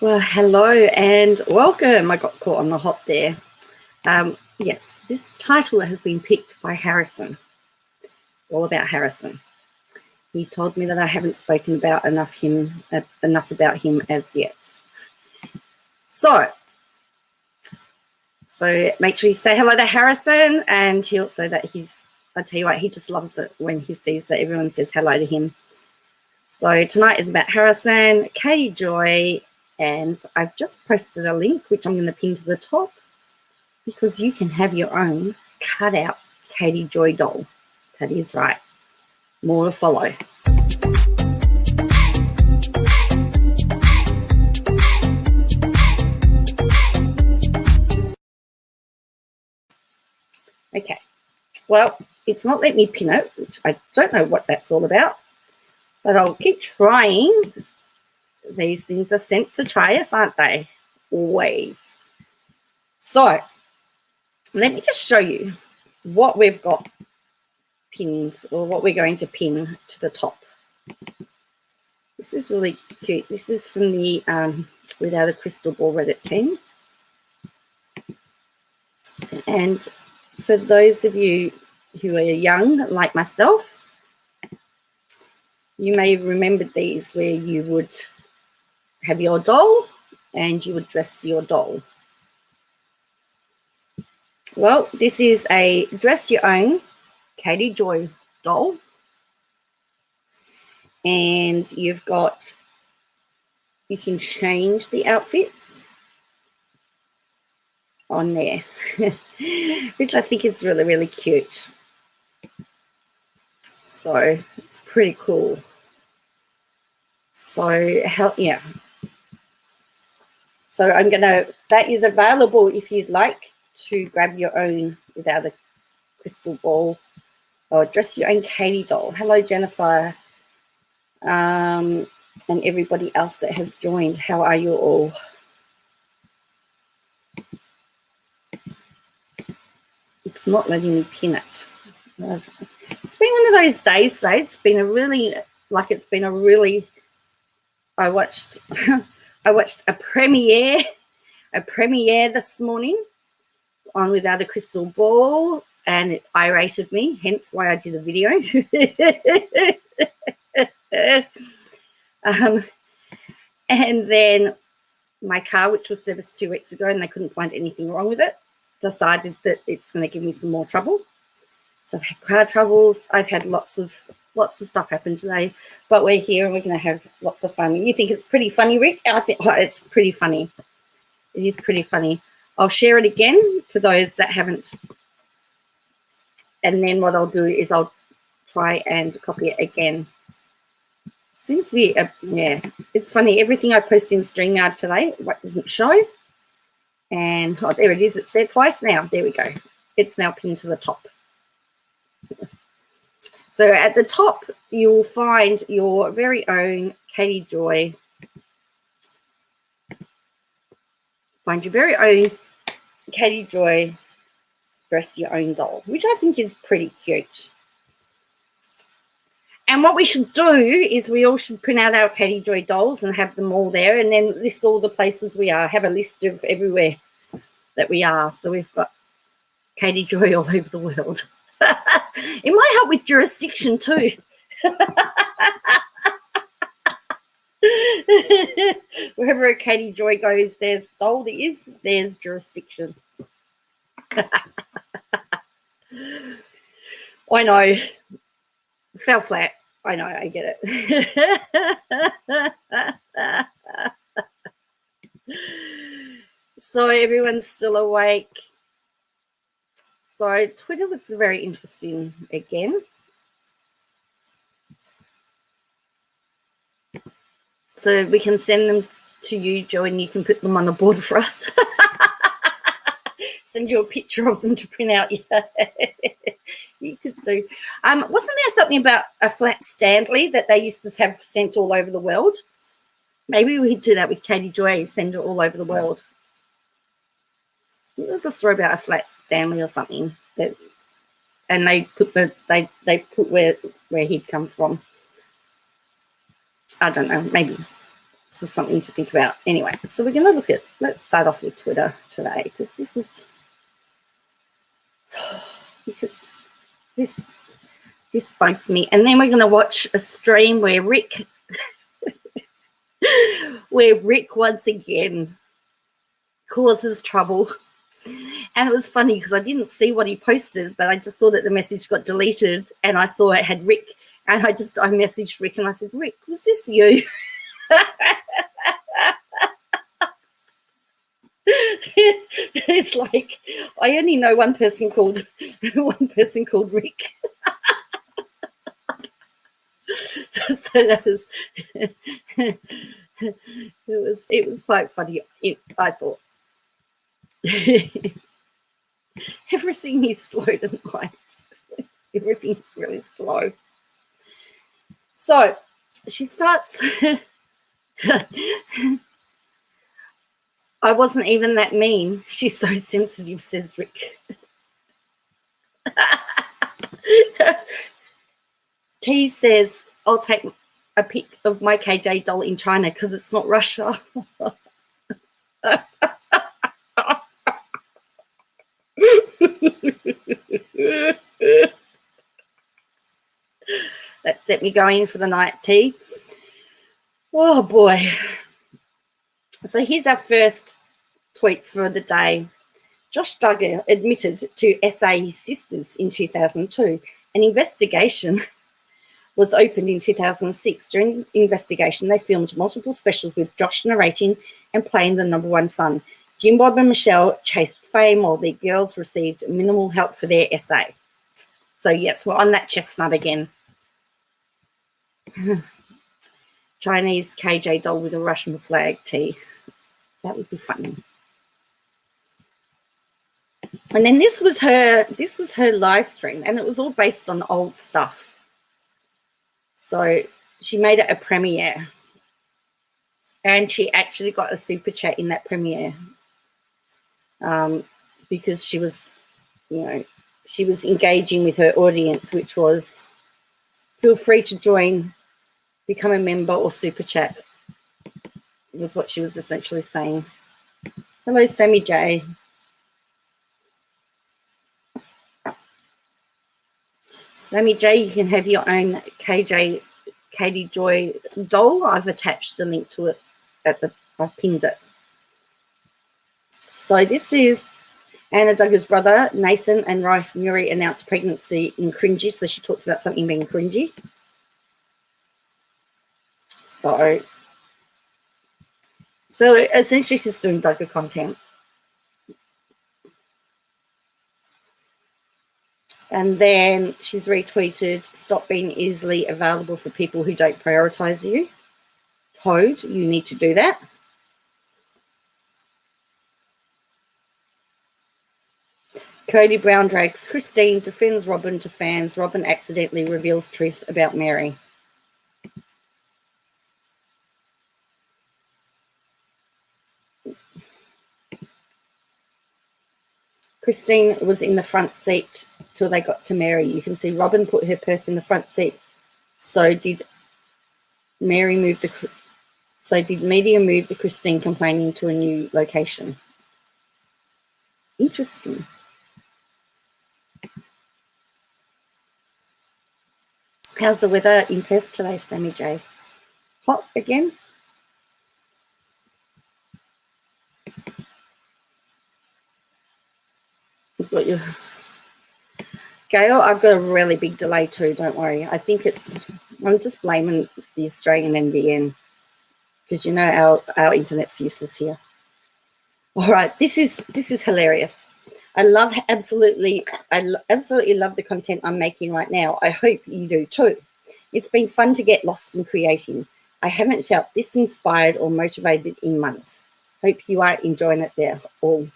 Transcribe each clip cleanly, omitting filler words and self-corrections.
Well, hello and welcome. I got caught on the hop there. Yes, this title has been picked by Harrison. All about Harrison. He told me that I haven't spoken about enough about him as yet. So make sure you say hello to Harrison, and he'll say that I tell you what, he just loves it when he sees that everyone says hello to him. So tonight is about Harrison, Katie Joy, and I've just posted a link which I'm going to pin to the top because you can have your own cut-out Katie Joy doll. That is right. More to follow. Okay. Well, it's not letting me pin it, which I don't know what that's all about, but I'll keep trying. These things are sent to try us, aren't they? Always. So let me just show you what we've got pinned, or what we're going to pin to the top. This is really cute. This is from the Without a Crystal Ball Reddit team. And for those of you who are young, like myself, you may have remembered these, where you would have your doll and you would dress your doll. Well, this is a dress your own Katie Joy doll. And you can change the outfits on there, which I think is really, really cute. So it's pretty cool. So yeah. So that is available if you'd like to grab your own Without a Crystal Ball or dress your own Katie doll. Hello, Jennifer, and everybody else that has joined. How are you all? It's not letting me pin it. It's been one of those days today. It's been a really, I watched a premiere this morning on Without a Crystal Ball, and it irated me, hence why I did a video. And then my car, which was serviced 2 weeks ago and they couldn't find anything wrong with it, decided that it's going to give me some more trouble. So I've had car troubles. I've had lots of stuff happen today, but we're here and we're going to have lots of fun. You think it's pretty funny, Rick? I think it's pretty funny. It is pretty funny. I'll share it again for those that haven't. And then what I'll do is I'll try and copy it again. Seems to be, yeah, it's funny. Everything I post in StreamYard today, what doesn't show? And, oh, there it is. It's there twice now. There we go. It's now pinned to the top. So at the top, you'll find your very own Katie Joy. Find your very own Katie Joy dress your own doll, which I think is pretty cute. And what we should do is we all should print out our Katie Joy dolls and have them all there, and then list all the places we are, have a list of everywhere that we are. So we've got Katie Joy all over the world. It might help with jurisdiction too. Wherever a Katie Joy goes, there's doll is, there's jurisdiction. I know. Fell flat. I know, I get it. So everyone's still awake. So Twitter was very interesting again. So we can send them to you, Joe, and you can put them on the board for us. Send you a picture of them to print out. Yeah. You could do. Wasn't there something about a flat Stanley that they used to have sent all over the world? Maybe we could do that with Katie Joy, send it all over the world. There's a story about a flat Stanley or something, and they put they put where he'd come from. I don't know, maybe. this is something to think about. Anyway, so we're going to look at, let's start off with Twitter today, because this bugs me. And then we're going to watch a stream where Rick once again causes trouble. And it was funny because I didn't see what he posted, but I just saw that the message got deleted, and I saw it had Rick, and I messaged Rick and I said, Rick, was this you? It's like I only know one person called Rick. So that was it was quite funny. I thought everything is slow tonight. Everything's really slow. So she starts. I wasn't even that mean. She's so sensitive, says Rick. T says, I'll take a pic of my KJ doll in China because it's not Russia. That set me going for the night, T. Oh, boy. So here's our first tweet for the day. Josh Duggar admitted to SA his sisters in 2002. An investigation was opened in 2006. During the investigation, they filmed multiple specials with Josh narrating and playing the number one son. Jim Bob and Michelle chased fame while the girls received minimal help for their SA. So, yes, we're on that chestnut again. Chinese KJ doll with a Russian flag, T. That would be funny. And then this was her live stream, and it was all based on old stuff. So she made it a premiere, and she actually got a super chat in that premiere because she was, she was engaging with her audience, which was feel free to join, become a member, or super chat. Was what she was essentially saying. Hello, Sammy J. Sammy J, you can have your own KJ Katie Joy doll. I've attached a link to it I've pinned it. So this is Anna Duggar's brother, Nathan, and wife Muri announced pregnancy in cringy. So she talks about something being cringy. So essentially she's doing Duggar content. And then she's retweeted, stop being easily available for people who don't prioritize you. Toad, you need to do that. Cody Brown drags Christine, defends Robin to fans. Robin accidentally reveals truth about Mary. Christine was in the front seat till they got to Mary. You can see Robin put her purse in the front seat. So did Mary move did media move the Christine complaining to a new location? Interesting. How's the weather in Perth today, Sammy J? Hot again? Got you. Gail, I've got a really big delay too, don't worry. I think I'm just blaming the Australian NBN because our internet's useless here. All right, this is hilarious. I absolutely love the content I'm making right now. I hope you do too. It's been fun to get lost in creating. I haven't felt this inspired or motivated in months. Hope you are enjoying it there all.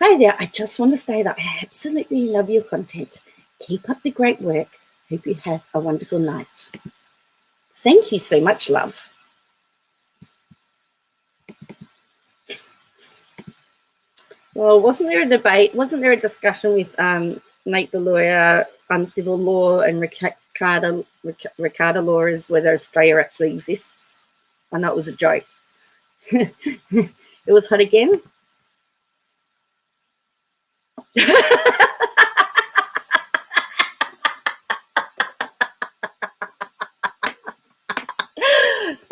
Hi there, I just want to say that I absolutely love your content. Keep up the great work. Hope you have a wonderful night. Thank you so much, love. Well, wasn't there a debate? Wasn't there a discussion with Nate the lawyer, civil law, and Ricardo law is whether Australia actually exists? I know it was a joke. It was hot again.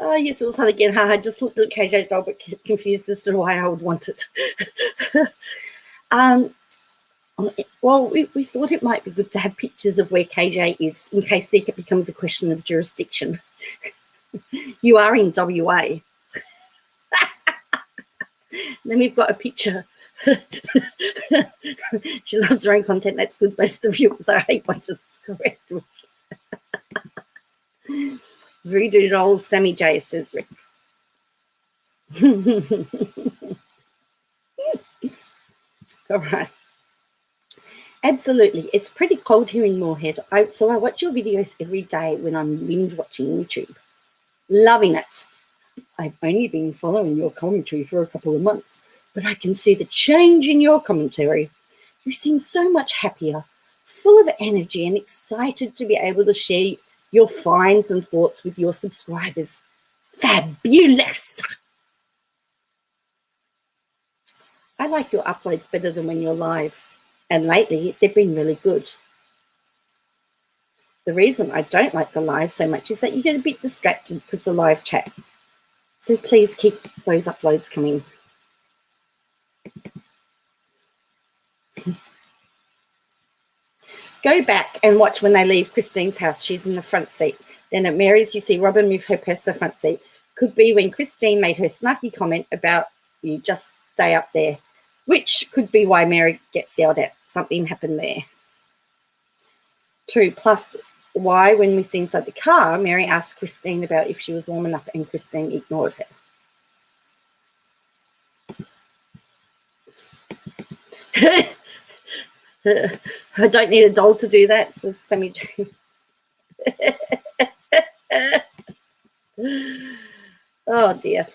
Oh, yes, it was hot again. I just looked at KJ doll, but confused as to why I would want it. Well, we thought it might be good to have pictures of where KJ is in case it becomes a question of jurisdiction. You are in WA. Then we've got a picture. She loves her own content. That's good. Most of you, so I hate my just correct. Voodoo doll, Sammy J, says Rick. All right. Absolutely. It's pretty cold here in Moorhead. So I watch your videos every day when I'm binge watching YouTube. Loving it. I've only been following your commentary for a couple of months, but I can see the change in your commentary. You seem so much happier, full of energy and excited to be able to share your finds and thoughts with your subscribers. Fabulous! I like your uploads better than when you're live, and lately they've been really good. The reason I don't like the live so much is that you get a bit distracted because the live chat. So please keep those uploads coming. Go back and watch when they leave Christine's house. She's in the front seat. Then at Mary's, you see Robin move her purse to the front seat. Could be when Christine made her snarky comment about you just stay up there, which could be why Mary gets yelled at. Something happened there. True. Plus, why when we see inside the car, Mary asked Christine about if she was warm enough and Christine ignored her. I don't need a doll to do that, says Sammy J. Oh, dear.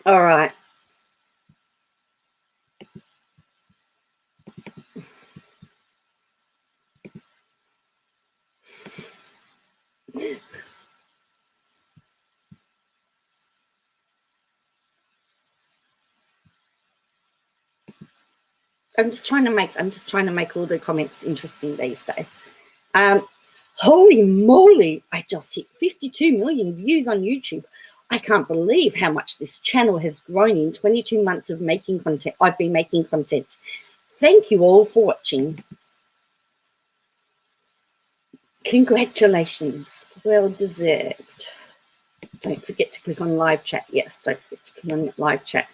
All right. I'm just trying to make all the comments interesting these days. Holy moly, I just hit 52 million views on YouTube. I can't believe how much this channel has grown in 22 months of making content. I've been making content. Thank you all for watching. Congratulations. Well deserved. Don't forget to click on live chat. Yes, don't forget to click on live chat.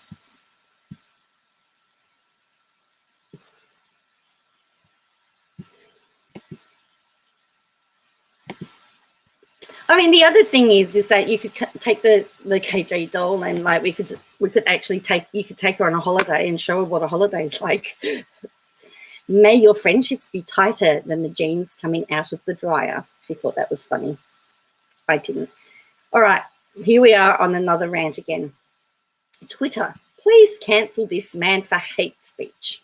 I mean, the other thing is that you could take the KJ doll and like we could actually take her on a holiday and show her what a holiday's like. May your friendships be tighter than the jeans coming out of the dryer. She thought that was funny. I didn't. All right, here we are on another rant again. Twitter, please cancel this man for hate speech.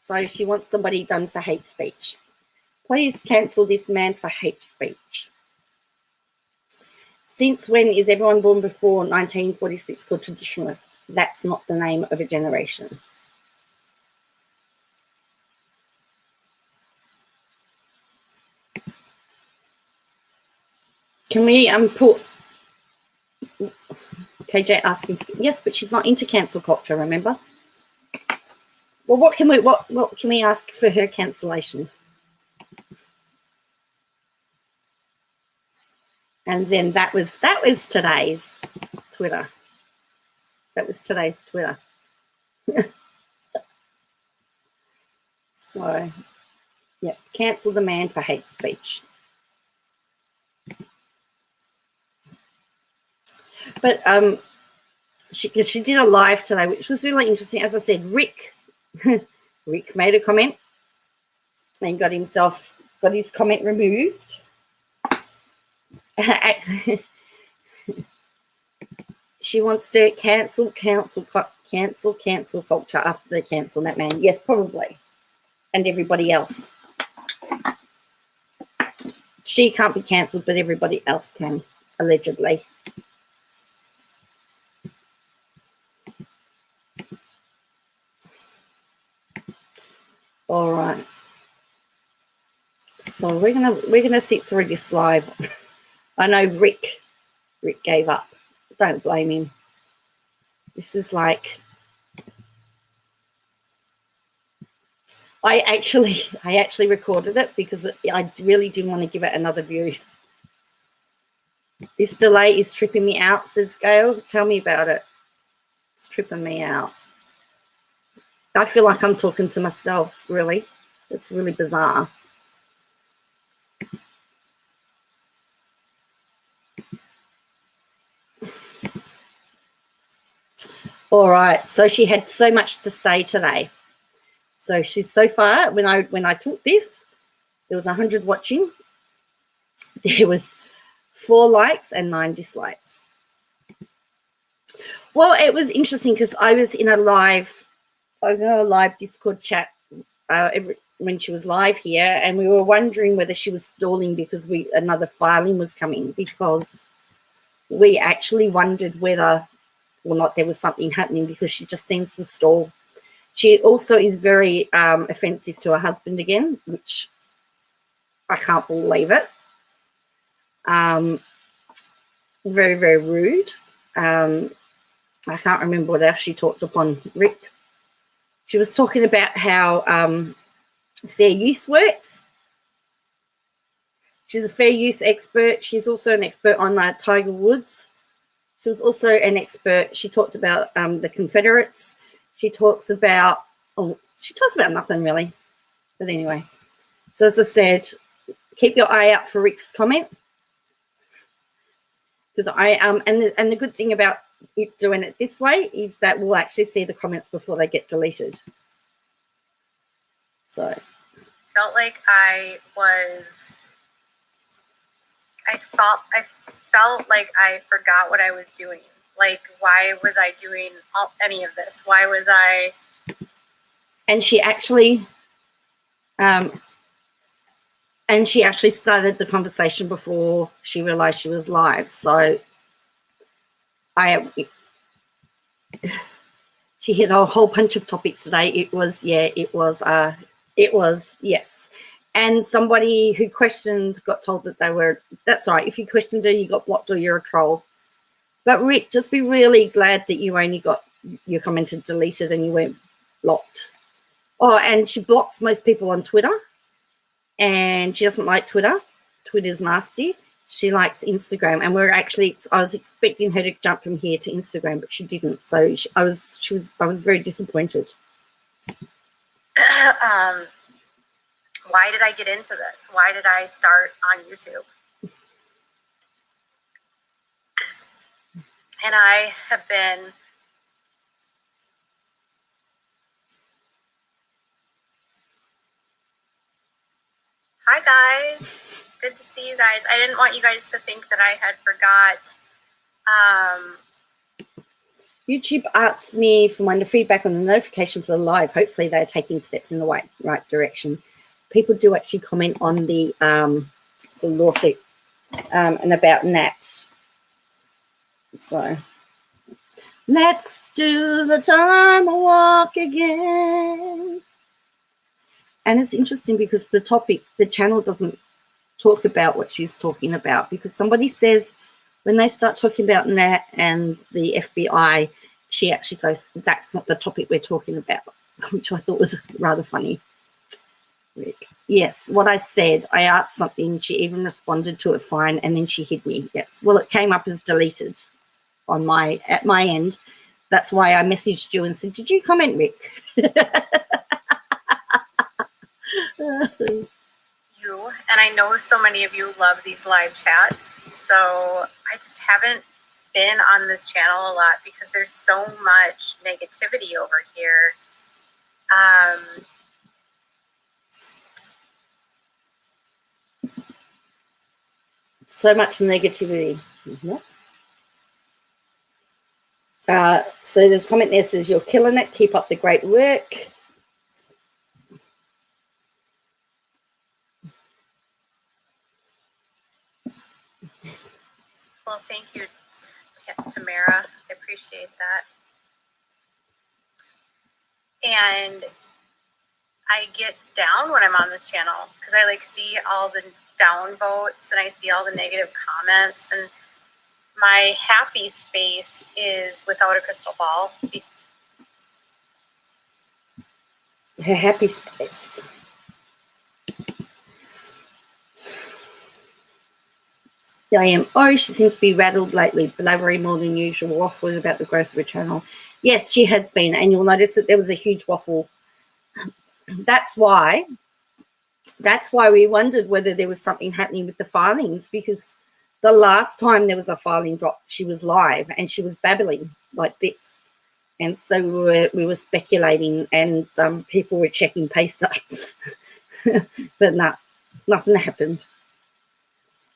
So she wants somebody done for hate speech. Please cancel this man for hate speech. Since when is everyone born before 1946 called traditionalists? That's not the name of a generation. Can we put KJ asking? Yes, but she's not into cancel culture. Remember? Well, what can we ask for her cancellation? And then that was today's Twitter. That was today's Twitter. So, yeah, cancel the man for hate speech. But she did a live today, which was really interesting. As I said, Rick made a comment and got his comment removed. She wants to cancel Cancel culture after they cancel that man. Yes, probably. And everybody else. She can't be cancelled, but everybody else can, allegedly. All right. So we're gonna sit through this live. I know Rick gave up. Don't blame him. This is like, I actually recorded it because I really didn't want to give it another view. This delay is tripping me out, says Gail. Tell me about it. It's tripping me out. I feel like I'm talking to myself, really. It's really bizarre. All right. So she had so much to say today. So she's so far, when I took this, there was 100 watching. There was 4 likes and 9 dislikes. Well, it was interesting because I was in a live Discord chat when she was live here, and we were wondering whether she was stalling because another filing was coming, because we actually wondered whether or not there was something happening, because she just seems to stall. She also is very offensive to her husband again, which I can't believe it. Very, very rude. I can't remember what else she talked upon Rick. She was talking about how fair use works. She's a fair use expert. She's also an expert on Tiger Woods. She was also an expert. She talked about the Confederates. She talks about nothing really. But anyway, so as I said, keep your eye out for Rick's comment, because and the good thing about it doing it this way is that we'll actually see the comments before they get deleted. So felt like I felt like I forgot what I was doing. Like, why was I doing any of this? Why was I? And she actually started the conversation before she realized she was live. So she hit a whole bunch of topics today. It was yes. And somebody who questioned got told that that's right. If you questioned her, you got blocked or you're a troll. But Rick, just be really glad that you only got your comment deleted and you weren't blocked. Oh, and she blocks most people on Twitter. And she doesn't like Twitter. Twitter's nasty. She likes Instagram, and I was expecting her to jump from here to Instagram, but she didn't. So I was very disappointed. Why did I get into this? Why did I start on YouTube? And I have been Hi guys. Good to see you guys. I didn't want you guys to think that I had forgot. YouTube asked me for my feedback on the notification for the live. Hopefully they're taking steps in the right direction. People do actually comment on the lawsuit and about Nat. So let's do the time walk again. And it's interesting because the channel doesn't talk about what she's talking about, because somebody says when they start talking about Nat and the FBI, she actually goes, that's not the topic we're talking about, which I thought was rather funny. Rick. Yes, what I said, I asked something, she even responded to it fine, and then she hid me. Yes, well, it came up as deleted at my end. That's why I messaged you and said, did you comment, Rick? And I know so many of you love these live chats, so I just haven't been on this channel a lot because there's so much negativity over here. So much negativity. Mm-hmm. So there's a comment there says, you're killing it. Keep up the great work. Well, thank you, Tamara. I appreciate that. And I get down when I'm on this channel because I like see all the down votes and I see all the negative comments, and my happy space is without a crystal ball. Her happy space. Yeah, I am. Oh, she seems to be rattled lately, blabbering more than usual, waffling about the growth of her channel. Yes, she has been, and you'll notice that there was a huge waffle. That's why we wondered whether there was something happening with the filings, because the last time there was a filing drop, she was live and she was babbling like this. And so we were speculating, and people were checking pace ups. But no, nothing happened.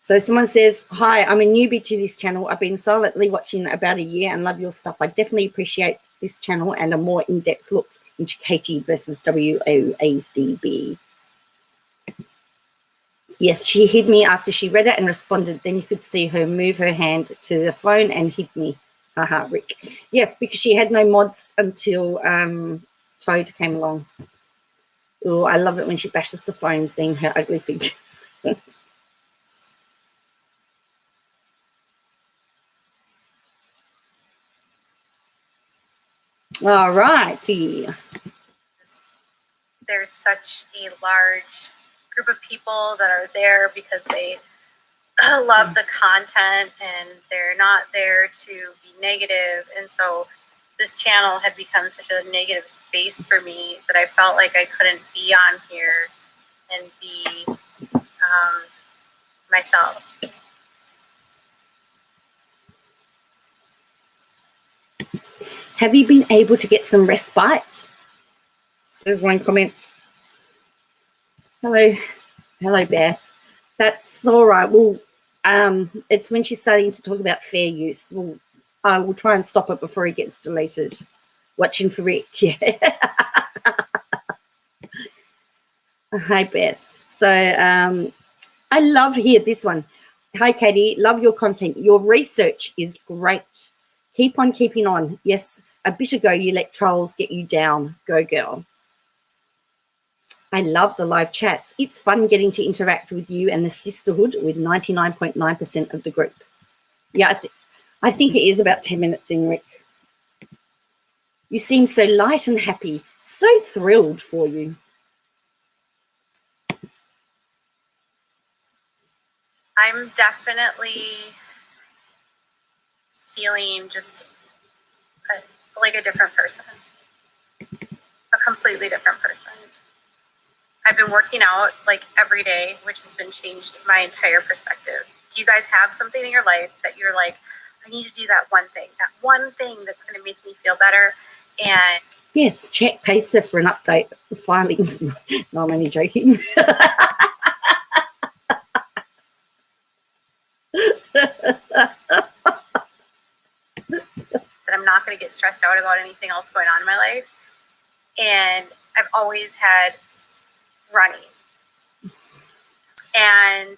So someone says, hi, I'm a newbie to this channel. I've been silently watching about a year and love your stuff. I definitely appreciate this channel and a more in-depth look into KT versus WOACB. Yes, she hid me after she read it and responded. Then you could see her move her hand to the phone and hid me. Haha, Rick. Yes, because she had no mods until Toad came along. Oh, I love it when she bashes the phone, seeing her ugly figures. All righty. There's such a large group of people that are there because they love the content and they're not there to be negative. And so this channel had become such a negative space for me that I felt like I couldn't be on here and be myself. Have you been able to get some respite? There's one comment. Hello, Beth. That's all right. Well, it's when she's starting to talk about fair use. I will try and stop it before it gets deleted. Watching for Rick. Yeah. Hi, Beth. So I love here this one. Hi, Katie. Love your content. Your research is great. Keep on keeping on. Yes, a bit ago you let trolls get you down. Go, girl. I love the live chats. It's fun getting to interact with you and the sisterhood with 99.9% of the group. Yeah, I think it is about 10 minutes in, Rick. You seem so light and happy. So thrilled for you. I'm definitely feeling just like a different person, a completely different person. I've been working out like every day, which has been changed my entire perspective. Do you guys have something in your life that you're like, I need to do that one thing that's going to make me feel better? And yes, check Pacer for an update of filings. No, I'm only joking. that I'm not going to get stressed out about anything else going on in my life. And I've always had running. And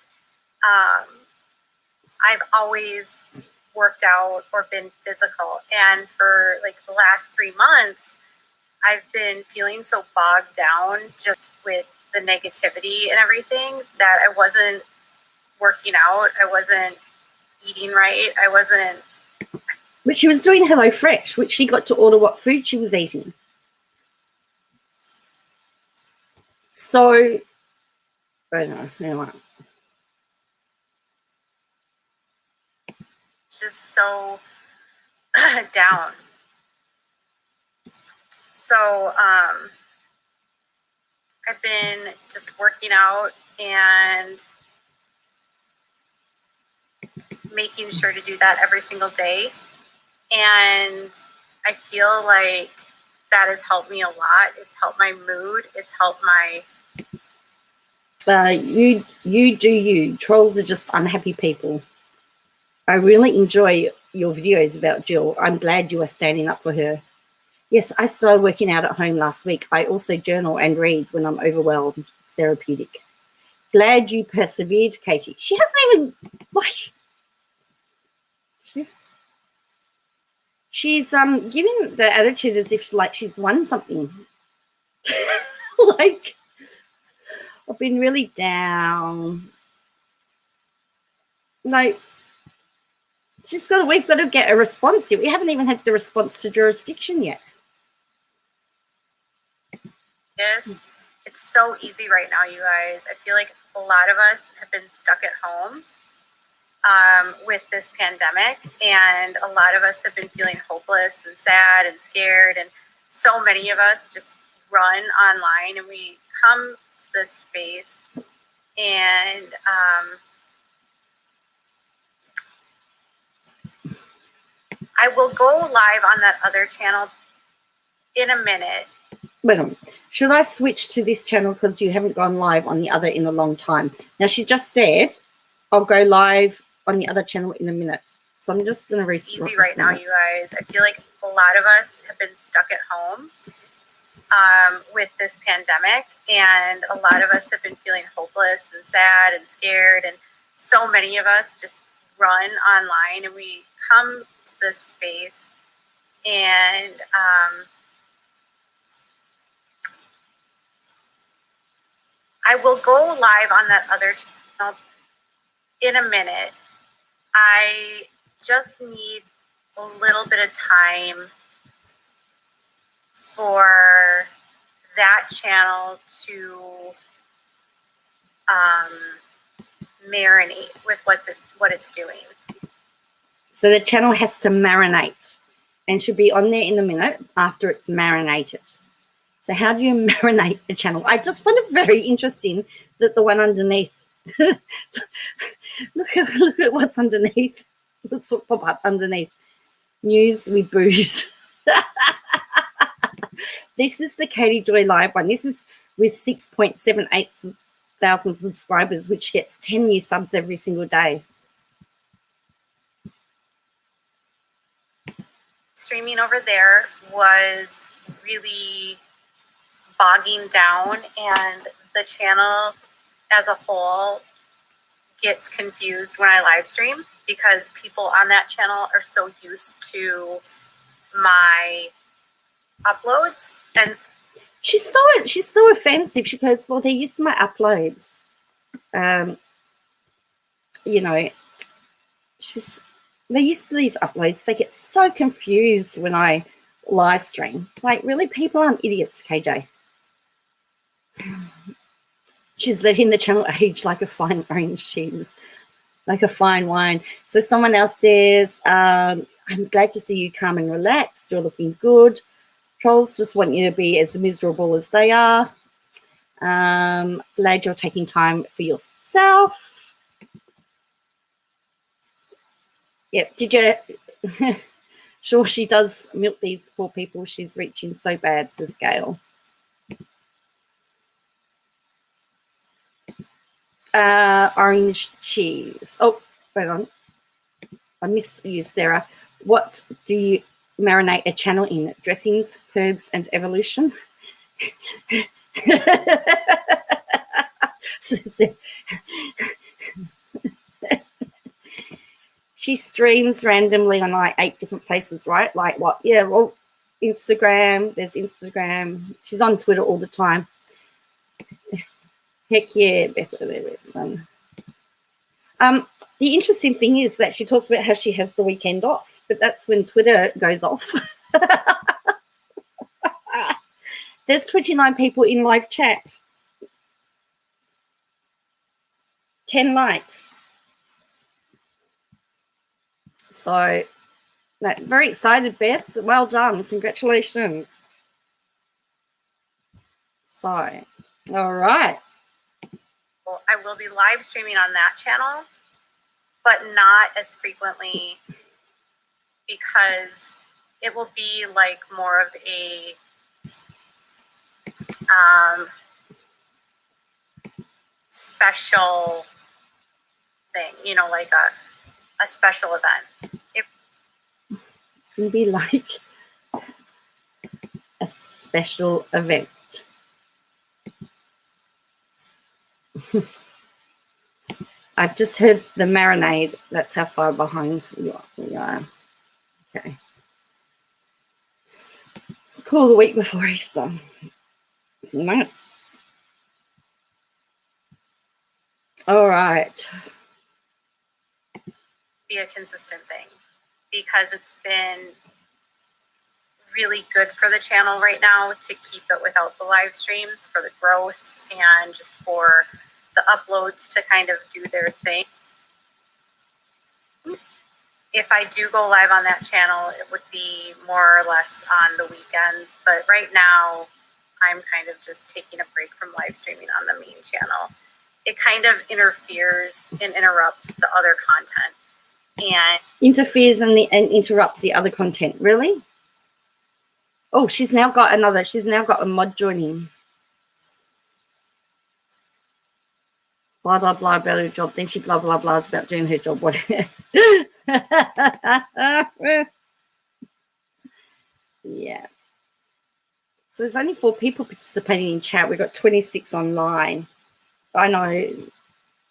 I've always worked out or been physical. And for like the last 3 months, I've been feeling so bogged down just with the negativity and everything that I wasn't working out. I wasn't eating right. I wasn't. But she was doing HelloFresh, which she got to order what food she was eating. So, I don't know. Anyway. Just so down. So I've been just working out and making sure to do that every single day. And I feel like that has helped me a lot. It's helped my mood. It's helped my... You do you. Trolls are just unhappy people. I really enjoy your videos about Jill. I'm glad you are standing up for her. Yes, I started working out at home last week. I also journal and read when I'm overwhelmed. Therapeutic. Glad you persevered, Katie. She hasn't even, like, she's giving the attitude as if she's won something. Like, I've been really down. Like, we've got to get a response here. We haven't even had the response to jurisdiction yet. Yes, it's so easy right now, you guys. I feel like a lot of us have been stuck at home with this pandemic, and a lot of us have been feeling hopeless and sad and scared, and so many of us just run online and we come to this space, and I will go live on that other channel in a minute. Wait a minute. Should I switch to this channel because you haven't gone live on the other in a long time? Now, she just said I'll go live on the other channel in a minute. So I'm just going to restart. Easy right now, you guys. I feel like a lot of us have been stuck at home with this pandemic, and a lot of us have been feeling hopeless and sad and scared, and so many of us just run online and we come to this space, and I will go live on that other channel in a minute. I just need a little bit of time for that channel to marinate with what it's doing. So the channel has to marinate and should be on there in a minute after it's marinated. So how do you marinate a channel? I just find it very interesting that the one underneath, look at what's underneath. Let's pop up underneath. News with booze. This is the Katie Joy Live one. This is with 6.78 thousand subscribers, which gets 10 new subs every single day. Streaming over there was really bogging down, and the channel as a whole gets confused when I live stream because people on that channel are so used to my uploads, and she's so offensive. She goes, well, they're used to my uploads. You know, they're used to these uploads. They get so confused when I live stream. Like, really, people aren't idiots, KJ. She's letting the channel age like a fine orange cheese, like a fine wine. So someone else says, I'm glad to see you calm and relaxed. You're looking good. Trolls just want you to be as miserable as they are. Glad you're taking time for yourself. Yep. Did you? Sure, she does milk these poor people. She's reaching so bad, says Gail. Orange cheese. Oh, hang on. I missed you, Sarah. What do you marinate a channel in? Dressings, herbs, and evolution? She streams randomly on like 8 different places, right? Like what? Yeah, well, Instagram. There's Instagram. She's on Twitter all the time. Heck yeah, Beth. The interesting thing is that she talks about how she has the weekend off, but that's when Twitter goes off. There's 29 people in live chat. 10 likes. So, very excited, Beth. Well done. Congratulations. So, all right. Well, I will be live streaming on that channel, but not as frequently because it will be like more of a special thing, you know, like a special event. It's going to be like a special event. I've just heard the marinade. That's how far behind we are. Okay. Cool, the week before Easter. Nice. All right. Be a consistent thing because it's been really good for the channel right now to keep it without the live streams for the growth and just for the uploads to kind of do their thing. If I do go live on that channel, it would be more or less on the weekends. But right now, I'm kind of just taking a break from live streaming on the main channel. It kind of interferes and interrupts the other content. And interferes and interrupts the other content. Really? Oh, she's now got a mod joining. Blah, blah, blah about her job. Then she blah, blah, blah about doing her job. Whatever. Yeah. So there's only 4 people participating in chat. We've got 26 online. I know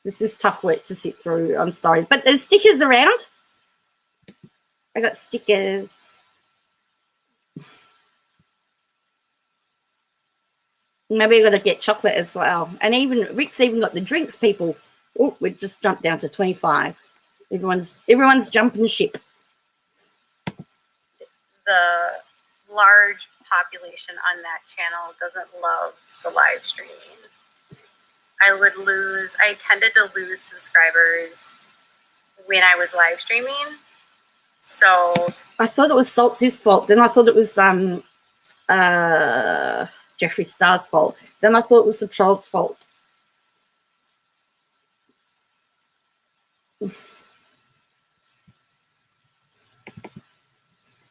this is tough work to sit through. I'm sorry. But there's stickers around. I got stickers. Maybe I've got to get chocolate as well. And even Rick's even got the drinks, people. Oh, we've just jumped down to 25. Everyone's jumping ship. the large population on that channel doesn't love the live streaming. I tended to lose subscribers when I was live streaming. So I thought it was Saltsy's fault. Then I thought it was Jeffree Star's fault. Then I thought it was the troll's fault.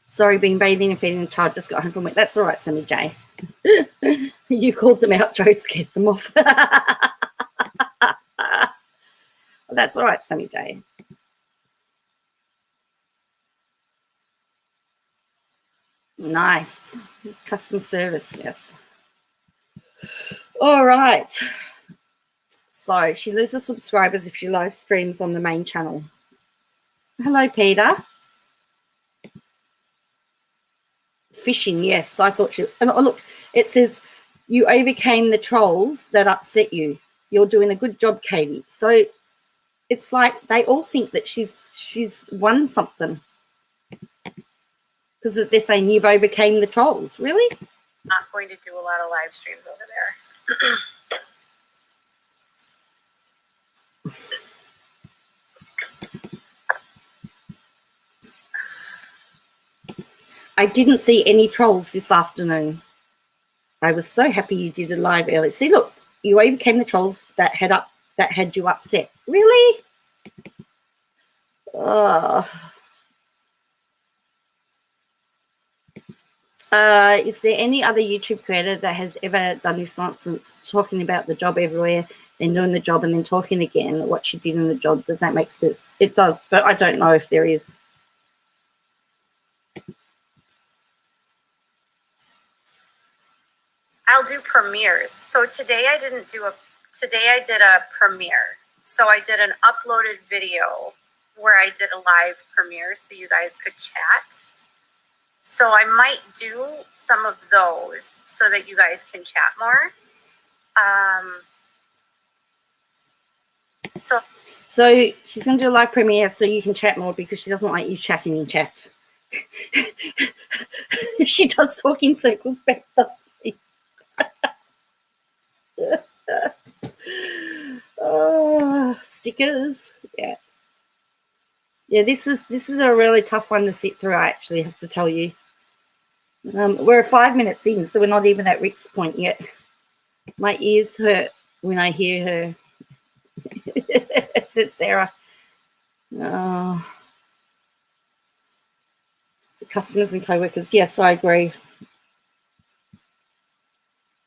Sorry, been bathing and feeding a child. Just got home from work. That's all right, Sammy J. You called them out. Joe scared them off. That's all right, Sammy J. Nice. Customer service, yes. All right. So she loses subscribers if she live streams on the main channel. Hello, Peter. Fishing, yes. I thought she... Oh, look, it says, you overcame the trolls that upset you. You're doing a good job, Katie. So it's like they all think that she's won something. Because they're saying you've overcame the trolls. Really? Not going to do a lot of live streams over there. I didn't see any trolls this afternoon. I was so happy you did a live early. See, look, you overcame the trolls that had you upset. Really? Is there any other YouTube creator that has ever done this nonsense, talking about the job everywhere, then doing the job and then talking again what she did in the job? Does that make sense? It does, but I don't know if there is. I'll do premieres. So today I did a premiere. So I did an uploaded video where I did a live premiere so you guys could chat. So I might do some of those so that you guys can chat more. So she's going to do a live premiere so you can chat more because she doesn't like you chatting in chat. She does talk in circles back, doesn't she? Oh, stickers. Yeah. Yeah, this is a really tough one to sit through, I actually have to tell you. We're 5 minutes in, so we're not even at Rick's point yet. My ears hurt when I hear her. Said Sarah. Oh. Customers and co-workers. Yes, I agree.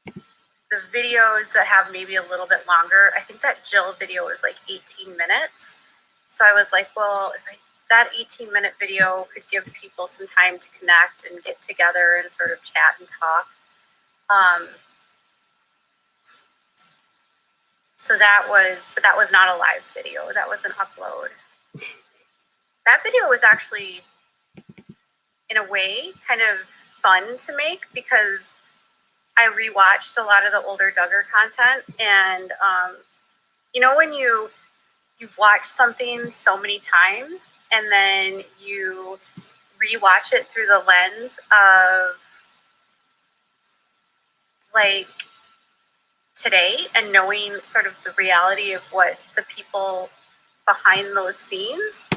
The videos that have maybe a little bit longer, I think that Jill video was like 18 minutes. So I was like, well, that 18-minute video could give people some time to connect and get together and sort of chat and talk. So but that was not a live video. That was an upload. That video was actually, in a way, kind of fun to make because I rewatched a lot of the older Duggar content. And, you know, when you've watched something so many times and then you rewatch it through the lens of, like, today and knowing sort of the reality of what the people behind those scenes.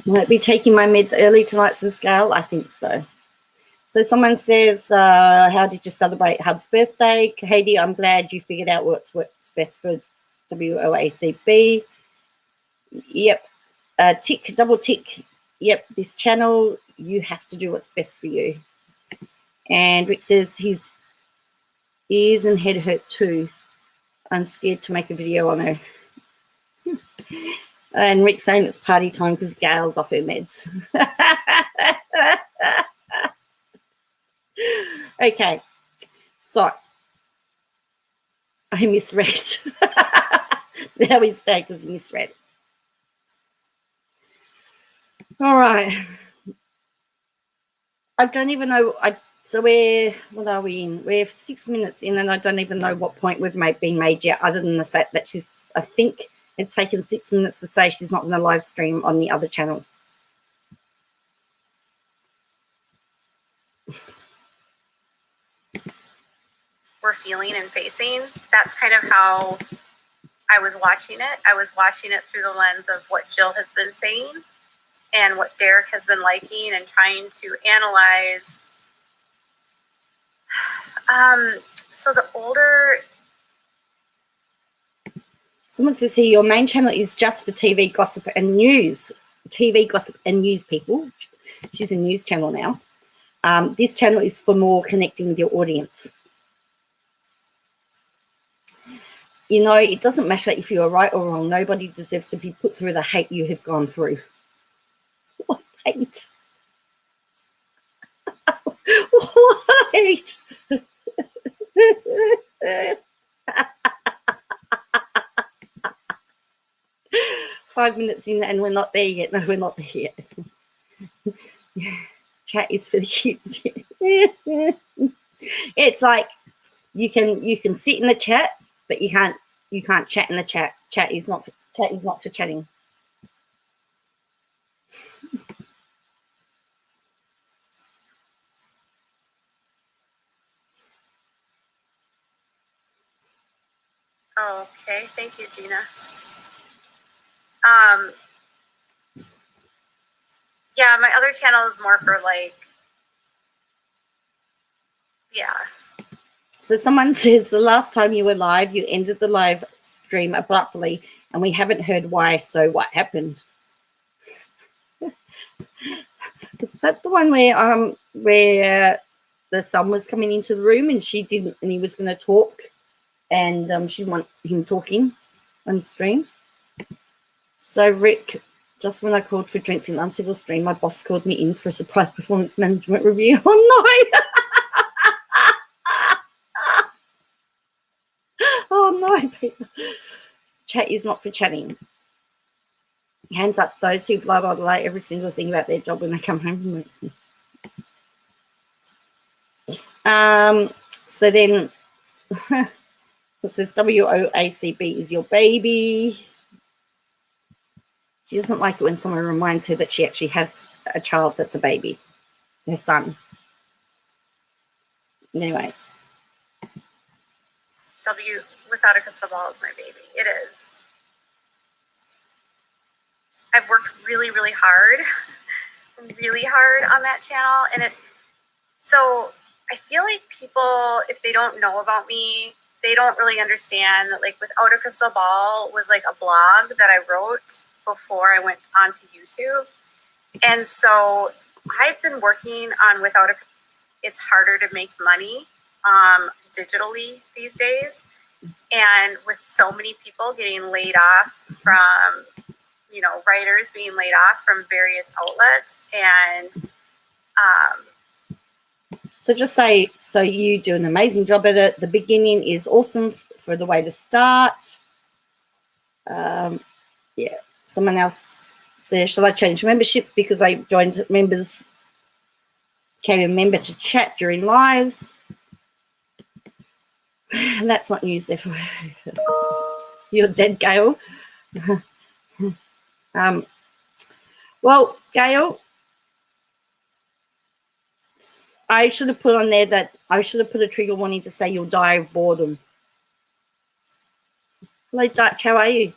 Might be taking my meds early tonight, says Gail. I think so. So someone says, how did you celebrate Hub's birthday? Katie, I'm glad you figured out what's best for WOACB. Yep. Tick, double tick. Yep, this channel, you have to do what's best for you. And Rick says his ears and head hurt too. I'm scared to make a video on her. And Rick's saying it's party time because Gail's off her meds. Okay, so I misread. Now we say because I misread. All right. I don't even know. So what are we in? We're 6 minutes in, and I don't even know what point we've been made yet, other than the fact that I think it's taken 6 minutes to say she's not going to live stream on the other channel. We're feeling and facing. That's kind of how I was watching it. I was watching it through the lens of what Jill has been saying and what Derek has been liking and trying to analyze. So the older... Someone says here, your main channel is just for TV gossip and news. TV gossip and news people. She's a news channel now. This channel is for more connecting with your audience. You know, it doesn't matter if you are right or wrong. Nobody deserves to be put through the hate you have gone through. What hate? What hate? 5 minutes in and we're not there yet. No, we're not there yet. Chat is for the kids. It's like you can sit in the chat, but you can't chat in the chat. Chat is not for chatting. Okay, thank you, Gina. Yeah, my other channel is more for like, yeah. So someone says the last time you were live, you ended the live stream abruptly, and we haven't heard why. So what happened? Is that the one where the son was coming into the room and she didn't, and he was going to talk, and she didn't want him talking on stream? So Rick, just when I called for drinks in uncivil stream, my boss called me in for a surprise performance management review. Oh no! Oh no, people. Chat is not for chatting. Hands up those who blah blah blah every single thing about their job when they come home from work. So then it says WOACB is your baby. She doesn't like it when someone reminds her that she actually has a child that's a baby, her son. Anyway. Without a crystal ball is my baby. It is. I've worked really, really hard on that channel, and so I feel like people, if they don't know about me, they don't really understand that, like, Without a Crystal Ball was like a blog that I wrote before I went onto YouTube. And so I've been working on it's harder to make money digitally these days. And with so many people getting laid off from writers being laid off from various outlets. And so just say, so you do an amazing job at it. The beginning is awesome for the way to start. Yeah, someone else says, shall I change memberships because I joined members, became a member to chat during lives? And that's not news, therefore. You're dead, Gail. Well, Gail, I should have put on there that I should have put a trigger warning to say you'll die of boredom. Hello, Dutch, how are you?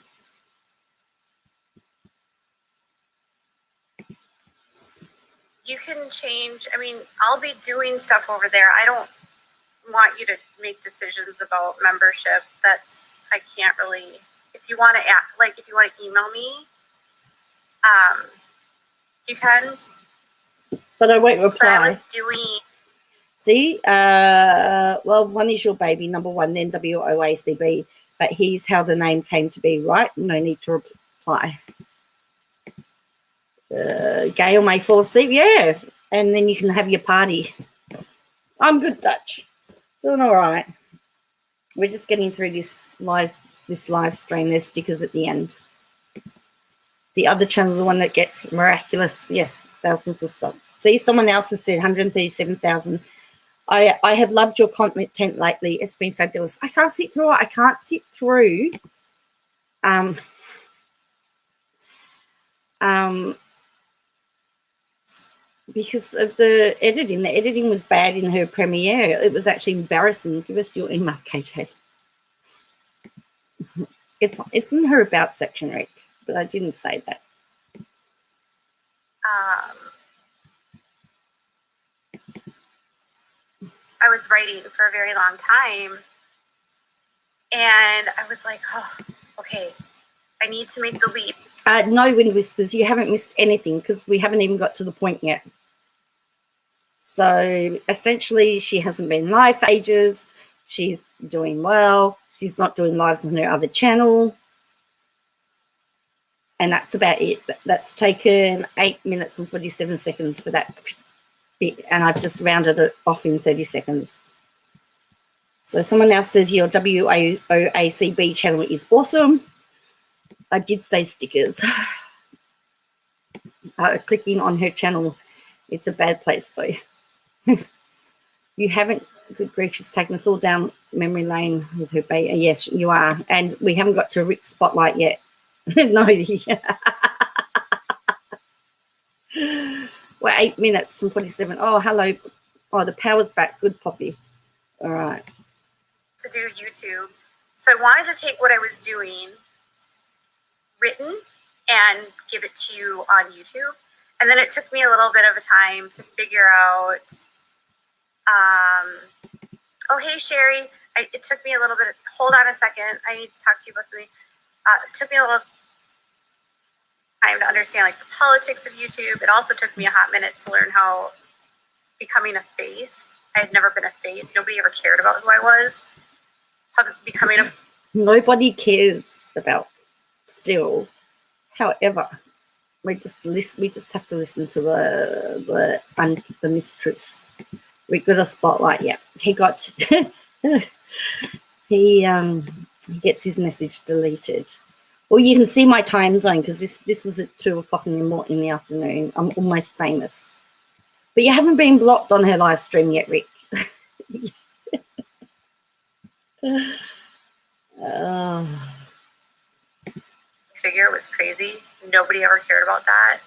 you can change. I mean, I'll be doing stuff over there. I don't want you to make decisions about membership. I can't really. If you want to email me, you can. But I won't reply. But I was doing. See, well, one is your baby, number one, then WOACB, but here's how the name came to be, right? No need to reply. Gail may fall asleep, yeah, and then you can have your party. I'm good, Dutch. Doing all right. We're just getting through this live stream. There's stickers at the end. The other channel, the one that gets miraculous, yes, thousands of subs. See, someone else has said 137,000. I have loved your content lately. It's been fabulous. I can't sit through it. I can't sit through because of the editing. The editing was bad in her premiere. It was actually embarrassing. Give us your email, KJ. It's in her about section, Rick, but I didn't say that. I was writing for a very long time, and I was like, oh, okay, I need to make the leap. No wind whispers. You haven't missed anything because we haven't even got to the point yet. So essentially, she hasn't been live for ages. She's doing well. She's not doing lives on her other channel. And that's about it. That's taken 8 minutes and 47 seconds for that bit. And I've just rounded it off in 30 seconds. So someone else says your WOACB channel is awesome. I did say stickers. Clicking on her channel, it's a bad place though. You haven't, good grief, she's taken us all down memory lane with her baby. Yes, you are. And we haven't got to Rick's spotlight yet. No. We're 8 minutes and 47. Oh, hello. Oh, the power's back. Good, Poppy. All right. To do YouTube. So I wanted to take what I was doing written and give it to you on YouTube. And then it took me a little bit of a time to figure out, oh, hey, Sherry. It took me a little bit. Hold on a second. I need to talk to you about something. It took me a little time to understand like the politics of YouTube. It also took me a hot minute to learn how becoming a face. I had never been a face. Nobody ever cared about who I was. Becoming a nobody cares about still. However, we just have to listen to the mistruths. We got a spotlight. Yeah, he got he gets his message deleted. Well, you can see my time zone because this was at 2 o'clock in the afternoon. I'm almost famous, but you haven't been blocked on her live stream yet, Rick. Figure was crazy. Nobody ever cared about that.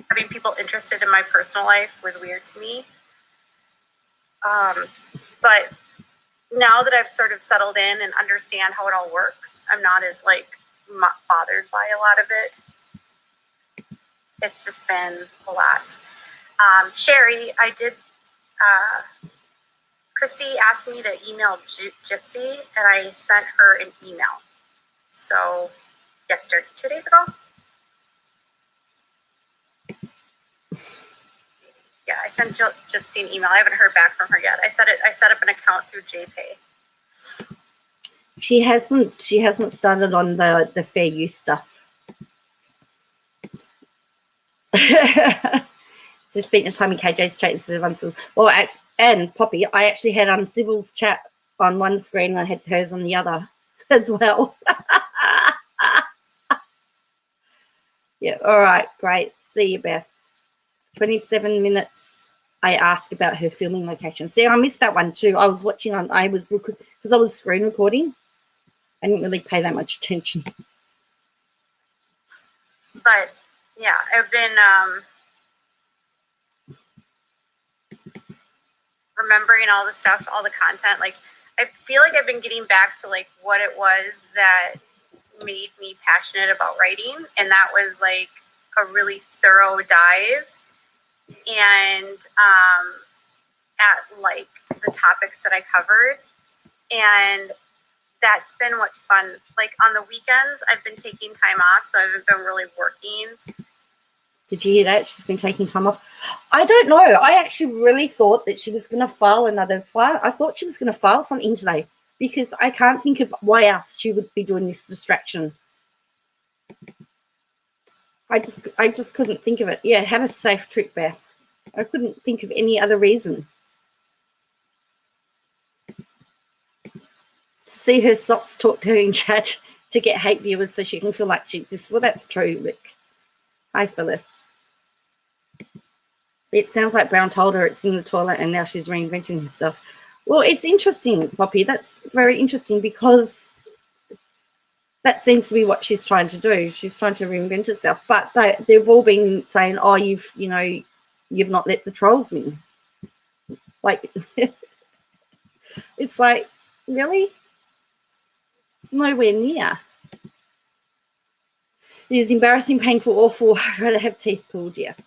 Having people interested in my personal life was weird to me. But now that I've sort of settled in and understand how it all works, I'm not as bothered by a lot of it. It's just been a lot. Sherry, I did. Christy asked me to email Gypsy, and I sent her an email. So, yesterday, 2 days ago? Yeah, I sent Gypsy an email. I haven't heard back from her yet. I set up an account through JPay. She hasn't started on the fair use stuff. So spent your time in KJ's chat instead of uncivil. Well, and Poppy, I actually had Uncivil's chat on one screen and I had hers on the other as well. Yeah, all right, great. See you, Beth. 27 minutes. I asked about her filming location. See, I missed that one too. I was watching on, because I was screen recording. I didn't really pay that much attention. But yeah, I've been remembering all the stuff, all the content. Like, I feel like I've been getting back to like what it was that made me passionate about writing, and that was like a really thorough dive and at like the topics that I covered. And that's been what's fun. Like on the weekends, I've been taking time off, so I haven't been really working. Did you hear that? She's been taking time off. I don't know. I actually really thought that she was going to file another file. I thought she was going to file something today because I can't think of why else she would be doing this distraction. I just couldn't think of it. Yeah, have a safe trip, Beth. I couldn't think of any other reason. To see her socks talk to her in chat to get hate viewers so she can feel like she exists. Well, that's true, Rick. Hi, Phyllis. It sounds like Brown told her it's in the toilet and now she's reinventing herself. Well, it's interesting, Poppy. That's very interesting because that seems to be what she's trying to do. She's trying to reinvent herself. But they've all been saying, oh, you've not let the trolls win. Like, it's like, really? Nowhere near. It is embarrassing, painful, awful. I'd rather have teeth pulled, yes.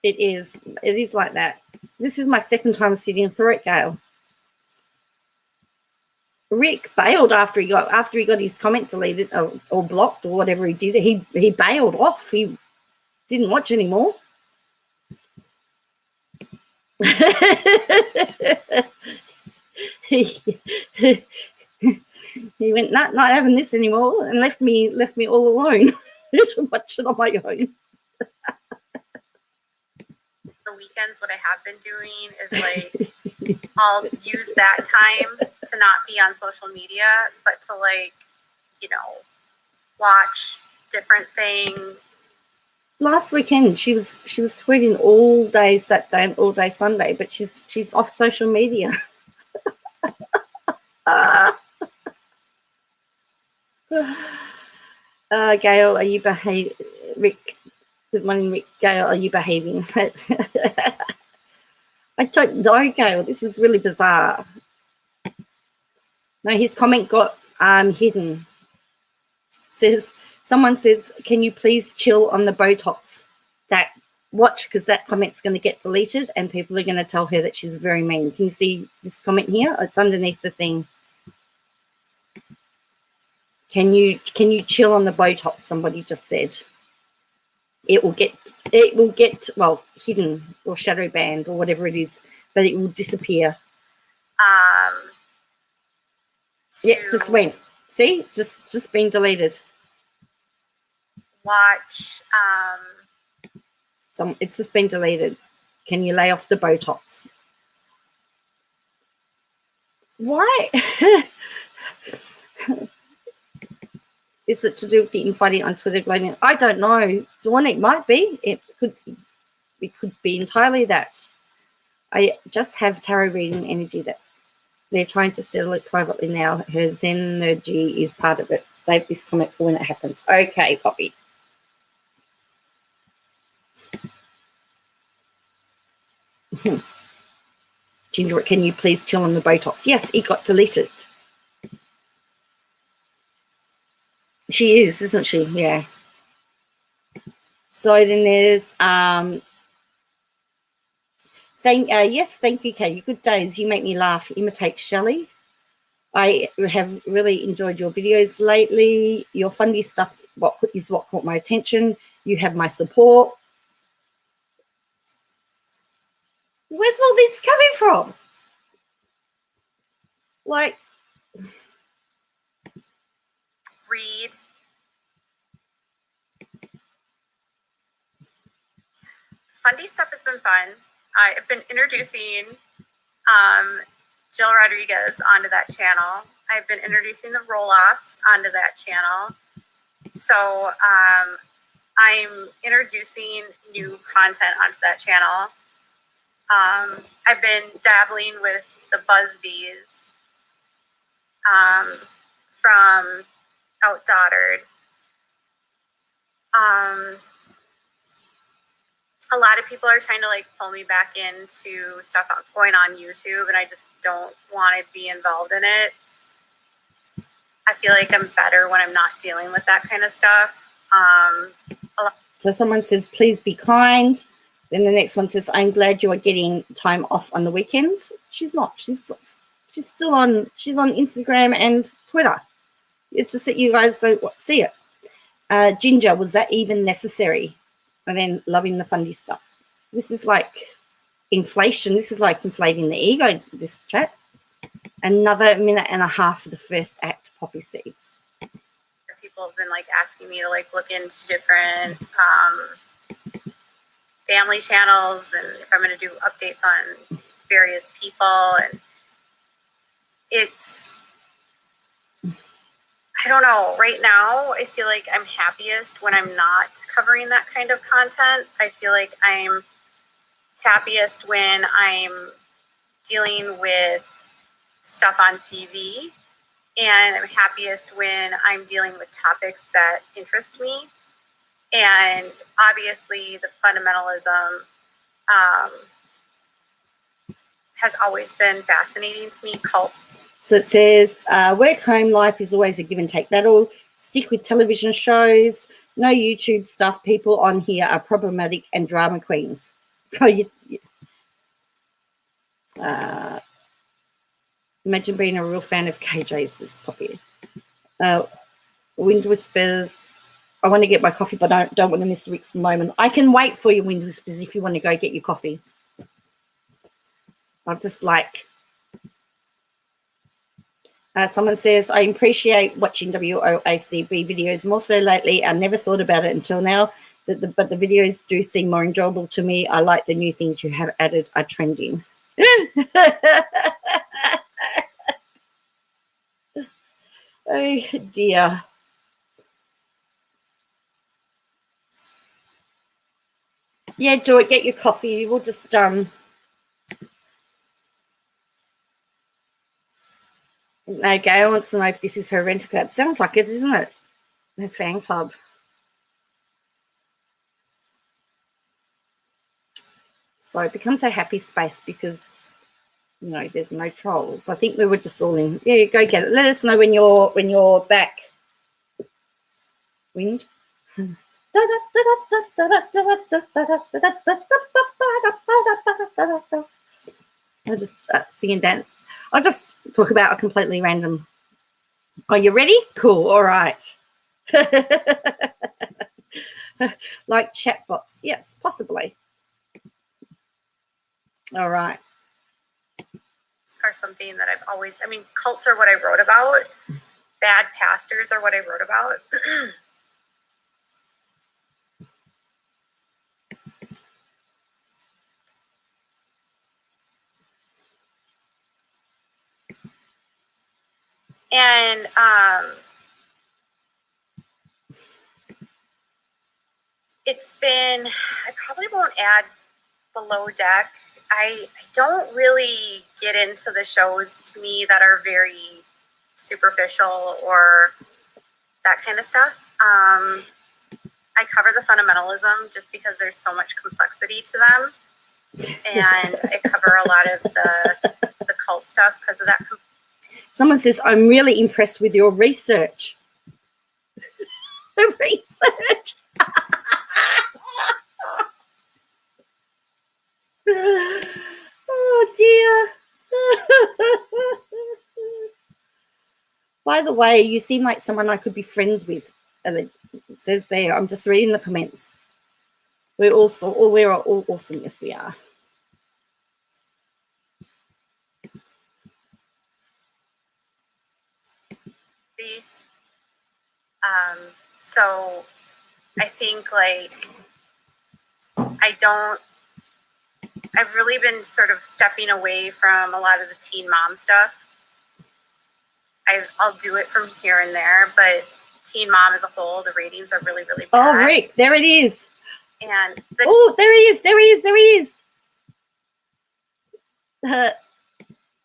It is. It is like that. This is my second time sitting through it, Gail. Rick bailed after he got his comment deleted or blocked or whatever he did. He bailed off. He didn't watch anymore. he went, not having this anymore, and left me all alone to watch it on my own. The weekends, what I have been doing is like I'll use that time to not be on social media, but to like, watch different things. Last weekend she was tweeting all day Saturday and all day Sunday, but she's off social media. Gail, are you behaving? Rick, good morning, Rick. Gail, are you behaving? I don't know, Gail. This is really bizarre. No, his comment got hidden. Someone says, can you please chill on the Botox? Watch, because that comment's going to get deleted and people are going to tell her that she's very mean. Can you see this comment here? It's underneath the thing. Can you chill on the Botox? Somebody just said. It will get well hidden or shadow banned or whatever it is, but it will disappear. Yeah, just went. See, just being deleted. Watch. It's just been deleted. Can you lay off the Botox? Why? Is it to do with the infighting on Twitter? I don't know. Dawn, it might be. It could be entirely that. I just have tarot reading energy that they're trying to settle it privately now. Her Zen energy is part of it. Save this comment for when it happens. Okay, Poppy. Ginger, can you please chill on the Botox? Yes, it got deleted. She is, isn't she? Yeah. So then there's saying, yes, thank you, Katie. Good days. You make me laugh. Imitate Shelley. I have really enjoyed your videos lately. Your funny stuff is what caught my attention. You have my support. Where's all this coming from? Like, read. Fundy stuff has been fun. I've been introducing Jill Rodriguez onto that channel. I've been introducing the roll-offs onto that channel. So I'm introducing new content onto that channel. I've been dabbling with the Busbees from Outdaughtered. A lot of people are trying to like pull me back into stuff going on YouTube, and I just don't want to be involved in it. I feel like I'm better when I'm not dealing with that kind of stuff. So someone says, please be kind. Then the next one says, I'm glad you are getting time off on the weekends. She's not. She's still on. She's on Instagram and Twitter. It's just that you guys don't see it. Ginger, was that even necessary? And then loving the fundy stuff. This is like inflation. This is like inflating the ego, this chat. Another minute and a half for the first act, Poppy Seeds. People have been like asking me to like look into different family channels, and if I'm going to do updates on various people. And it's, I don't know, right now I feel like I'm happiest when I'm not covering that kind of content. I feel like I'm happiest when I'm dealing with stuff on TV, and I'm happiest when I'm dealing with topics that interest me. And obviously the fundamentalism has always been fascinating to me. Cult. So it says, work-home life is always a give-and-take battle. Stick with television shows. No YouTube stuff. People on here are problematic and drama queens. Imagine being a real fan of KJ's, this Poppy. Wind Whispers. I want to get my coffee, but I don't want to miss Rick's moment. I can wait for you, Wind Whispers, if you want to go get your coffee. I'm just like... someone says, I appreciate watching WOACB videos more so lately. I never thought about it until now, but the videos do seem more enjoyable to me. I like the new things you have added are trending. Oh, dear. Yeah, Joy, get your coffee. We'll just... Okay, I want to know if this is her rent club. Sounds like it, isn't it? Her fan club. So it becomes a happy space because, you know, there's no trolls. I think we were just all in. Yeah, go get it. Let us know when you're back. Wind. I'll just sing and dance. I'll just talk about a completely random. Are you ready? Cool. All right. Like chatbots. Yes, possibly. All right. Are something that I've always, I mean, cults are what I wrote about. Bad pastors are what I wrote about. And it's been, I probably won't add Below Deck. I don't really get into the shows, to me, that are very superficial or that kind of stuff. I cover the fundamentalism just because there's so much complexity to them. And I cover a lot of the cult stuff because of that. Someone says, I'm really impressed with your research. Research. Oh, dear. By the way, you seem like someone I could be friends with. And it says there, I'm just reading the comments. We're all awesome. Yes, we are. So I think like I've really been sort of stepping away from a lot of the teen mom stuff. I'll do it from here and there, but teen mom as a whole, the ratings are really, really bad. Oh, Rick, there it is. And oh, there he is. There he is. There he is.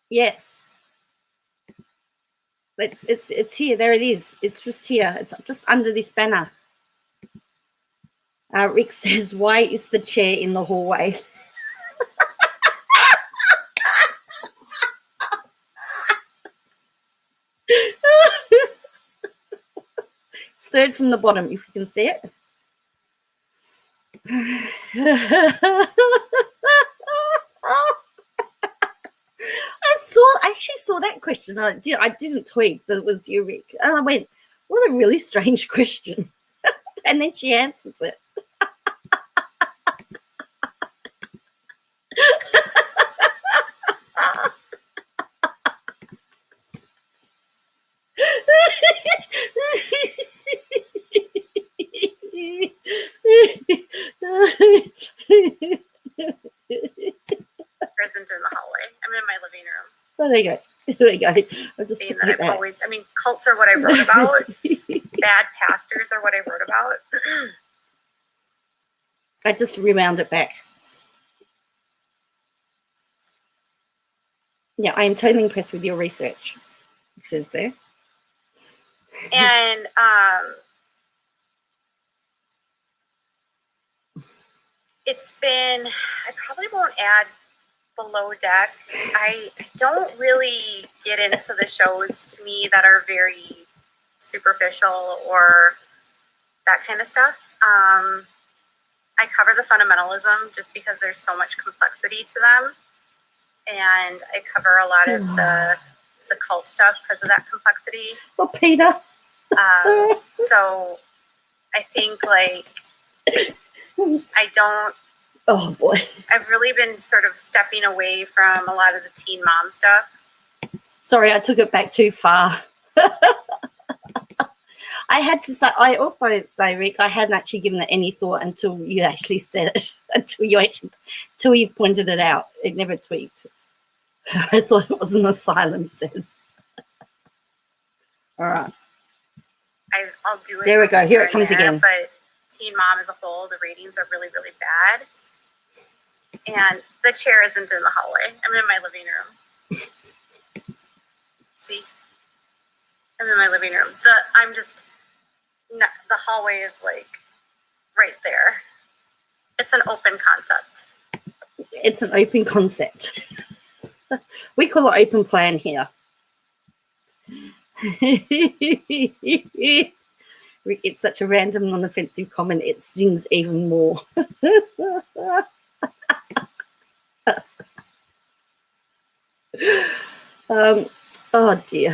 Yes. It's here. There it is. It's just here. It's just under this banner. Rick says, "Why is the chair in the hallway?" It's third from the bottom, if you can see it. I actually saw that question. I didn't tweet that it was you, Rick. And I went, what a really strange question. And then she answers it. Isn't in the hallway. I'm in my living room. Oh, there you go. There you go. I'm just saying that I've always, I mean, cults are what I wrote about. Bad pastors are what I wrote about. I just rewound it back. Yeah, I am totally impressed with your research, it says there. And it's been, I probably won't add Below Deck. I don't really get into the shows to me that are very superficial or that kind of stuff. I cover the fundamentalism just because there's so much complexity to them. And I cover a lot of the cult stuff because of that complexity. Well, Peter. So I think like I don't. Oh boy. I've really been sort of stepping away from a lot of the teen mom stuff. Sorry, I took it back too far. I had to say, I also say, Rick, I hadn't actually given it any thought until you actually said it, until you pointed it out. It never tweaked. I thought it was an asylum says. All right. I'll do it. There we go. Here it comes again. But teen mom as a whole, the ratings are really, really bad. And the chair isn't in the hallway. I'm in my living room. See? I'm in my living room. The hallway is like right there. It's an open concept. It's an open concept. We call it open plan here. Rick, it's such a random, non-offensive comment. It stings even more. Oh dear.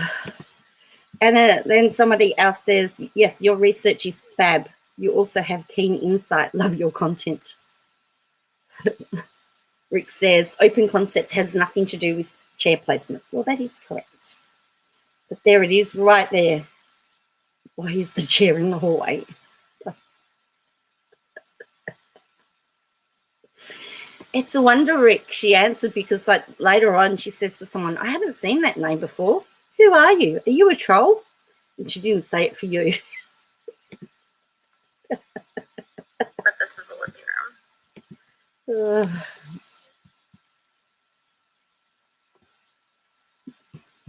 And then somebody else says, yes, your research is fab. You also have keen insight. Love your content. Rick says, open concept has nothing to do with chair placement. Well, that is correct. But there it is right there. Why is the chair in the hallway? It's a wonder, Rick, she answered, because like later on she says to someone, I haven't seen that name before. Who are you? Are you a troll? And she didn't say it for you. But this is a living room.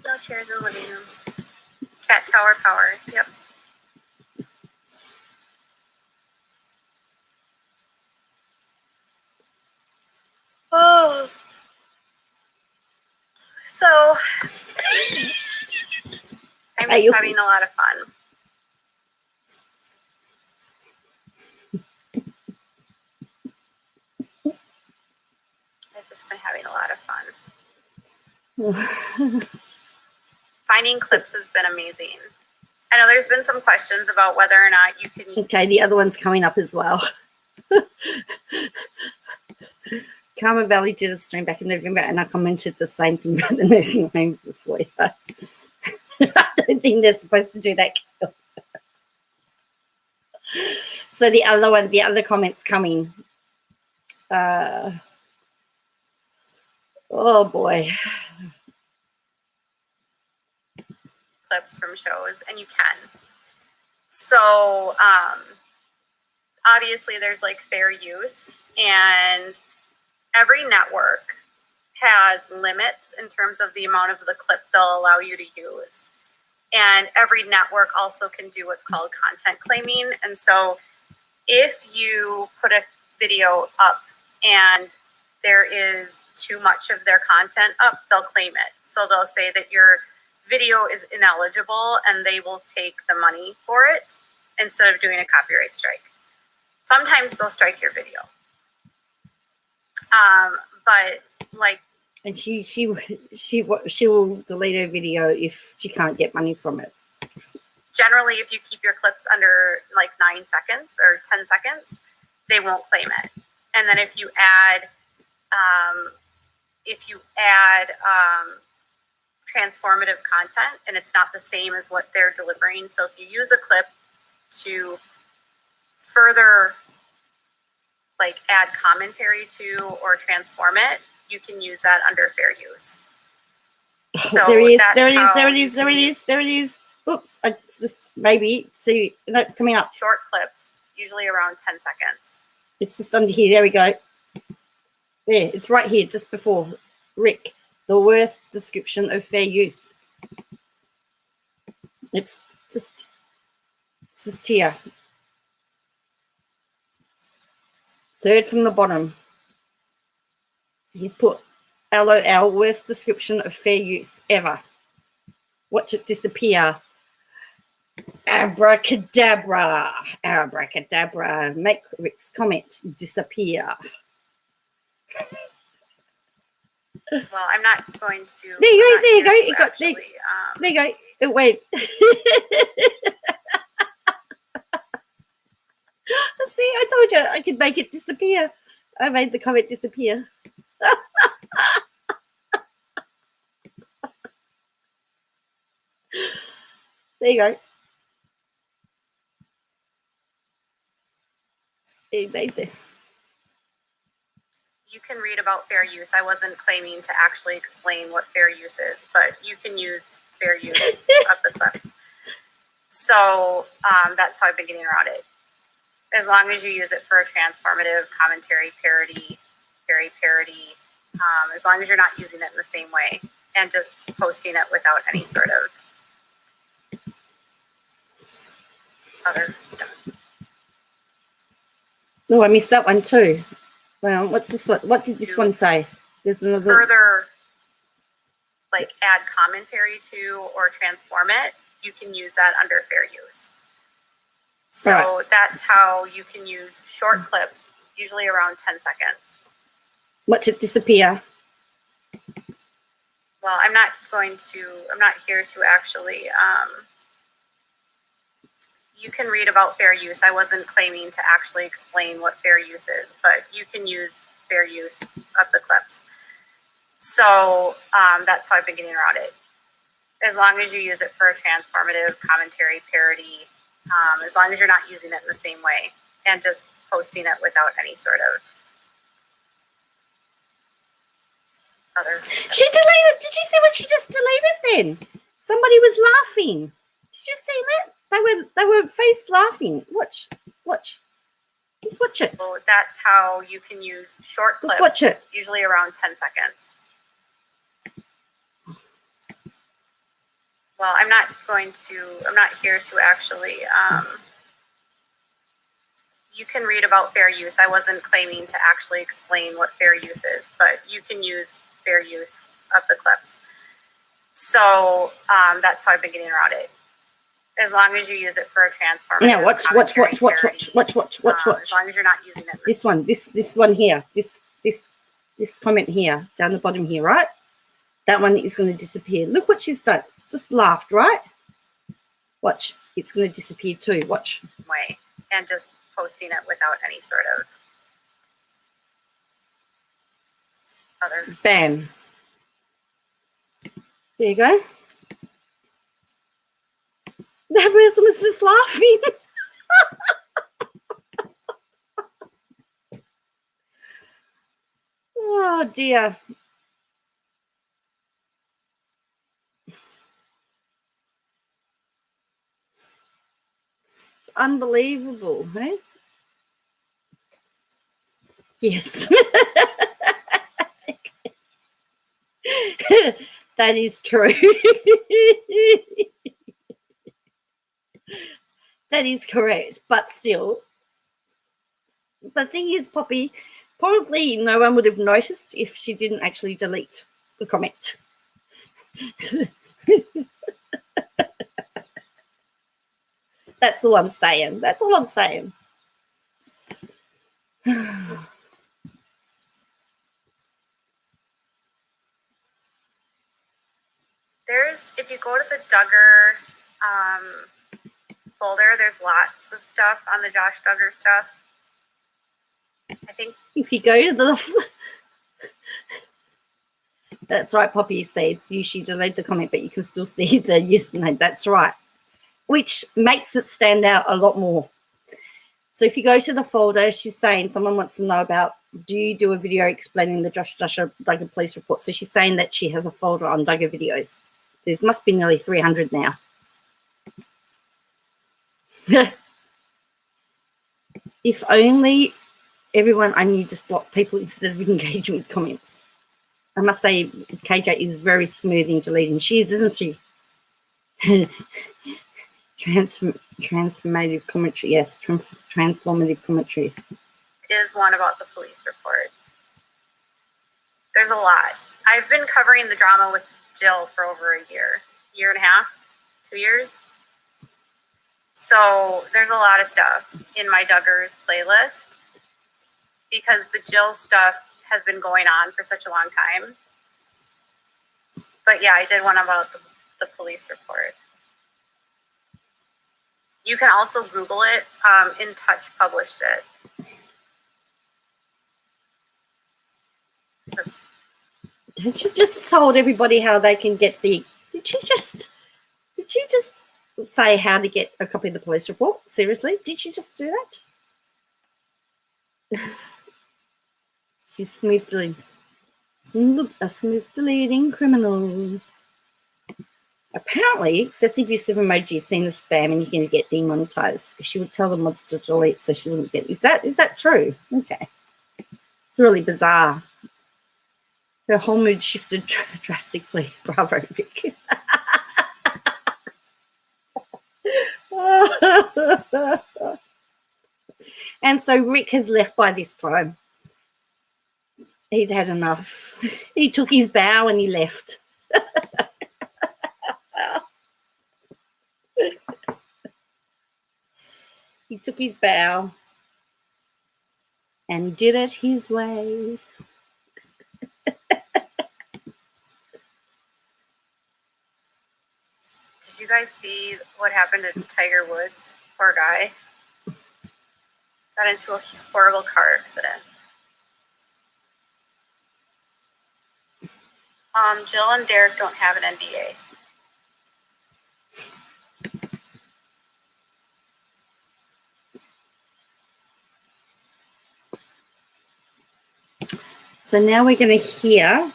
No chairs in the living room. Cat tower power. Yep. Oh. So I'm just having a lot of fun. I've just been having a lot of fun. Finding clips has been amazing. I know there's been some questions about whether or not you can... Okay, the other one's coming up as well. Karma Valley did a stream back in November, and I commented the same thing about the nursing home before. I don't think they're supposed to do that. So the other one, the other comment's coming. Oh boy. Clips from shows, and you can. So obviously there's like fair use, and every network has limits in terms of the amount of the clip they'll allow you to use. And every network also can do what's called content claiming. And so if you put a video up and there is too much of their content up, they'll claim it. So they'll say that your video is ineligible and they will take the money for it instead of doing a copyright strike. Sometimes they'll strike your video. But like, and she will delete her video if she can't get money from it. Generally, if you keep your clips under like 9 seconds or 10 seconds, they won't claim it. And then if you add transformative content and it's not the same as what they're delivering, so if you use a clip to further like add commentary to or transform it, you can use that under fair use. So there it is. Oops, it's just maybe see that's coming up. Short clips, usually around 10 seconds. It's just under here. There we go. There, it's right here, just before Rick. The worst description of fair use. It's just here. Third from the bottom. He's put LOL, worst description of fair use ever. Watch it disappear. Abracadabra. Abracadabra. Make Rick's comment disappear. Well, I'm not going to. There you go. You got there you go. Oh, wait. See, I told you I could make it disappear. I made the comment disappear. There you go. He made it. You can read about fair use. I wasn't claiming to actually explain what fair use is, but you can use fair use of the clips. So that's how I've been getting around it. As long as you use it for a transformative commentary, parody, as long as you're not using it in the same way and just posting it without any sort of other stuff. Oh, I missed that one too. Well, what's this one? What did this one say? There's another. Further, like add commentary to or transform it, you can use that under fair use. So right. That's how you can use short clips, usually around 10 seconds. Watch it disappear. Well, I'm not here to actually, you can read about fair use. I wasn't claiming to actually explain what fair use is, but you can use fair use of the clips. So that's how I've been getting around it. As long as you use it for a transformative commentary, parody, as long as you're not using it in the same way and just posting it without any sort of other stuff. She deleted. Did you see what she just deleted then? Somebody was laughing. Did you see that? They were face laughing. Watch. Just watch it. So that's how you can use short clips. Just watch it. Usually around 10 seconds. Well, I'm not here to actually, you can read about fair use. I wasn't claiming to actually explain what fair use is, but you can use fair use of the clips. So that's how I've been getting around it. As long as you use it for a transformative. Now watch. As long as you're not using it. This one here. This comment here, down the bottom here, right? That one is going to disappear. Look what she's done. Just laughed, right? Watch. It's going to disappear too. Watch. Way. And just posting it without any sort of other. Bam. There you go. That person was just laughing. Oh dear. It's unbelievable, hey? Yes. That is true. That is correct. But still, the thing is, Poppy, probably no one would have noticed if she didn't actually delete the comment. That's all I'm saying. That's all I'm saying. If you go to the Duggar folder, there's lots of stuff on the Josh Duggar stuff. I think if you go to the that's right, Poppy says you should delete the comment, but you can still see the username. That's right, which makes it stand out a lot more. So if you go to the folder, she's saying someone wants to know about, do you do a video explaining the Josh Duggar police report? So she's saying that she has a folder on Duggar videos. There must be nearly 300 now. If only everyone I knew just blocked people instead of engaging with comments. I must say, KJ is very smooth in deleting. She is, isn't she? Transformative commentary. Yes, transformative commentary. Is one about the police report. There's a lot. I've been covering the drama with Jill for over a year and a half, 2 years. So there's a lot of stuff in my Duggar's playlist because the Jill stuff has been going on for such a long time. But yeah, I did one about the police report. You can also Google it. In Touch published it. Did she just told everybody how they can get the? Did she just say how to get a copy of the police report? Seriously, did she just do that? She's smooth deleting criminal. Apparently, excessive use of emoji is seen as spam and you can get demonetized. She would tell the mods to delete so she wouldn't get. Is that true? Okay, it's really bizarre. Her whole mood shifted drastically. Bravo, Vic. And so Rick has left by this time. He'd had enough. He took his bow and he left. He took his bow and did it his way. Did you guys see what happened to Tiger Woods? Poor guy. Got into a horrible car accident. Jill and Derek don't have an NDA. So now we're going to hear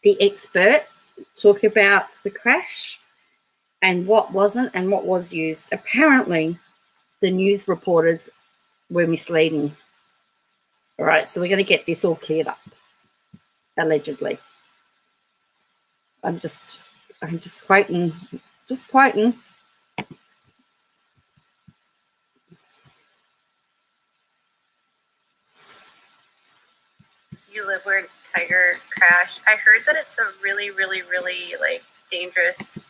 the expert talk about the crash and what wasn't and what was used. Apparently, the news reporters were misleading. All right, so we're going to get this all cleared up, allegedly. I'm just quoting. Just quoting. You live where Tiger crashed. I heard that it's a really, really, really dangerous.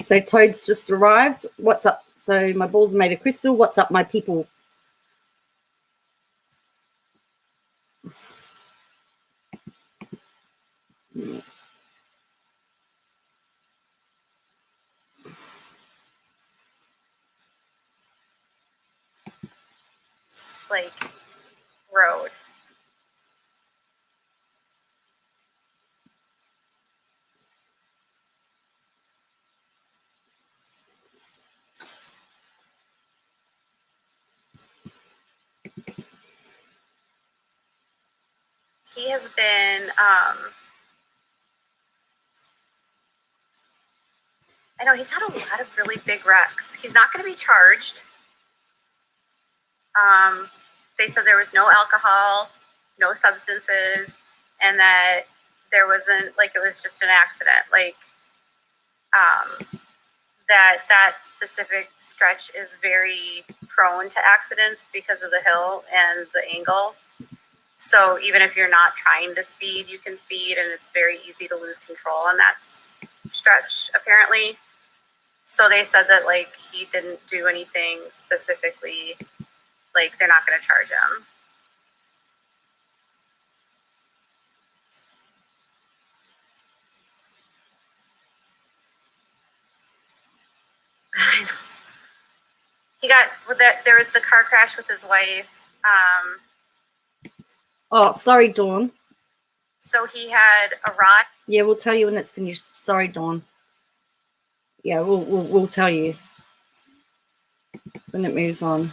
So Toad's just arrived. What's up? So my balls are made of crystal. What's up, my people? Road. he has been, I know he's had a lot of really big wrecks. He's not going to be charged. They said there was no alcohol, no substances, and that there wasn't, like, it was just an accident. Like, that specific stretch is very prone to accidents because of the hill and the angle. So even if you're not trying to speed, you can speed, and it's very easy to lose control on that stretch, apparently. So they said that, like, he didn't do anything specifically, like, they're not going to charge him. I know. He got, there was the car crash with his wife. Oh, sorry, Dawn. So he had a rod. Yeah, we'll tell you when it's finished. Sorry, Dawn. Yeah, we'll tell you when it moves on.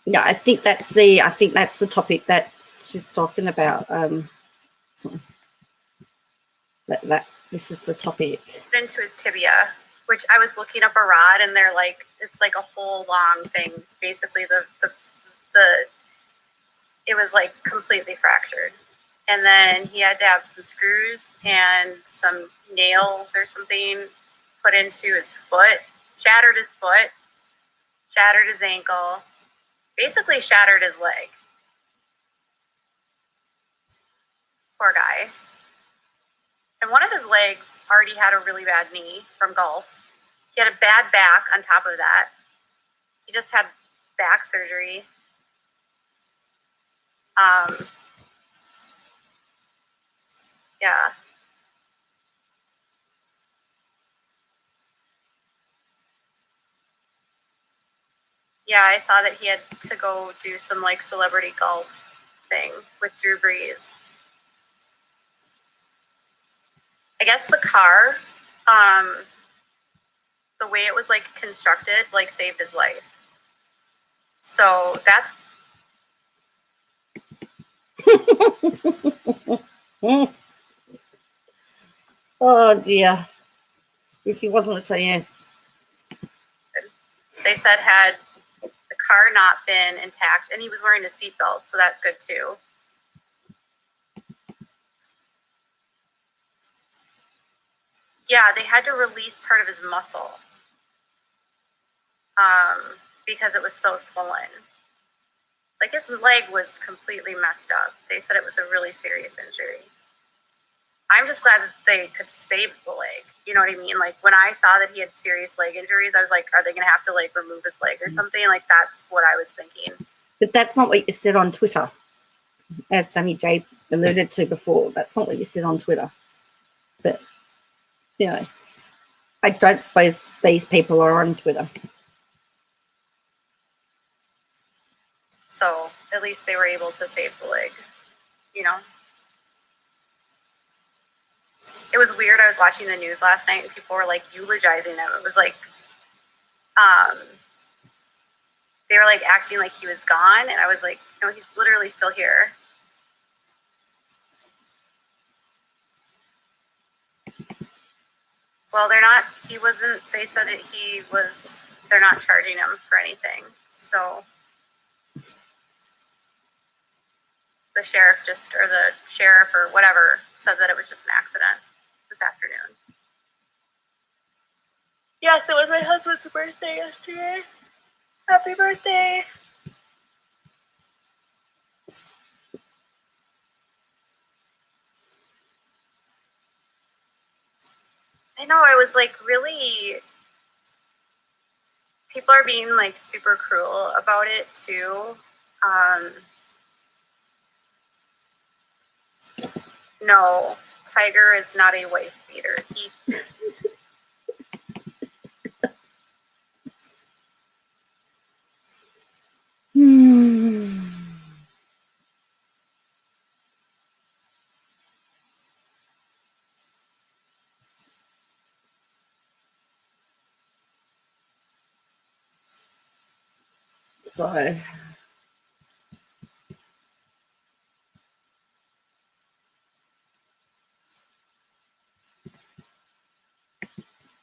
Yeah, I think that's the topic that she's talking about. So that this is the topic. Into his tibia, which I was looking up a rod, and they're like, it's like a whole long thing. Basically, the it was like completely fractured. And then he had to have some screws and some nails or something put into his foot, shattered his foot, shattered his ankle, basically shattered his leg. Poor guy. And one of his legs already had a really bad knee from golf. He had a bad back on top of that. He just had back surgery. Yeah. Yeah, I saw that he had to go do some like celebrity golf thing with Drew Brees. I guess the car, the way it was like constructed, like saved his life. So that's Oh dear. If he wasn't a yes. They said had the car not been intact, and he was wearing a seatbelt, so that's good too. Yeah, they had to release part of his muscle because it was so swollen. Like his leg was completely messed up. They said it was a really serious injury. I'm just glad that they could save the leg. You know what I mean? Like when I saw that he had serious leg injuries, I was like, are they going to have to like remove his leg or something? Like that's what I was thinking. But that's not what you said on Twitter, as Sammy J alluded to before. That's not what you said on Twitter. But, you know, I don't suppose these people are on Twitter. So at least they were able to save the leg, you know? It was weird. I was watching the news last night and people were like eulogizing him. It was like, they were like acting like he was gone. And I was like, no, he's literally still here. Well, he wasn't, they said that they're not charging him for anything. So the sheriff or whatever said that it was just an accident this afternoon. Yes, it was my husband's birthday yesterday. Happy birthday. I know, I was like, really, people are being like super cruel about it too. No, Tiger is not a wife beater. So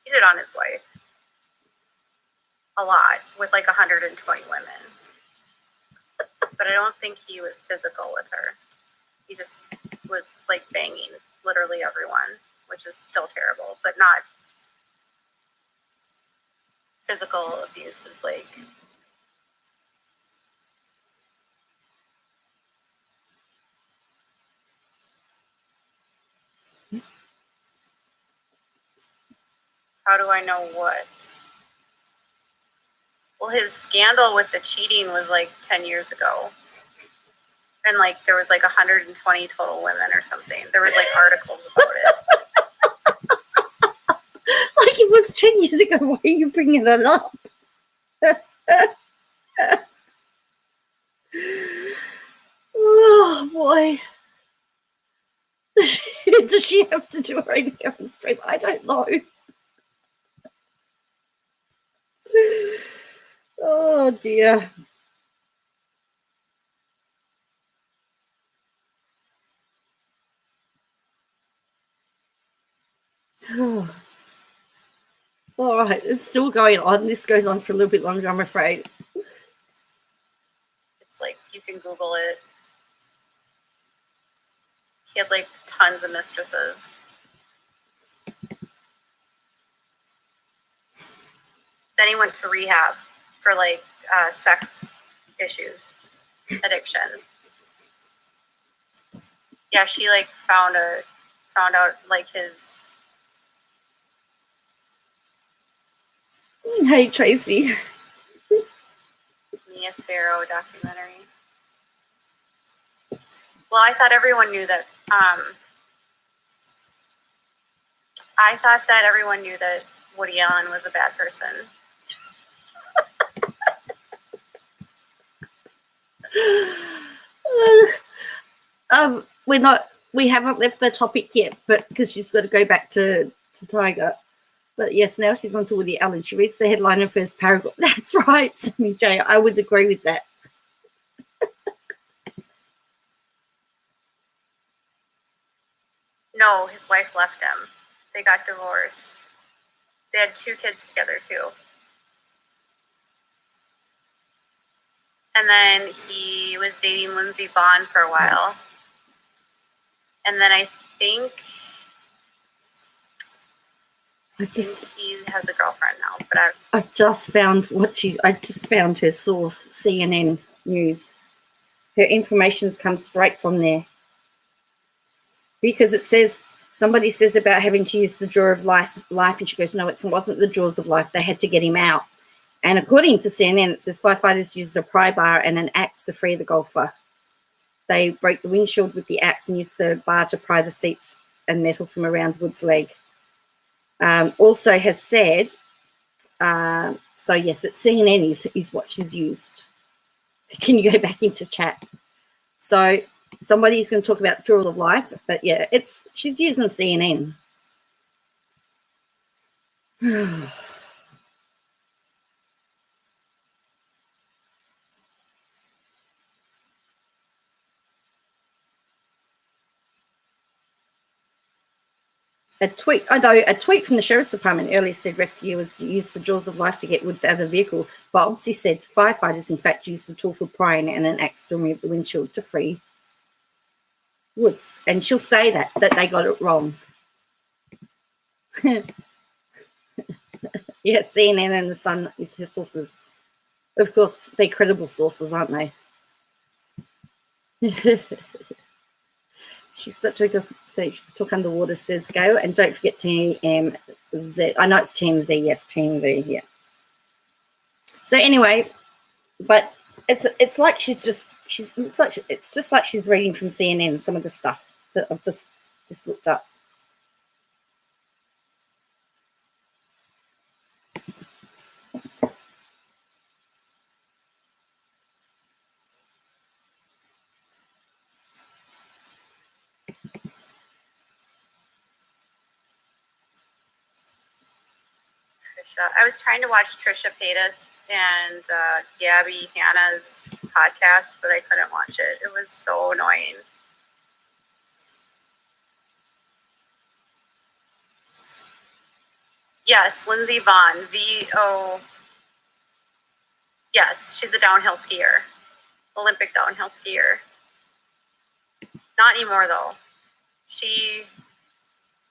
He did on his wife a lot with like 120 women. But I don't think he was physical with her. He just was like banging literally everyone, which is still terrible, but not physical abuse is like. How do I know what? Well, his scandal with the cheating was like 10 years ago. And like there was like 120 total women or something. There was like articles about it. like it was 10 years ago. Why are you bringing it up? Oh boy. Does she have to do her own hair on stream? I don't know. Oh dear. Oh. All right, it's still going on. This goes on for a little bit longer, I'm afraid. It's like you can Google it. He had like tons of mistresses. Then he went to rehab for like sex issues, addiction. Yeah, she like found out like his. Hey, Tracy. Mia Farrow documentary. Well, I thought everyone knew that. I thought that everyone knew that Woody Allen was a bad person. We haven't left the topic yet, but because she's got to go back to Tiger. But yes, now she's on to Woody Allen. She reads the headline and first paragraph. That's right, Sammy J. I would agree with that. No, his wife left him. They got divorced. They had 2 kids together too. And then he was dating Lindsey Vonn for a while. And then I think he has a girlfriend now. But I've just found her source, CNN News. Her information's come straight from there. Because it says, somebody says about having to use the jaw of life, and she goes, no, it wasn't the jaws of life. They had to get him out. And according to CNN, it says firefighters used a pry bar and an axe to free the golfer. They broke the windshield with the axe and used the bar to pry the seats and metal from around Wood's leg. Also has said, so yes, that CNN is what she's used. Can you go back into chat? So somebody's going to talk about jaws of life, but yeah, she's using CNN. A tweet from the Sheriff's Department earlier said rescuers used the jaws of life to get Woods out of the vehicle. But Obsy said firefighters, in fact, used the tool for prying and an axe to remove the windshield to free Woods. And she'll say that they got it wrong. Yes, CNN and The Sun is her sources. Of course, they're credible sources, aren't they? She's such a good talk underwater, says Gail. And don't forget TMZ. I know it's TMZ. Yes, TMZ. Yeah. So anyway, but it's like it's just like she's reading from CNN some of the stuff that I've just looked up. Trisha. I was trying to watch Trisha Paytas and Gabby Hanna's podcast, but I couldn't watch it. It was so annoying. Yes, Lindsey Vonn, V-O. Yes, she's a downhill skier, Olympic downhill skier. Not anymore, though. She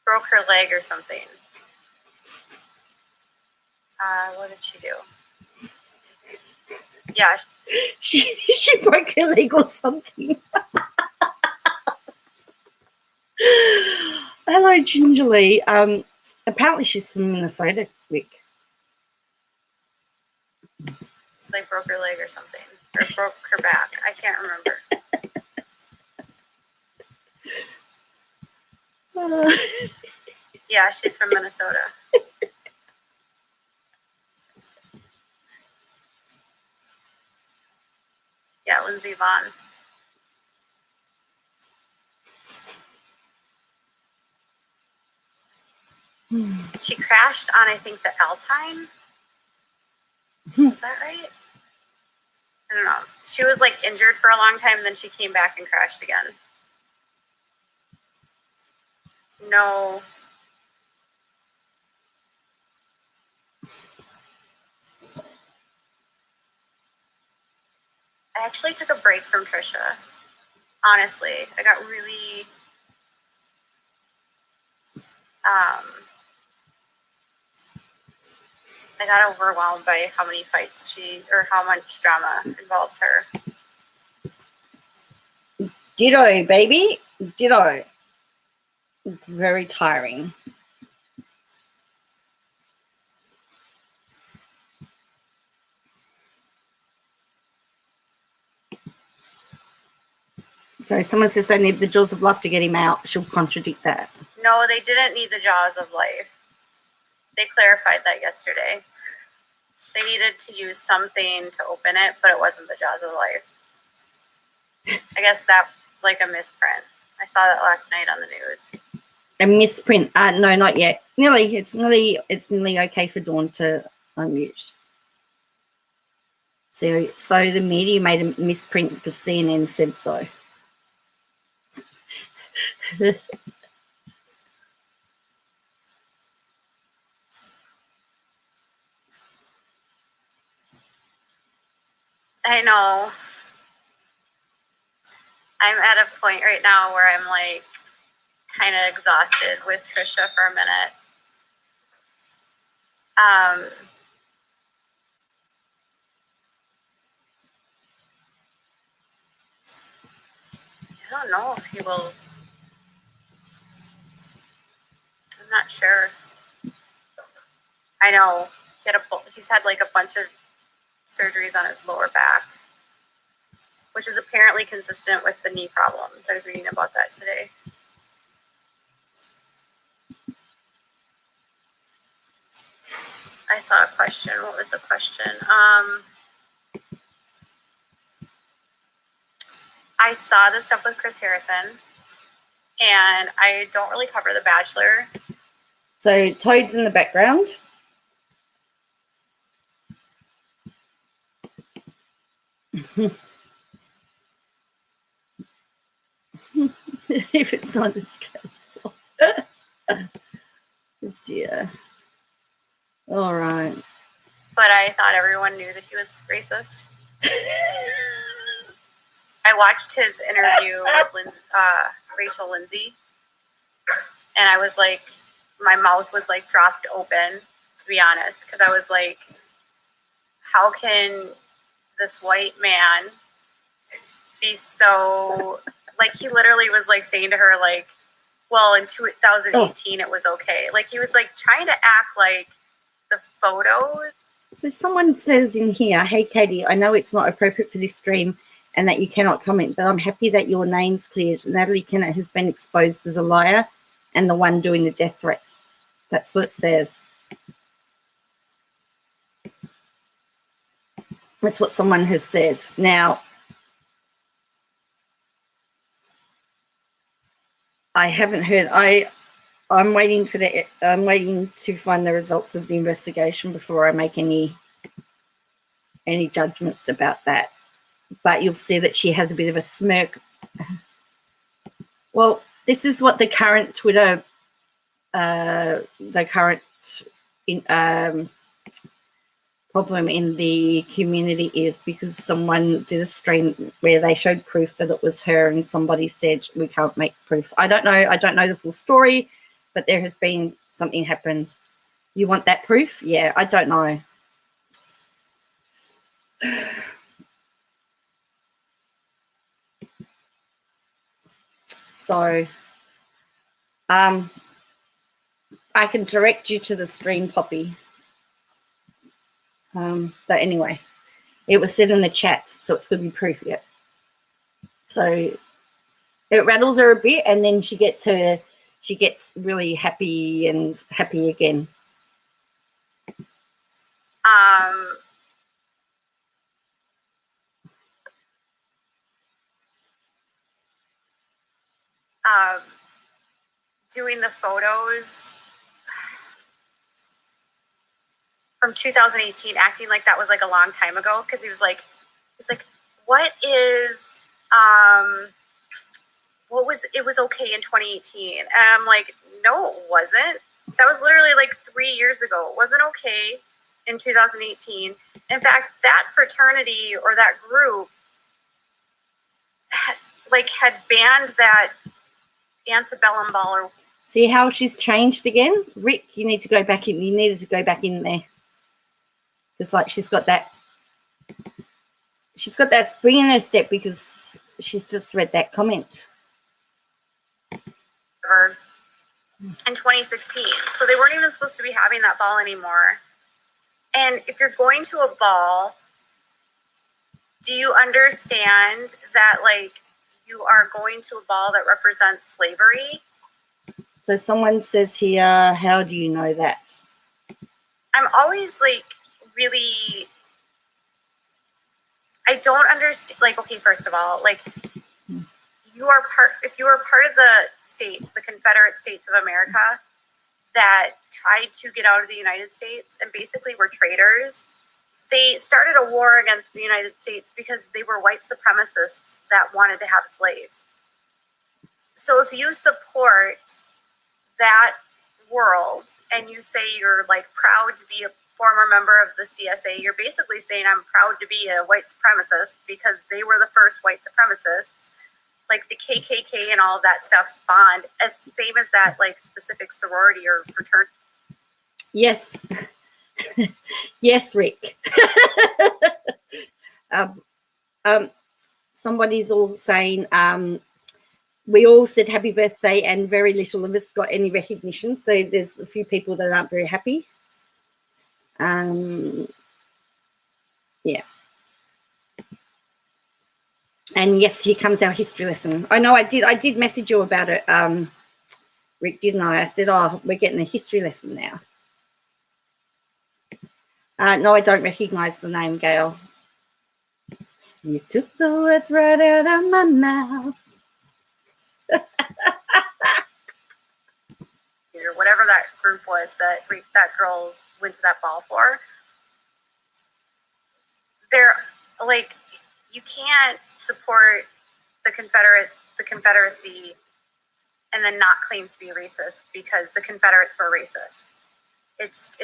broke her leg or something. What did she do? Yeah. She broke her leg or something. Hello, Gingerly. Apparently she's from Minnesota, Rick. Like broke her leg or something. Or broke her back. I can't remember. Yeah, she's from Minnesota. Yeah, Lindsey Vonn. She crashed on, I think, the Alpine. Is that right? I don't know. She was like injured for a long time, and then she came back and crashed again. No. I actually took a break from Trisha. Honestly, I got really I got overwhelmed by how many fights or how much drama involves her. Ditto, baby. Ditto. It's very tiring. Okay, someone says they need the jaws of life to get him out. She'll contradict that. No, they didn't need the jaws of life. They clarified that yesterday. They needed to use something to open it, but it wasn't the jaws of life. I guess that's like a misprint. I saw that last night on the news. A misprint? No, not yet. Nearly. It's nearly okay for Dawn to unmute. So the media made a misprint because CNN said so. I know. I'm at a point right now where I'm like kind of exhausted with Trisha for a minute. I don't know if he will. I'm not sure. I know he's had like a bunch of surgeries on his lower back, which is apparently consistent with the knee problems. I was reading about that today. I saw a question. What was the question? I saw the stuff with Chris Harrison, and I don't really cover The Bachelor. So Toad's in the background. If it's not disgraceful. Oh dear. All right. But I thought everyone knew that he was racist. I watched his interview with Rachel Lindsay, and I was like, my mouth was like dropped open, to be honest, because I was like, how can this white man be so, like, he literally was like saying to her, like, well, in 2018 it was okay. Like, he was like trying to act like the photos. So someone says in here, hey Katie, I know it's not appropriate for this stream and that you cannot comment, but I'm happy that your name's cleared. Natalie Kennett has been exposed as a liar and the one doing the death threats. That's what it says. That's what someone has said. Now, I haven't heard. I'm waiting to find the results of the investigation before I make any judgments about that. But you'll see that she has a bit of a smirk. Well, this is what the current Twitter, problem in the community is, because someone did a stream where they showed proof that it was her, and somebody said we can't make proof. I don't know the full story, but there has been something happened. You want that proof? Yeah, I don't know. So I can direct you to the stream, Poppy. But anyway, it was said in the chat, so it's going to be proof yet. So it rattles her a bit, and then she gets really happy and happy again. Doing the photos from 2018, acting like that was like a long time ago, because he's like, what is it was okay in 2018, and I'm like, no, it wasn't. That was literally like 3 years ago. It wasn't okay in 2018. In fact, that fraternity or that group had banned that antebellum ball. Or see how she's changed again, Rick? You need to go back in. You needed to go back in there. It's like she's got that spring in her step because she's just read that comment. In 2016. So they weren't even supposed to be having that ball anymore. And if you're going to a ball, do you understand that you are going to a ball that represents slavery? So someone says here, how do you know that? I'm always really, I don't understand. Okay, first of all, if you are part of the states, the Confederate States of America, that tried to get out of the United States and basically were traitors, they started a war against the United States because they were white supremacists that wanted to have slaves. So if you support that world and you say you're proud to be a former member of the CSA, you're basically saying I'm proud to be a white supremacist because they were the first white supremacists. The KKK and all of that stuff spawned same as that specific sorority or fraternity. Yes. Yes, Rick. Somebody's all saying we all said happy birthday and very little of us got any recognition. So there's a few people that aren't very happy. Yeah. And yes, here comes our history lesson. I know I did message you about it, Rick, didn't I? I said, oh, we're getting a history lesson now. No, I don't recognize the name, Gail. You took the words right out of my mouth. Or whatever that group was that girls went to that ball for. They're you can't support the Confederacy, and then not claim to be racist because the Confederates were racist. It just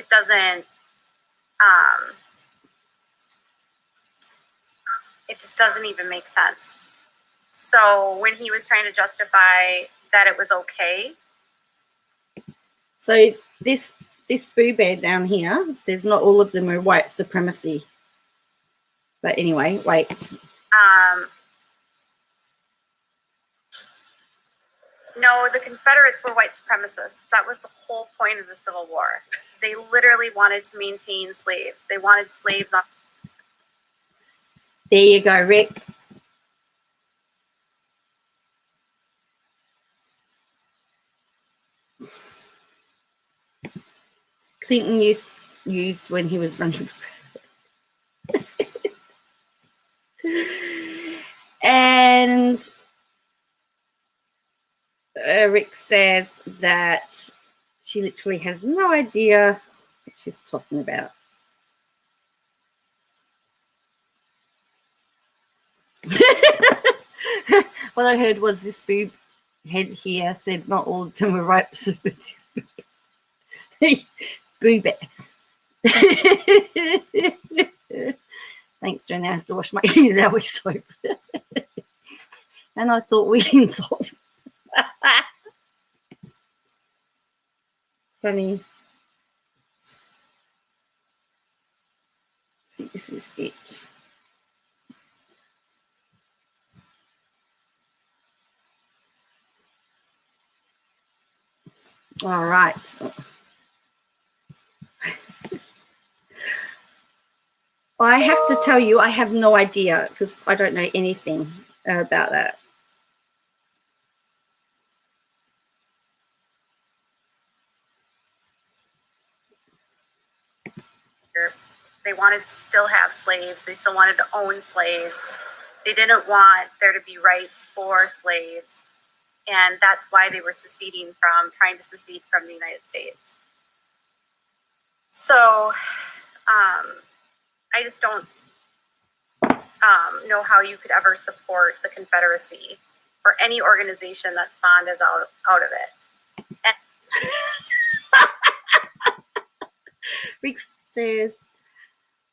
doesn't even make sense. So when he was trying to justify that it was okay. So this Boo Bear down here says not all of them are white supremacy. But anyway, wait. No, the Confederates were white supremacists. That was the whole point of the Civil War. They literally wanted to maintain slaves. They wanted slaves on. There you go, Rick. Clinton used when he was running. And Rick says that She literally has no idea what she's talking about. What I heard was this boob head here said not all of them were right. Boob. Thanks, Jen. I have to wash my ears out with soap. And I thought we insult. Funny. I think this is it. All right. I have to tell you, I have no idea because I don't know anything about that. They wanted to still have slaves. They still wanted to own slaves. They didn't want there to be rights for slaves. And that's why they were trying to secede from the United States. So I just don't know how you could ever support the Confederacy or any organization that spawned us out of it. Rick says,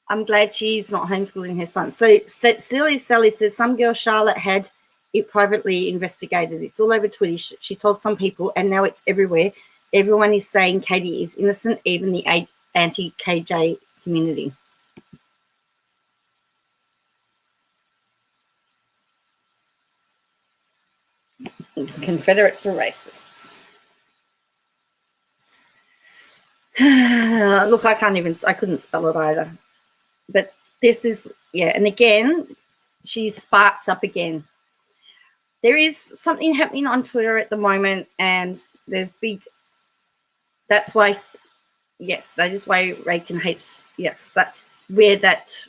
I'm glad she's not homeschooling her son. So Silly Sally says, some girl Charlotte had it privately investigated. It's all over Twitter. She told some people, and now it's everywhere. Everyone is saying Katie is innocent, even the anti-KJ community. Confederates are racists. Look, I couldn't spell it either. But this is, yeah, and again, she sparks up again. There is something happening on Twitter at the moment, and that's why, yes, that is why Reagan hates, yes, that's where that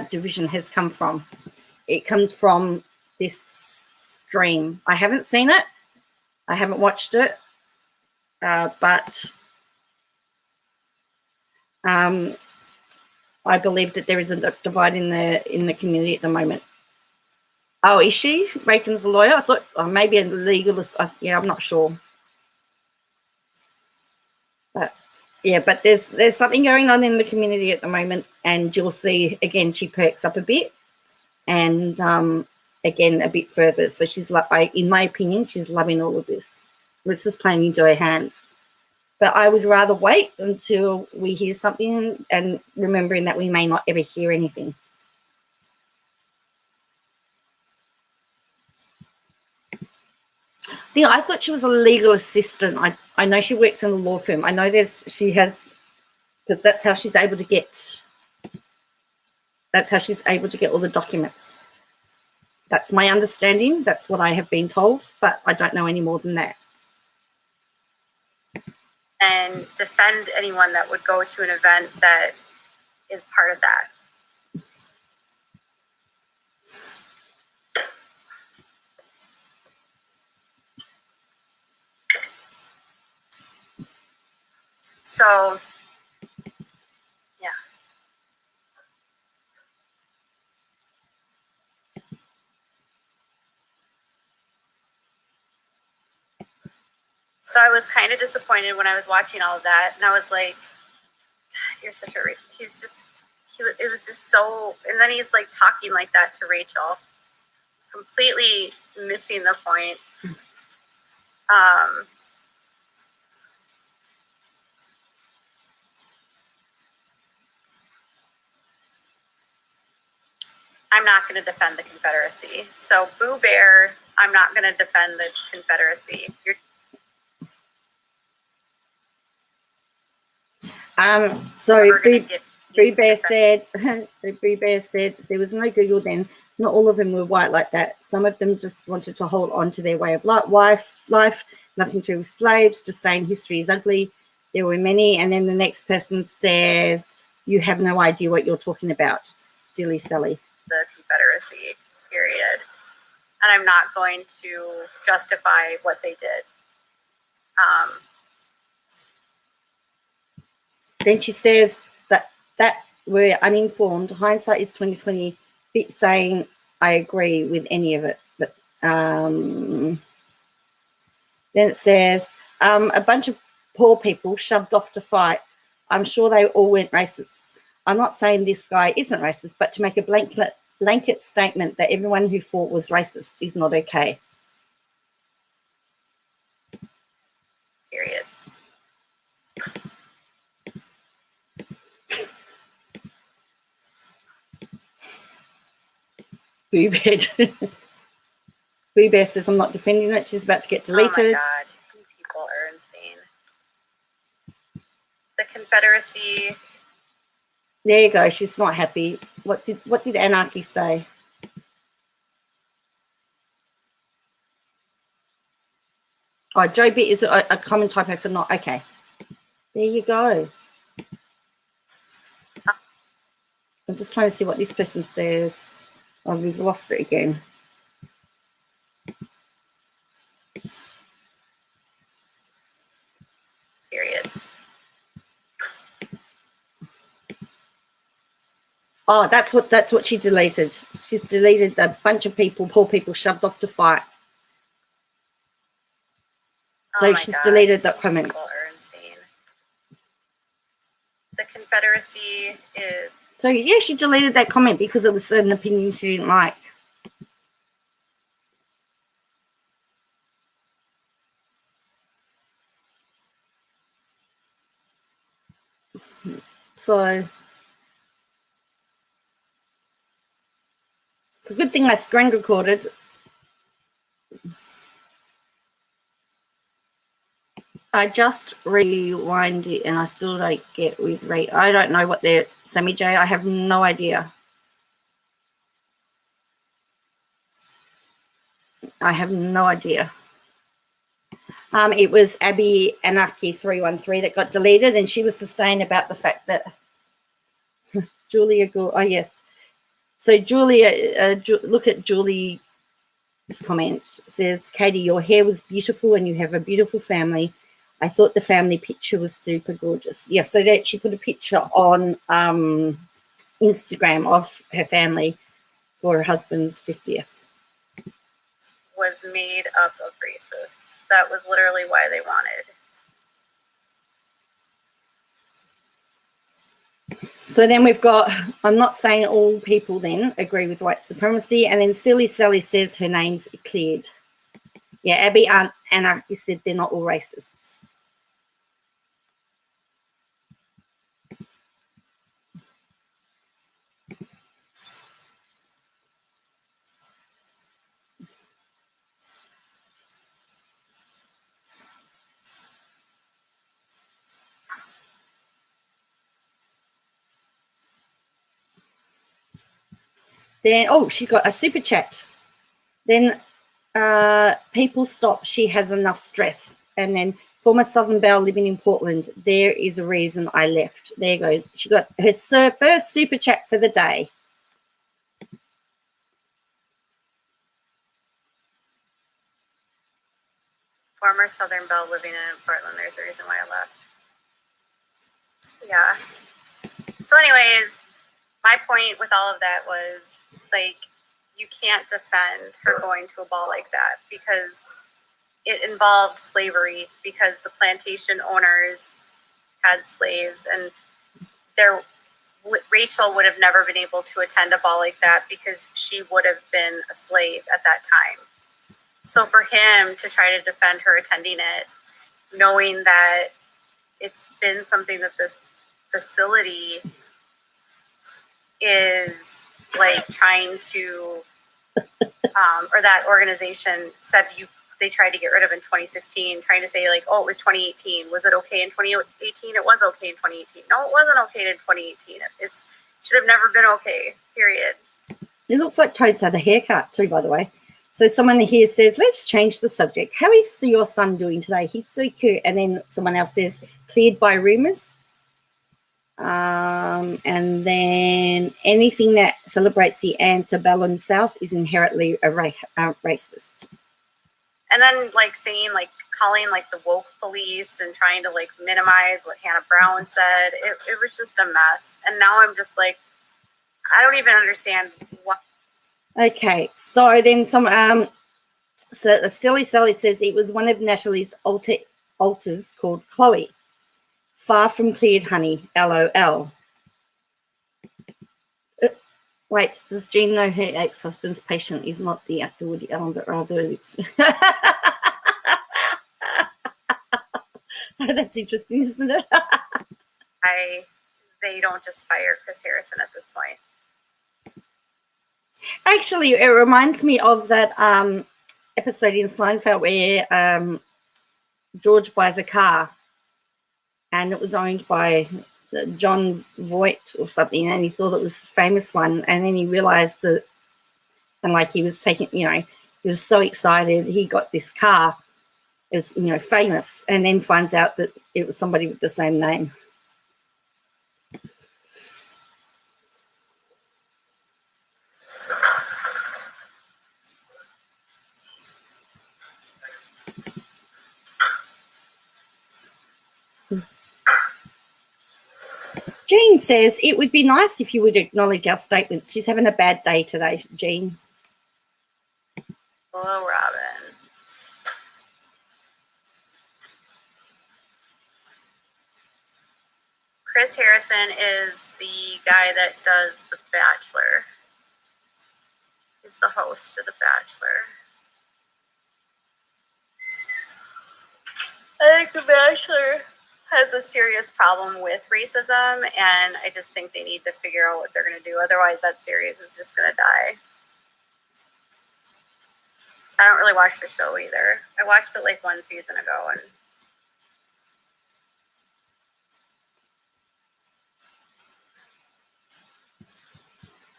division has come from. It comes from this stream. I haven't seen it. I haven't watched it. But I believe that there is a divide in the community at the moment. Oh, is she? Reagan's a lawyer? I thought maybe a legalist. Yeah, I'm not sure. But yeah, but there's something going on in the community at the moment, and you'll see again she perks up a bit, and again a bit further. So she's in my opinion, she's loving all of this. It's just playing into her hands. But I would rather wait until we hear something, and remembering that we may not ever hear anything. I thought she was a legal assistant. I know she works in a law firm. I know she has, because that's how she's able to get all the documents. That's my understanding. That's what I have been told, but I don't know any more than that. And defend anyone that would go to an event that is part of that. So, yeah. So I was kind of disappointed when I was watching all of that, and I was like, God, you're such a, it was just so, and then he's like talking like that to Rachel, completely missing the point. I'm not going to defend the Confederacy. So Boo Bear, I'm not going to defend the Confederacy. So Boo Bear said there was no Google then. Not all of them were white like that. Some of them just wanted to hold on to their way of life, nothing to do with slaves, just saying history is ugly. There were many. And then the next person says, you have no idea what you're talking about. Silly Sally. The Confederacy, period. And I'm not going to justify what they did. Then she says that we're uninformed. Hindsight is 2020. Bit saying I agree with any of it, but then it says a bunch of poor people shoved off to fight. I'm sure they all went racist. I'm not saying this guy isn't racist, but to make a blanket statement that everyone who fought was racist is not okay. Period. Boo Bed. Boo Bear says I'm not defending it. She's about to get deleted. Oh my God, you people are insane. The Confederacy. There you go. She's not happy. What did Anarchy say? Oh, Joe Bit is a common typo for not. Okay. There you go. I'm just trying to see what this person says. Oh, we've lost it again. Period. Oh, that's what she deleted. She's deleted a bunch of people, poor people, shoved off to fight. So she's deleted that comment. People are insane. The Confederacy is. So yeah, she deleted that comment because it was an opinion she didn't like. So it's a good thing I screen recorded. I just rewind it and I still don't get with rate. I don't know what they're Sammy J. I have no idea. I have no idea. It was Abby Anarchy 313 that got deleted, and she was just saying about the fact that Julia. Oh yes. So Julia, look at Julie's comment. It says, Katie, your hair was beautiful and you have a beautiful family. I thought the family picture was super gorgeous. Yeah, so that she put a picture on Instagram of her family for her husband's 50th. Was made up of racists. That was literally why they wanted. So then we've got, I'm not saying all people then agree with white supremacy. And then Silly Sally says her name's cleared. Yeah, Abby Anarchy said they're not all racists. Then, oh, she's got a super chat. Then people stop. She has enough stress. And then former Southern Belle living in Portland. There is a reason I left. There you go. She got her first super chat for the day. Former Southern Belle living in Portland. There's a reason why I left. Yeah. So anyways, my point with all of that was, like, you can't defend her going to a ball like that because it involved slavery, because the plantation owners had slaves, and Rachel would have never been able to attend a ball like that because she would have been a slave at that time. So for him to try to defend her attending it, knowing that it's been something that this facility is like trying to, or that organization said they tried to get rid of in 2016, trying to say like, oh, it was 2018. Was it okay in 2018? It was okay in 2018. No, it wasn't okay in 2018. It should have never been okay, period. It looks like Toad's had a haircut too, by the way. So someone here says, let's change the subject. How is your son doing today? He's so cute. And then someone else says, cleared by rumors. And then anything that celebrates the antebellum South is inherently racist. And then like saying, like calling like the woke police and trying to like minimize what Hannah Brown said. It was just a mess. And now I'm just like, I don't even understand what. Okay, so then so Silly Sally says it was one of Natalie's alters called Chloe. Far from cleared, honey. LOL. Wait, does Jean know her ex-husband's patient is not the actor Woody Allen, but rather that's interesting, isn't it? They don't just fire Chris Harrison at this point. Actually, it reminds me of that episode in Seinfeld where George buys a car and it was owned by John Voight or something, and he thought it was a famous one, and then he realized that, and like he was taking, he was so excited he got this car. It was, famous, and then finds out that it was somebody with the same name. Jean says, it would be nice if you would acknowledge our statements. She's having a bad day today, Jean. Hello, Robin. Chris Harrison is the guy that does The Bachelor. He's the host of The Bachelor. I think The Bachelor has a serious problem with racism, and I just think they need to figure out what they're going to do. Otherwise, that series is just going to die. I don't really watch the show either. I watched it like one season ago, and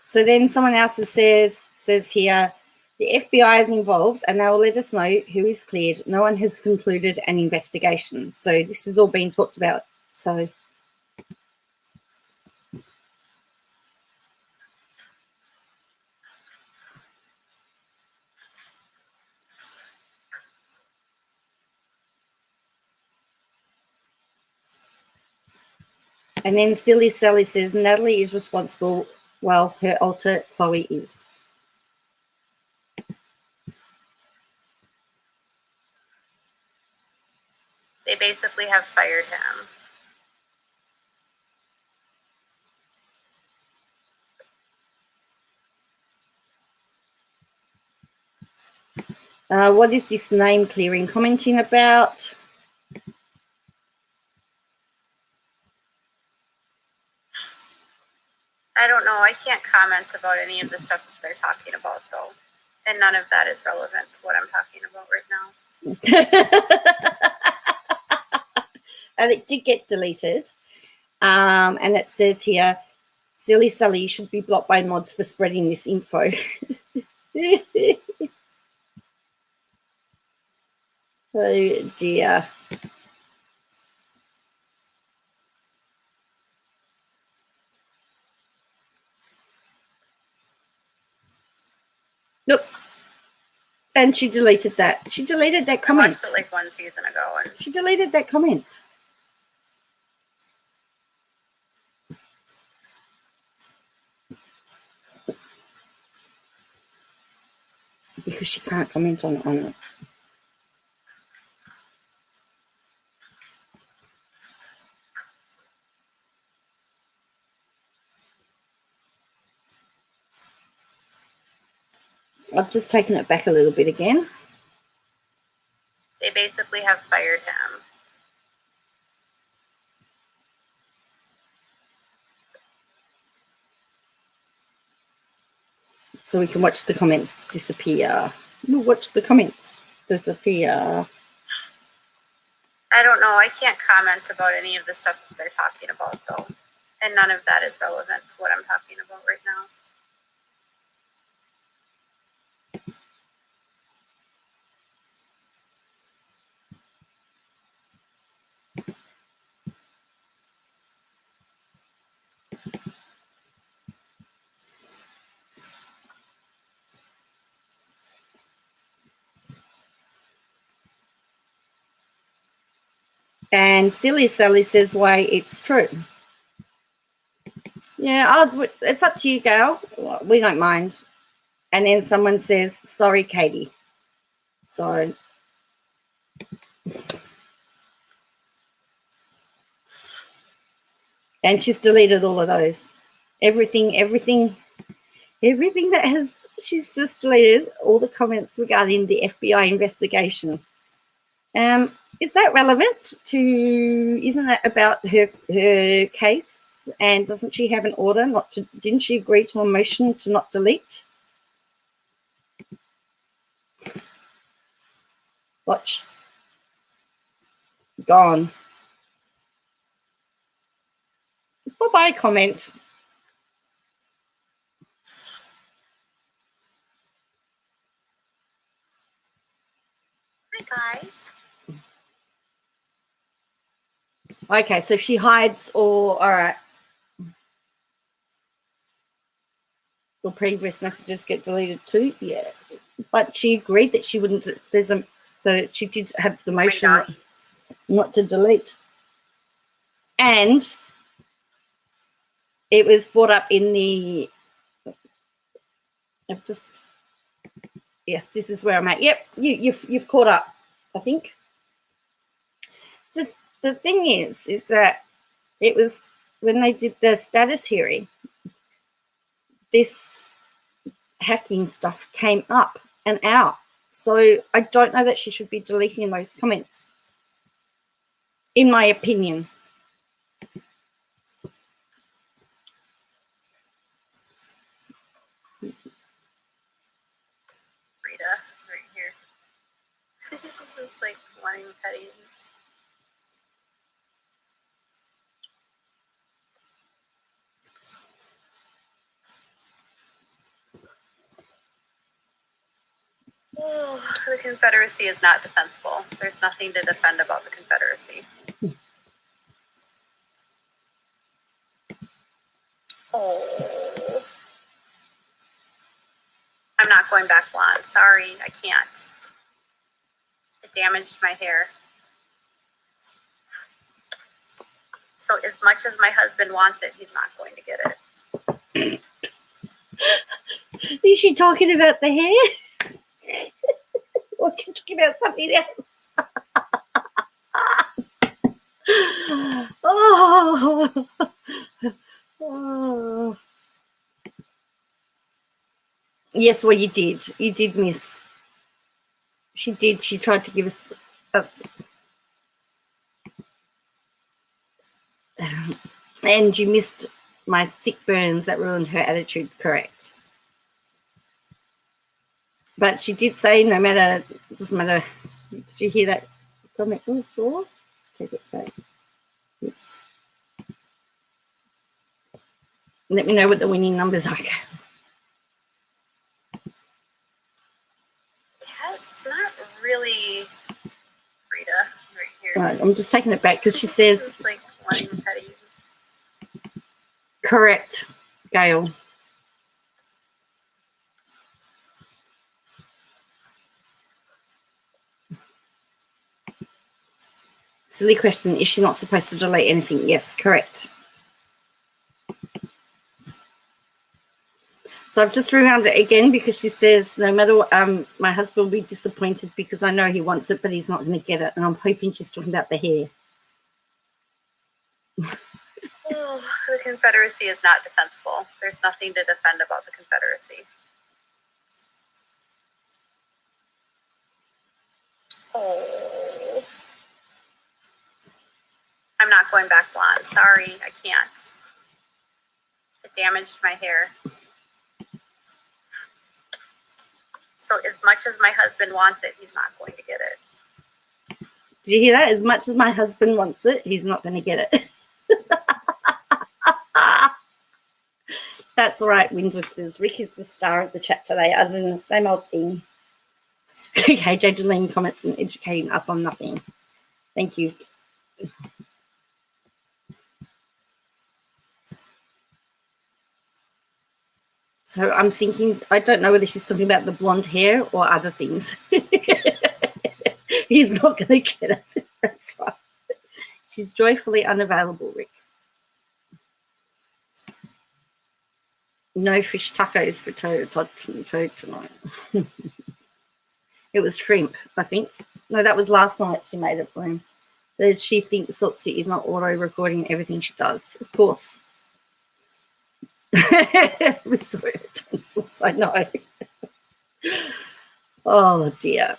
so then someone else says here, the FBI is involved and they will let us know who is cleared. No one has concluded an investigation. So this is all being talked about. So and then Silly Sally says Natalie is responsible while her alter Chloe is. they basically have fired him. What is this name clearing commenting about? I don't know. I can't comment about any of the stuff that they're talking about, though. And none of that is relevant to what I'm talking about right now. And it did get deleted. And it says here, Silly Sally should be blocked by mods for spreading this info. Oh dear. Oops. And she deleted that. She deleted that comment. I watched it like one season ago. And she deleted that comment. Because she can't comment on it. I've just taken it back a little bit again. They basically have fired him. So we can watch the comments disappear. We'll watch the comments disappear. I don't know. I can't comment about any of the stuff that they're talking about, though. And none of that is relevant to what I'm talking about right now. And Silly Sally says why it's true. Yeah, it's up to you, Gail. We don't mind. And then someone says, sorry, Katie. So, and she's deleted all of those. Everything that has, she's just deleted all the comments regarding the FBI investigation. Is that relevant to, isn't that about her case? And doesn't she have an order not to, didn't she agree to a motion to not delete? Watch. Gone. Bye-bye comment. Hi, guys. Okay, so she hides all right. Or previous messages get deleted too? Yeah. But she agreed that she wouldn't, she did have the motion not to delete. And it was brought up in the, yes, this is where I'm at. Yep, you've caught up, I think. The thing is that it was when they did the status hearing, this hacking stuff came up and out. So I don't know that she should be deleting those comments, in my opinion. Rita, right here. This is like wanting petties. Oh, the Confederacy is not defensible. There's nothing to defend about the Confederacy. Oh. I'm not going back blonde. Sorry, I can't. It damaged my hair. So as much as my husband wants it, he's not going to get it. Is she talking about the hair? Or is she talking about something else? Oh. Oh. Yes, well, you did. You did miss. She did. She tried to give us and you missed my sick burns that ruined her attitude, correct. But she did say no matter, it doesn't matter. Did you hear that comment? Oh, sure. Take it back. Oops. Let me know what the winning numbers are. It's not really Rita right here. Right, I'm just taking it back because she says it's like wanting petties. Correct, Gail. Silly question. Is she not supposed to delete anything? Yes, correct. So I've just rewound it again because she says, no matter what, my husband will be disappointed because I know he wants it, but he's not going to get it. And I'm hoping she's talking about the hair. Oh, the Confederacy is not defensible. There's nothing to defend about the Confederacy. Oh. I'm not going back blonde. Sorry, I can't. It damaged my hair. So as much as my husband wants it, he's not going to get it. Did you hear that? As much as my husband wants it, he's not going to get it. That's all right, Wind Whispers. Rick is the star of the chat today, other than the same old thing. Okay, Jay Deline comments and educating us on nothing. Thank you. So I'm thinking, I don't know whether she's talking about the blonde hair or other things. He's not going to get it. That's right. She's joyfully unavailable, Rick. No fish tacos for Todd tonight. It was shrimp, I think. No, that was last night she made it for him. She thinks Sotsi is not auto-recording everything she does. Of course. We saw her tonsils, I know. Oh, dear.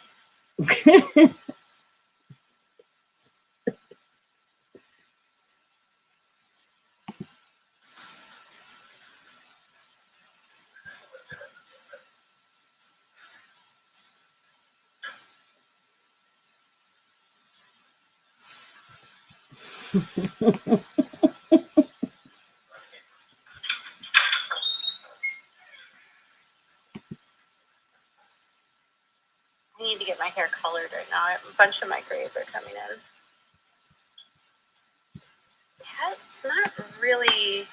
I need to get my hair colored right now. A bunch of my grays are coming in. Yeah, it's not really.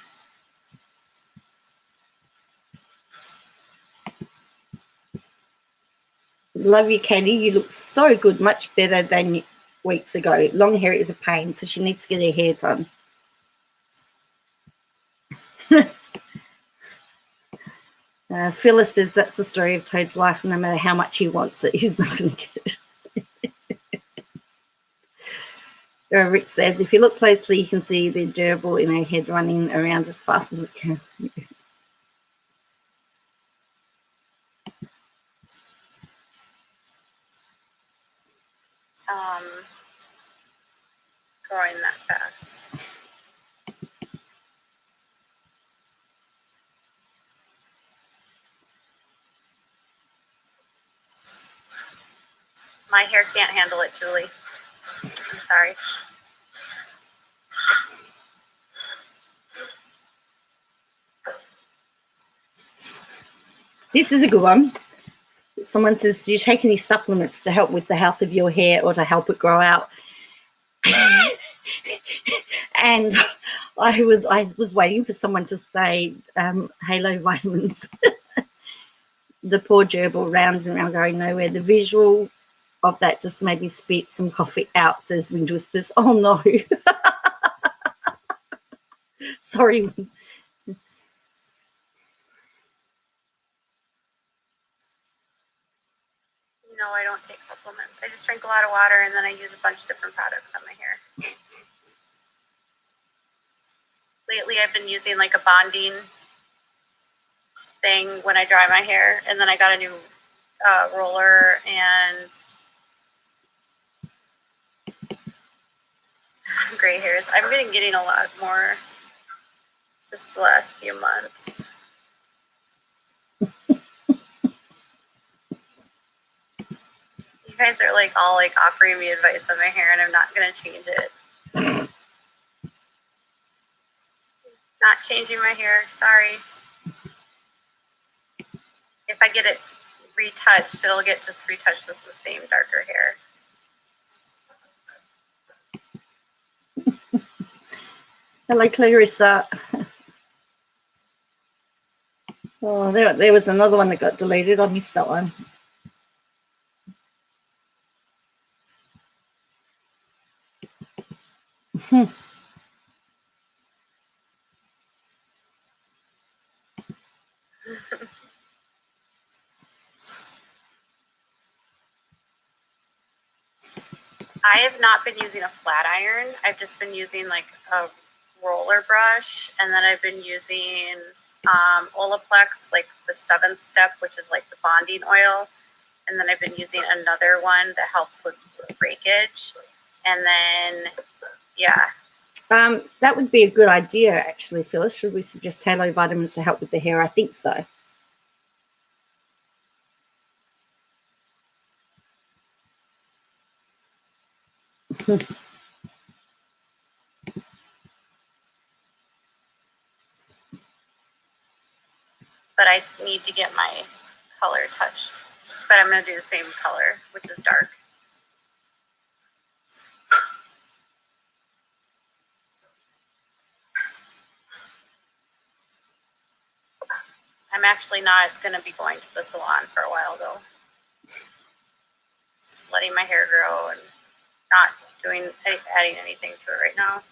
Love you, Katie. You look so good, much better than weeks ago. Long hair is a pain, so she needs to get her hair done. Phyllis says that's the story of Toad's life. No matter how much he wants it, he's not going to get it. Rick says, if you look closely, you can see the gerbil in her head running around as fast as it can. Growing that fast. My hair can't handle it, Julie. I'm sorry. This is a good one. Someone says, do you take any supplements to help with the health of your hair or to help it grow out? And I was waiting for someone to say halo vitamins. The poor gerbil round and round going nowhere. The visual of that just made me spit some coffee out, says Wind Whispers. Oh, no. Sorry. No, I don't take supplements. I just drink a lot of water and then I use a bunch of different products on my hair. Lately, I've been using like a bonding thing when I dry my hair, and then I got a new roller and gray hairs. I've been getting a lot more just the last few months. You guys are like all like offering me advice on my hair, and I'm not gonna change it. Not changing my hair. Sorry. If I get it retouched, it'll get just retouched with the same darker hair. Hello, Clarissa. Oh, there was another one that got deleted. I missed that one. I have not been using a flat iron. I've just been using like a roller brush, and then I've been using Olaplex, like the 7th step, which is like the bonding oil. And then I've been using another one that helps with breakage. And then, yeah. That would be a good idea, actually, Phyllis. Should we suggest halo vitamins to help with the hair? I think so. But I need to get my color touched. But I'm going to do the same color, which is dark. I'm actually not going to be going to the salon for a while, though. Just letting my hair grow and not adding anything to it right now.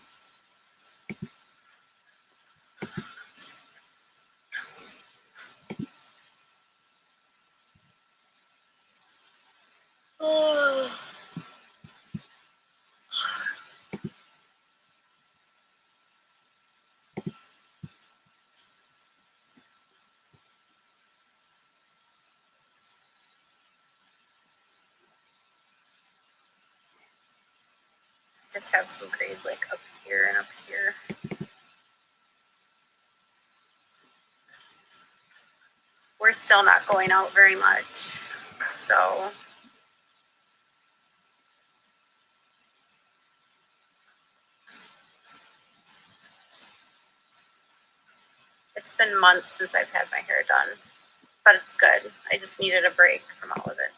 Oh. Just have some grays like up here and up here. We're still not going out very much, so it's been months since I've had my hair done, but it's good. I just needed a break from all of it.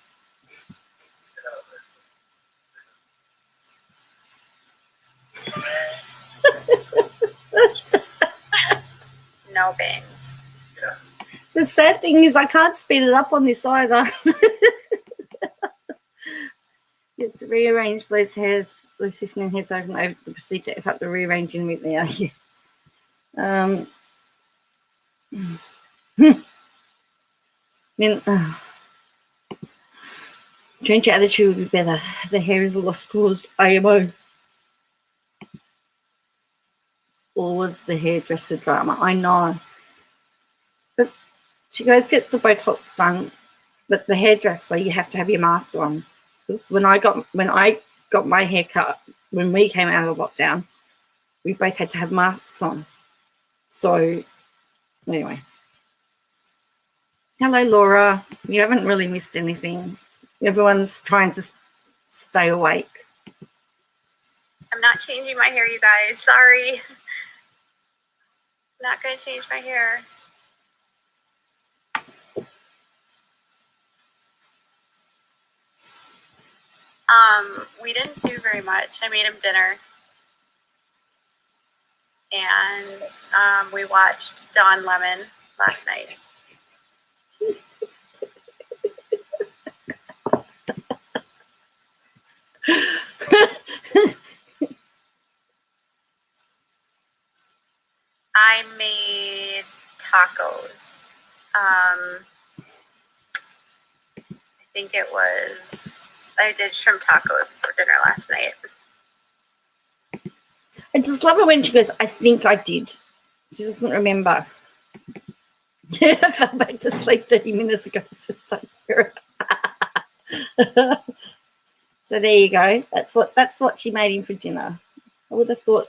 No bangs. Yeah. The sad thing is I can't speed it up on this either. It's rearrange those hairs, those 15 hairs over and over the procedure. If I have to rearrange them with now. Change your attitude would be better. The hair is a lost cause. IMO. All of the hairdresser drama. I know. But she goes gets the Botox done. But the hairdresser, you have to have your mask on. Because when I got my hair cut, when we came out of lockdown, we both had to have masks on. So anyway. Hello, Laura. You haven't really missed anything. Everyone's trying to stay awake. I'm not changing my hair, you guys. Sorry. I'm not going to change my hair. We didn't do very much. I made him dinner. And we watched Don Lemon last night. I made tacos. I did shrimp tacos for dinner last night. I just love it when she goes, I think I did. She doesn't remember. Yeah, I fell back to sleep 30 minutes ago. So there you go. That's what she made him for dinner. I would have thought.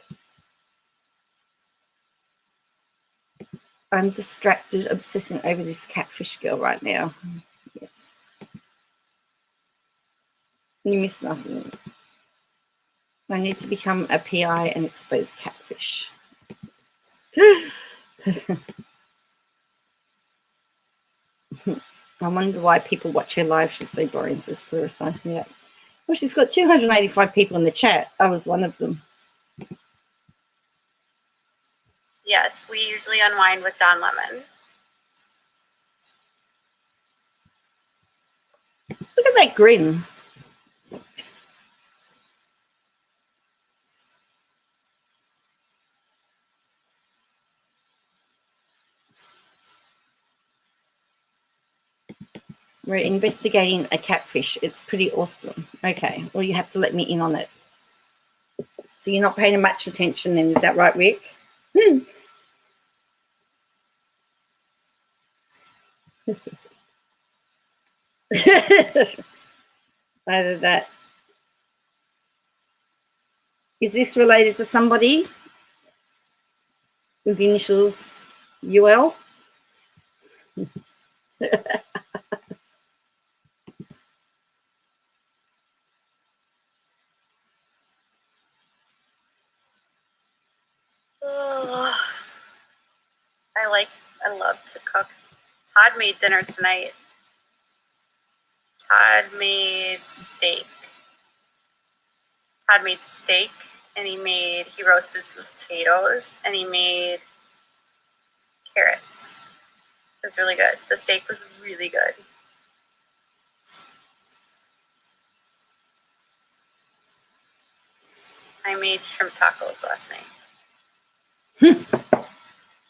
I'm distracted, obsessing over this catfish girl right now. Yes. You miss nothing. I need to become a PI and expose catfish. I wonder why people watch her live. She's so boring, says Clarissa. Yeah. Well, she's got 285 people in the chat. I was one of them. Yes, we usually unwind with Don Lemon. Look at that grin. We're investigating a catfish. It's pretty awesome. Okay, well, you have to let me in on it. So you're not paying much attention then, is that right, Rick? Either that. Is this related to somebody with the initials UL? Oh, I love to cook. Todd made dinner tonight. Todd made steak, and he roasted some potatoes, and he made carrots. It was really good. The steak was really good. I made shrimp tacos last night.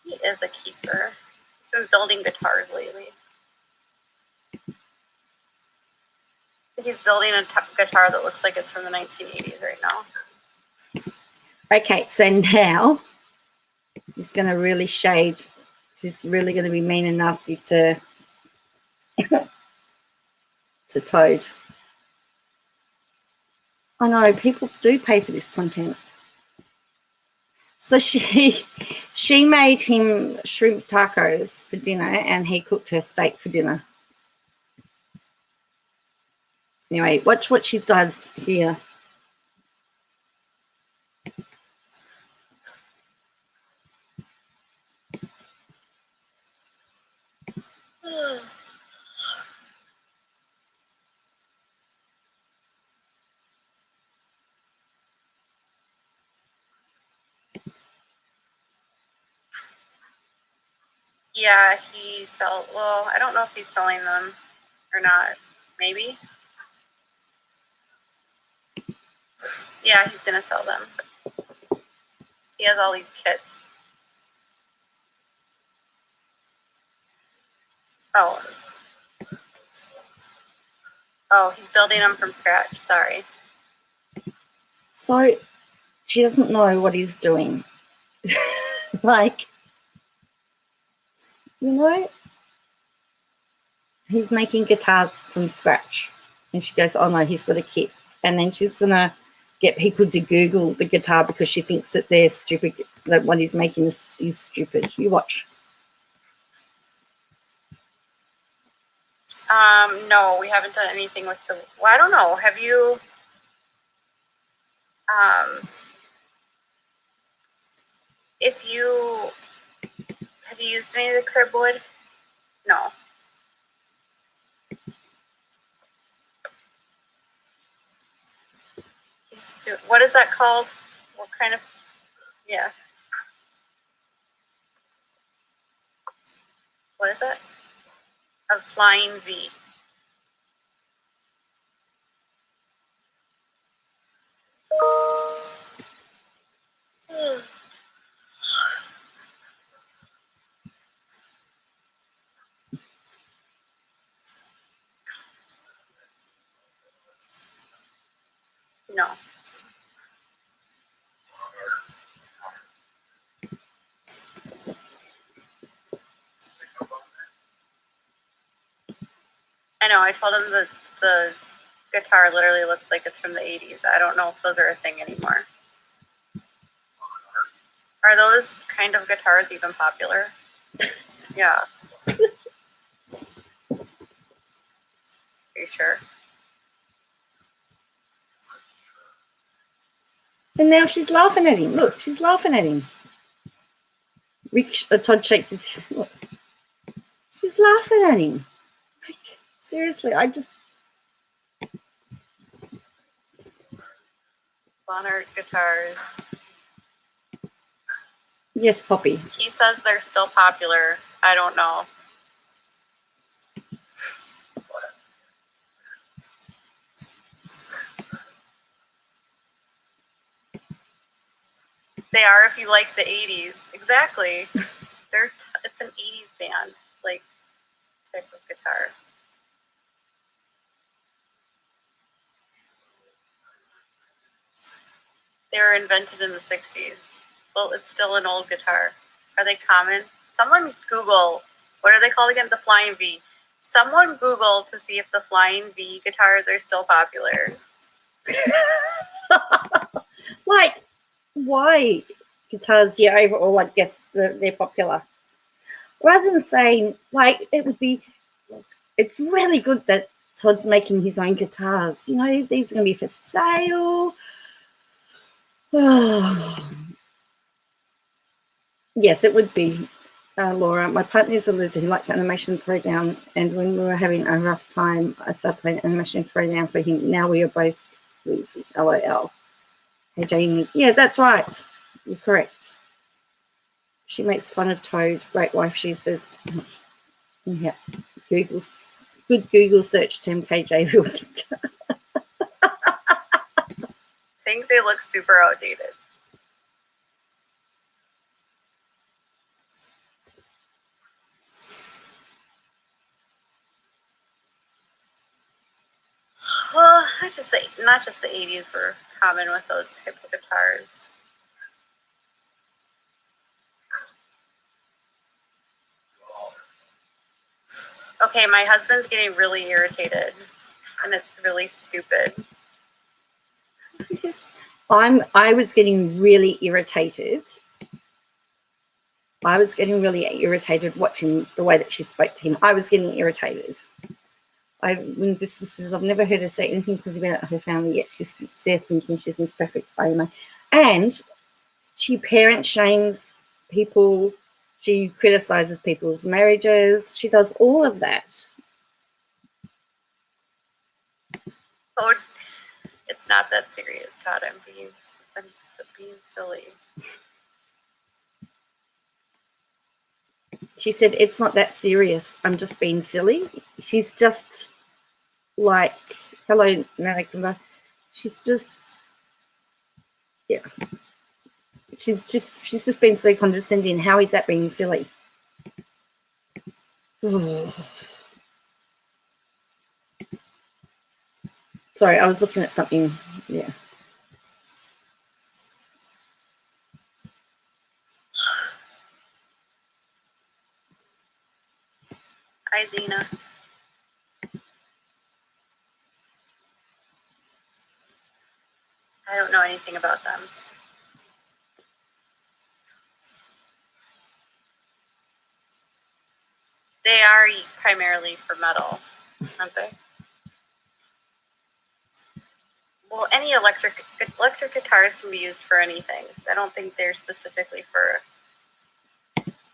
He is a keeper. He's been building guitars lately. He's building a guitar that looks like it's from the 1980s right now. Okay, so now she's going to really shade. She's really going to be mean and nasty to Toad. I know, people do pay for this content. So she made him shrimp tacos for dinner and he cooked her steak for dinner. Anyway, watch what she does here. Yeah, well, I don't know if he's selling them or not. Maybe. Yeah, he's going to sell them. He has all these kits. Oh, he's building them from scratch. Sorry. So she doesn't know what he's doing. Like, you know, he's making guitars from scratch. And she goes, oh, no, he's got a kit. And then she's going to get people to Google the guitar because she thinks that they're stupid, that what he's making is stupid. You watch. No, we haven't done anything with the... Well, I don't know. Have you... Have you used any of the crib wood? No. What is that called? What kind of... Yeah. What is it? A flying V. No. I know, I told him that the guitar literally looks like it's from the 80s. I don't know if those are a thing anymore. Are those kind of guitars even popular? Yeah. Are you sure? And now she's laughing at him. Look, she's laughing at him. Todd shakes his head. Look. She's laughing at him. Like, seriously, I just... Bonner guitars. Yes, Poppy. He says they're still popular. I don't know. They are if you like the 80s. Exactly. It's an 80s band, like, type of guitar. They were invented in the 60s. Well, it's still an old guitar. Are they common? Someone Google, what are they called again? The Flying V. Someone Google to see if the Flying V guitars are still popular. Like, why guitars? Yeah, overall, I guess they're popular. Rather than saying, like, it would be, it's really good that Todd's making his own guitars. You know, these are going to be for sale. Yes, it would be, Laura. My partner's a loser. He likes animation throwdown, and when we were having a rough time, I started playing animation throwdown for him. Now we are both losers. LOL. Hey, Jamie. Yeah, that's right. You're correct. She makes fun of Toad. Great wife, she says. Yeah. Good Google search term, KJ. think they look super outdated. Well, not just the 80s were common with those type of guitars. Okay, my husband's getting really irritated, and it's really stupid. I was getting really irritated. I was getting really irritated watching the way that she spoke to him. I was getting irritated. When Crystal says, I've never heard her say anything positive about her family yet. She sits there thinking she's Miss Perfect Oma. And she parent shames people. She criticizes people's marriages. She does all of that. Oh, it's not that serious, Todd. I'm being silly. She said, it's not that serious. I'm just being silly. She's just like, hello, Nana Kimber. She's just, yeah. She's just been so condescending. How is that being silly? Sorry, I was looking at something. Yeah. Hi, Zena. I don't know anything about them. They are primarily for metal, aren't they? Well, any electric guitars can be used for anything. I don't think they're specifically for...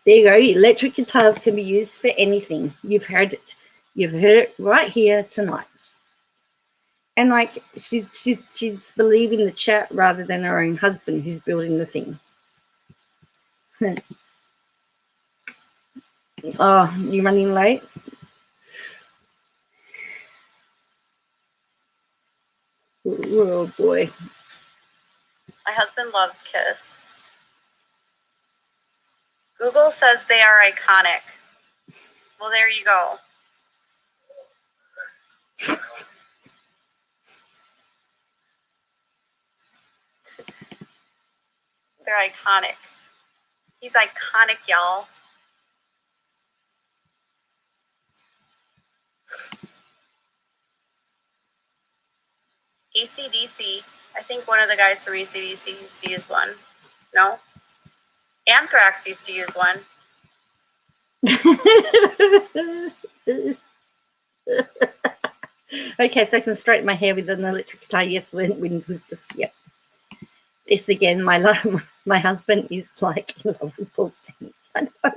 There you go. Electric guitars can be used for anything. You've heard it. You've heard it right here tonight. And like she's believing the chat rather than her own husband who's building the thing. Oh, you running late? Oh boy. My husband loves Kiss. Google says they are iconic. Well, there you go. They're iconic. He's iconic, y'all. AC/DC. I think one of the guys from AC/DC used to use one. No? Anthrax used to use one. Okay, so I can straighten my hair with an electric guitar. Yes, when was this? Yep. This again, my husband is like in love with Paul Stanley. I know.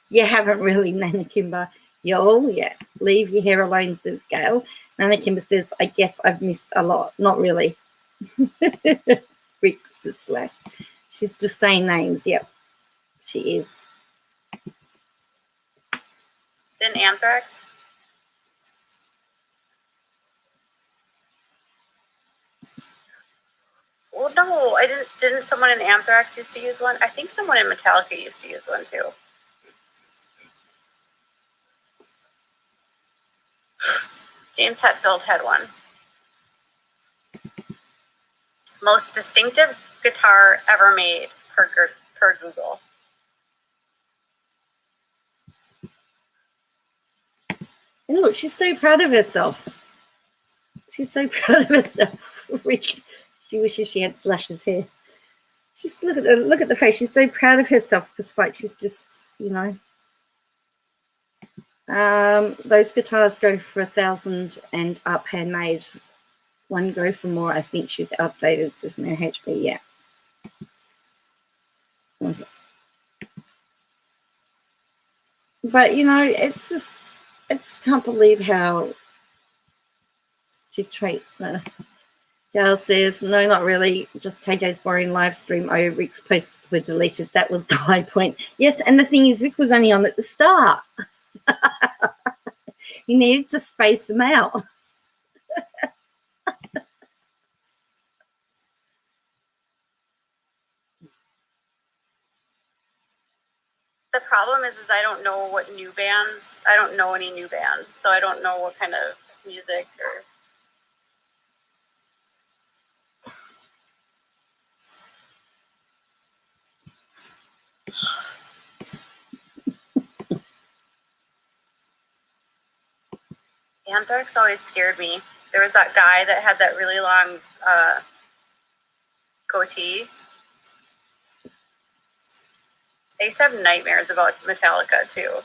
You haven't really, Nana Kimber. Yo, yeah. Leave your hair alone, says Gail. Nana Kimber says, I guess I've missed a lot. Not really. Rick says slack. She's just saying names. Yep, she is. Didn't Anthrax? Well, no, I didn't. Didn't someone in Anthrax used to use one? I think someone in Metallica used to use one too. James Hetfield had one. Most distinctive guitar ever made per Google. And look, she's so proud of herself. She's so proud of herself. She wishes she had Slash's hair. Just look at the face. She's so proud of herself because, like, she's just, you know. Those guitars go for 1,000 and up, handmade. One go for more. I think she's outdated, says Mary HB. Yeah. Okay. But you know, it's just, I just can't believe how she treats her. Gail says, no, not really. Just KJ's boring live stream. Oh, Rick's posts were deleted. That was the high point. Yes, and the thing is, Rick was only on at the start. He needed to space them out. The problem is I don't know what new bands. I don't know any new bands, so I don't know what kind of music or. Anthrax always scared me. There was that guy that had that really long goatee. I used to have nightmares about Metallica too.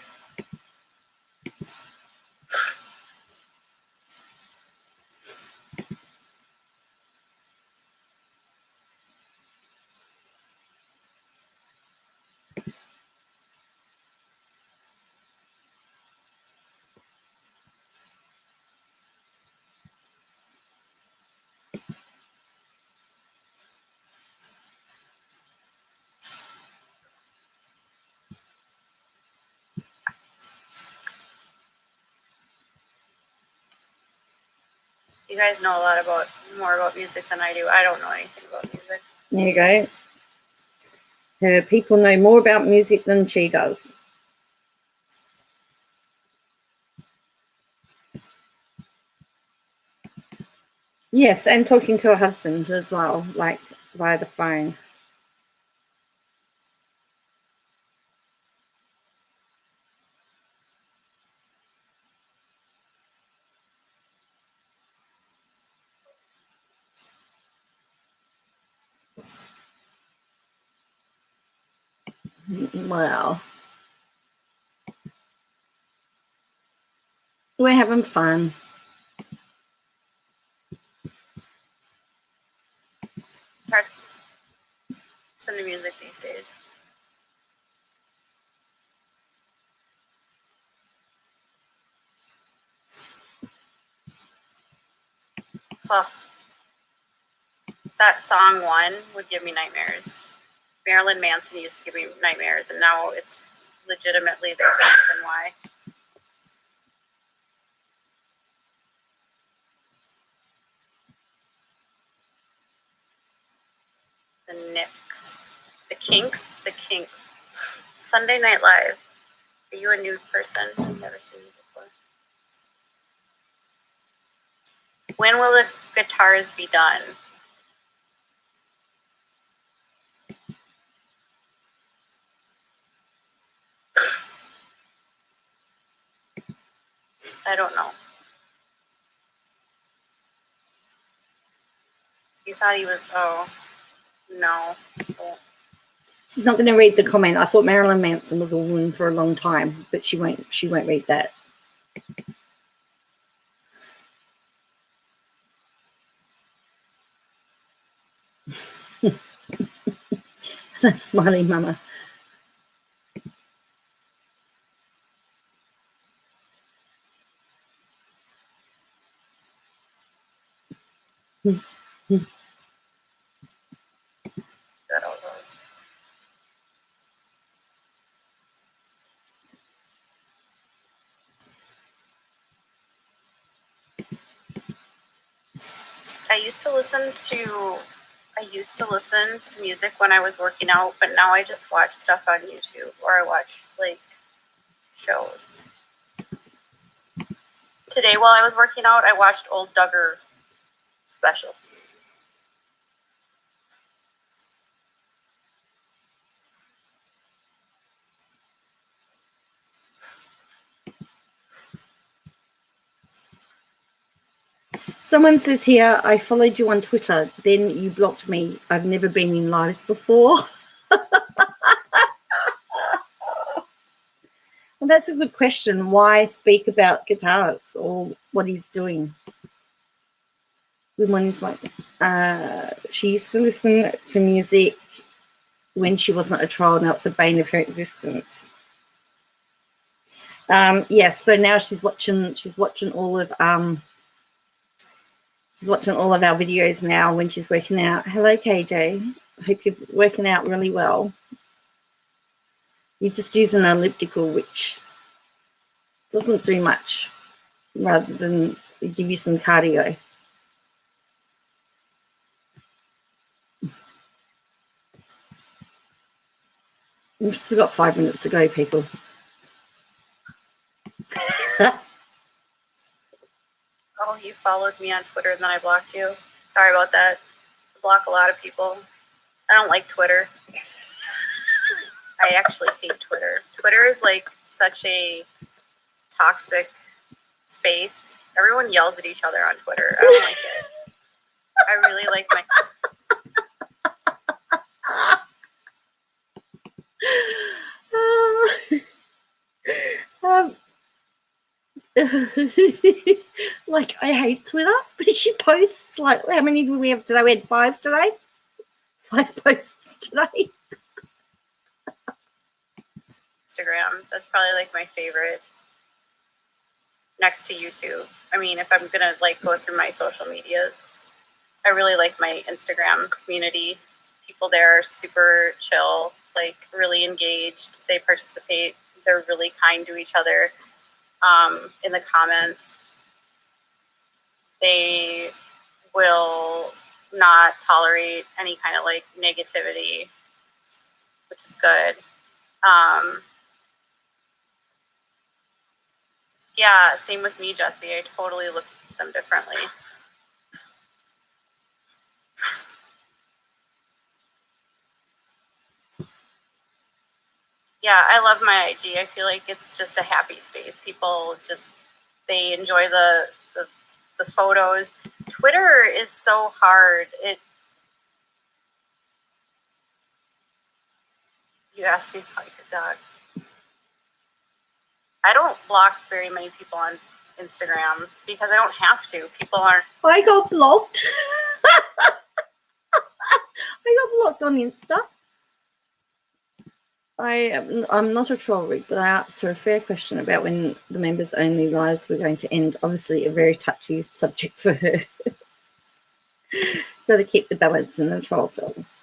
You guys know a lot more about music than I do. I don't know anything about music. There you go. Her people know more about music than she does. Yes, and talking to her husband as well, like via the phone. Well, we're having fun. It's hard to listen to music these days. Oh, that song One would give me nightmares. Marilyn Manson used to give me nightmares, and now it's legitimately there's a reason why. The Knicks. The Kinks. Sunday Night Live. Are you a new person? I've never seen you before. When will the guitars be done? I don't know. You thought he was, oh, no. Oh. She's not going to read the comment. I thought Marilyn Manson was a woman for a long time, but she won't read that. That smiley mama. I used to listen to music when I was working out, but now I just watch stuff on YouTube or I watch like shows. Today while I was working out, I watched old Duggar specials. Someone says here, I followed you on Twitter, then you blocked me. I've never been in lives before. Well, that's a good question. Why speak about guitars or what he's doing? Good morning, Smite. She used to listen to music when she wasn't a child. Now it's a bane of her existence. Yes, so now she's watching all of our videos now when she's working out. Hello, KJ. I hope you're working out really well. You just use an elliptical, which doesn't do much, rather than give you some cardio. We've still got 5 minutes to go, people. Oh, you followed me on Twitter and then I blocked you. Sorry about that. I block a lot of people. I don't like Twitter. I actually hate Twitter. Twitter is like such a toxic space. Everyone yells at each other on Twitter. I don't like it. I really like my... Like, I hate Twitter, but she posts, like, how many do we have today? We had 5 today. 5 posts today. Instagram. That's probably like my favorite, next to YouTube. I mean, if I'm gonna like go through my social medias, I really like my Instagram community. People there are super chill, like really engaged. They participate. They're really kind to each other. In the comments, they will not tolerate any kind of like negativity, which is good. Yeah, same with me, Jesse. I totally look at them differently. Yeah, I love my IG. I feel like it's just a happy space. People just, they enjoy the photos. Twitter is so hard. You asked me about your dog. I don't block very many people on Instagram because I don't have to. People aren't. I got blocked. I got blocked on Insta. I'm not a troll rig, but I asked her a fair question about when the members only lives were going to end. Obviously, a very touchy subject for her. Got to keep the balance in the troll films.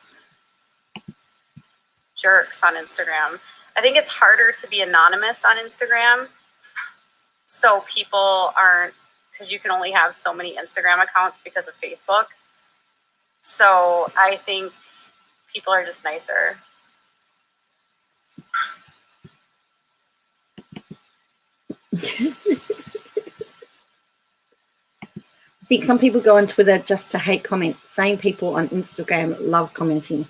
Jerks on Instagram. I think it's harder to be anonymous on Instagram. So people aren't, because you can only have so many Instagram accounts because of Facebook. So I think people are just nicer. I think some people go on Twitter just to hate comment. Same people on Instagram love commenting.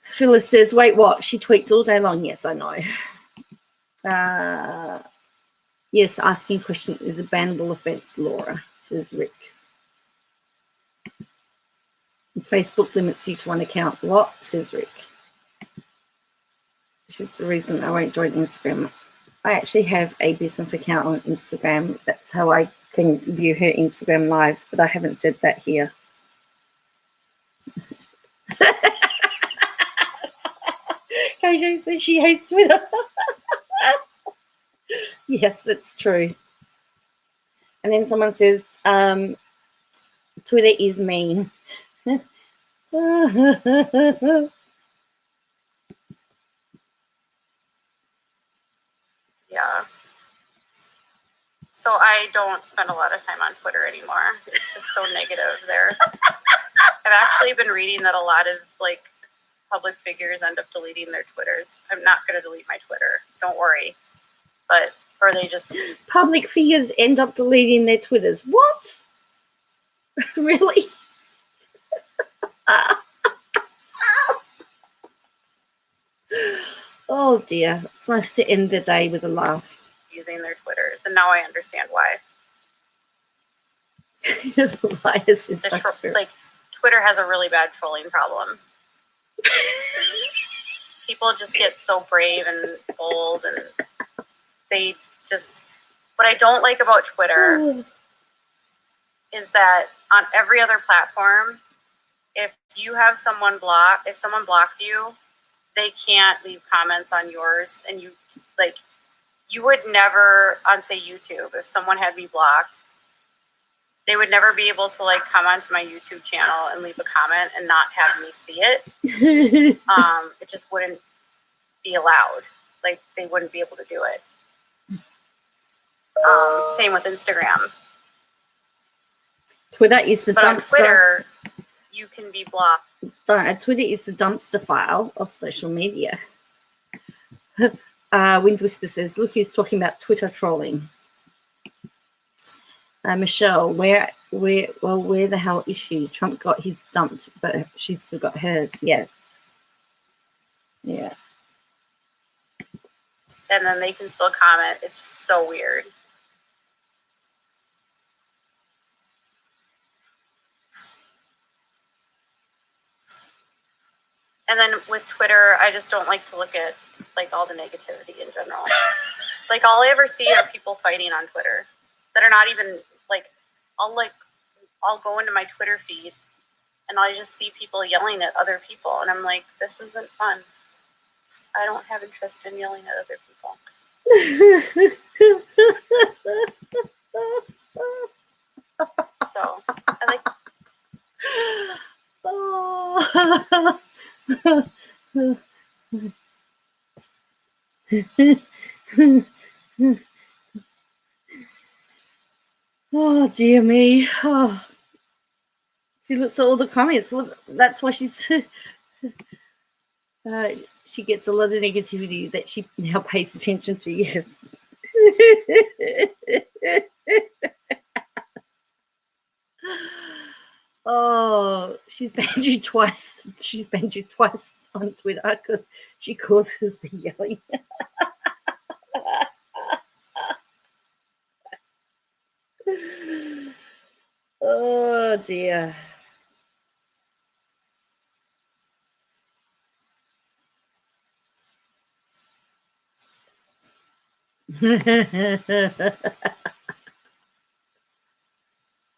Phyllis says, wait, what? She tweets all day long. Yes, I know. Yes, asking a question is a bannable offence, Laura, says Rick. Facebook limits you to one account. What? Says Rick. Which is the reason I won't join Instagram. I actually have a business account on Instagram. That's how I can view her Instagram lives, but I haven't said that here. KJ says she hates Twitter. Yes, it's true. And then someone says, Twitter is mean. Yeah. So I don't spend a lot of time on Twitter anymore. It's just so negative there. I've actually been reading that a lot of like public figures end up deleting their Twitters. I'm not going to delete my Twitter. Don't worry. But, or they just... Public figures end up deleting their Twitters. What? Really? Oh dear. It's nice to end the day with a laugh. Using their Twitters. And now I understand why. Elias is like Twitter has a really bad trolling problem. People just get so brave and bold, and they just... What I don't like about Twitter is that on every other platform, if you have someone blocked, if someone blocked you, they can't leave comments on yours. And you, like, you would never, on say YouTube, if someone had me blocked, they would never be able to like come onto my YouTube channel and leave a comment and not have me see it. It just wouldn't be allowed. Like, they wouldn't be able to do it. Same with Instagram. Twitter is the but dumpster. On Twitter, you can be blocked. Twitter is the dumpster file of social media. Wind Whisper says, look who's talking about Twitter trolling. Michelle, where the hell is she? Trump got his dumped, but she's still got hers. Yes. Yeah. And then they can still comment. It's just so weird. And then with Twitter, I just don't like to look at like all the negativity in general. Like all I ever see are people fighting on Twitter that are not even like, I'll go into my Twitter feed and I just see people yelling at other people. And I'm like, this isn't fun. I don't have interest in yelling at other people. So I like. Oh dear me. Oh. She looks at all the comments. That's why she's she gets a lot of negativity that she now pays attention to. Yes. Oh, she's banned you twice. She's banned you twice on Twitter because she causes the yelling. Oh dear.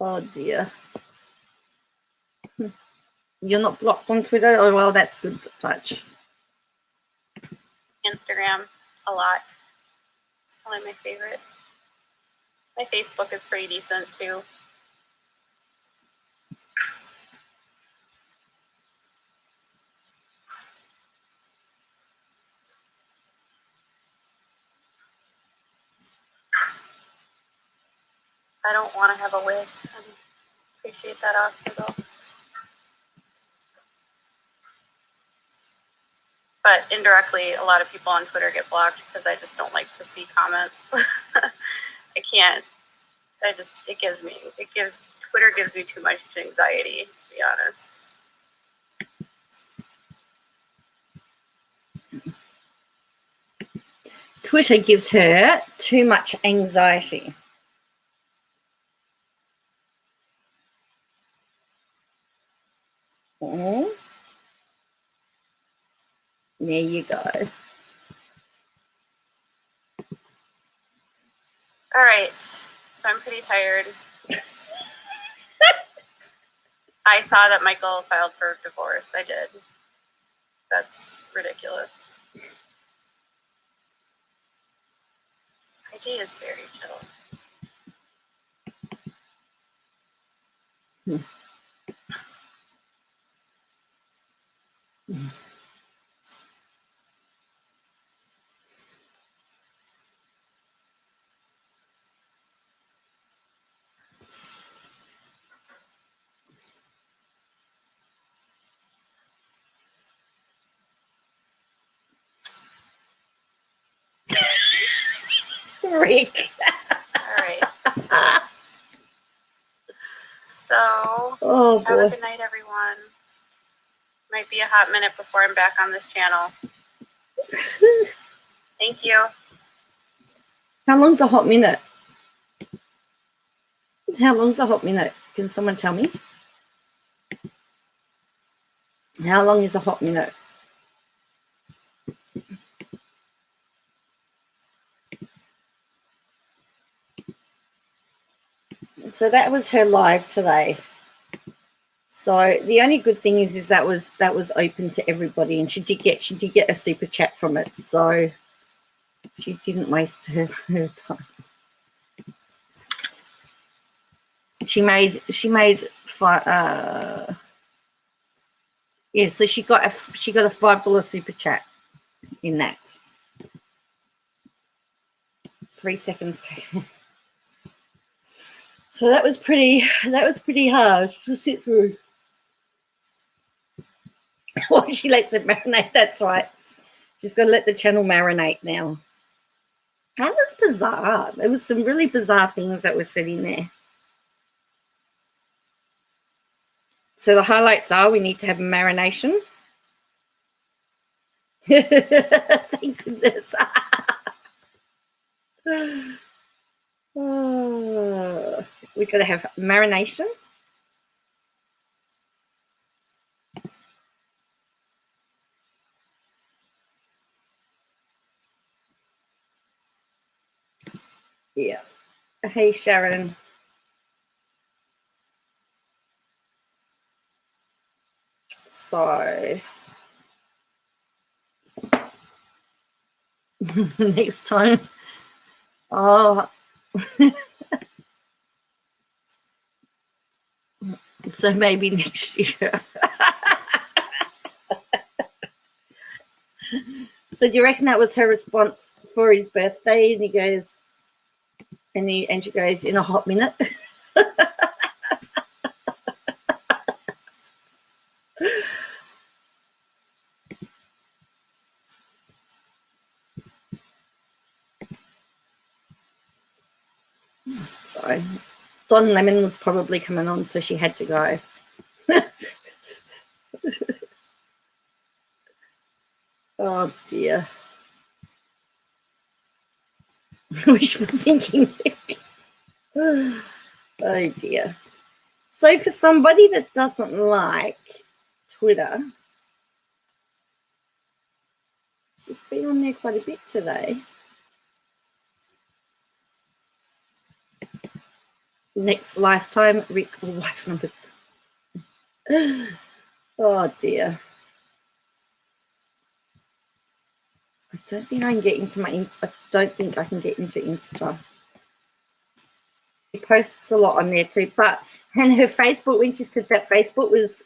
Oh dear. You're not blocked on Twitter? Oh well, that's good to touch. Instagram a lot. It's probably my favorite. My Facebook is pretty decent too. I don't want to have a wig. I appreciate that offer though. But indirectly, a lot of people on Twitter get blocked because I just don't like to see comments. I can't. Twitter gives me too much anxiety, to be honest. Twitter gives her too much anxiety. Oh. There you go. All right. So I'm pretty tired. I saw that Michael filed for divorce. I did. That's ridiculous. IG is very chill. Rick. All right. So, Oh, have a boy. good night, everyone. Might be a hot minute before I'm back on this channel. Thank you. How long's a hot minute? How long's a hot minute? Can someone tell me? How long is a hot minute? So that was her live today. So the only good thing is that was open to everybody, and she did get a super chat from it. So she didn't waste her time. She made so she got a $5 super chat in that. 3 seconds. So that was pretty hard to sit through. Well, she lets it marinate. That's right. She's got to let the channel marinate now. That was bizarre. There was some really bizarre things that were said in there. So the highlights are we need to have a marination. Thank goodness. Oh, we got to have marination. Yeah. Hey, Sharon. So next time. Oh. So maybe next year. So do you reckon that was her response for his birthday? And he goes, and she goes, in a hot minute. Sorry. Don Lemon was probably coming on, so she had to go. Oh dear. Wishful thinking. Oh dear. So for somebody that doesn't like Twitter, she's been on there quite a bit today. Next lifetime, Rick, wife number. Oh dear. I don't think I can get into my Insta. I don't think I can get into Insta. She posts a lot on there too, and her Facebook, when she said that Facebook was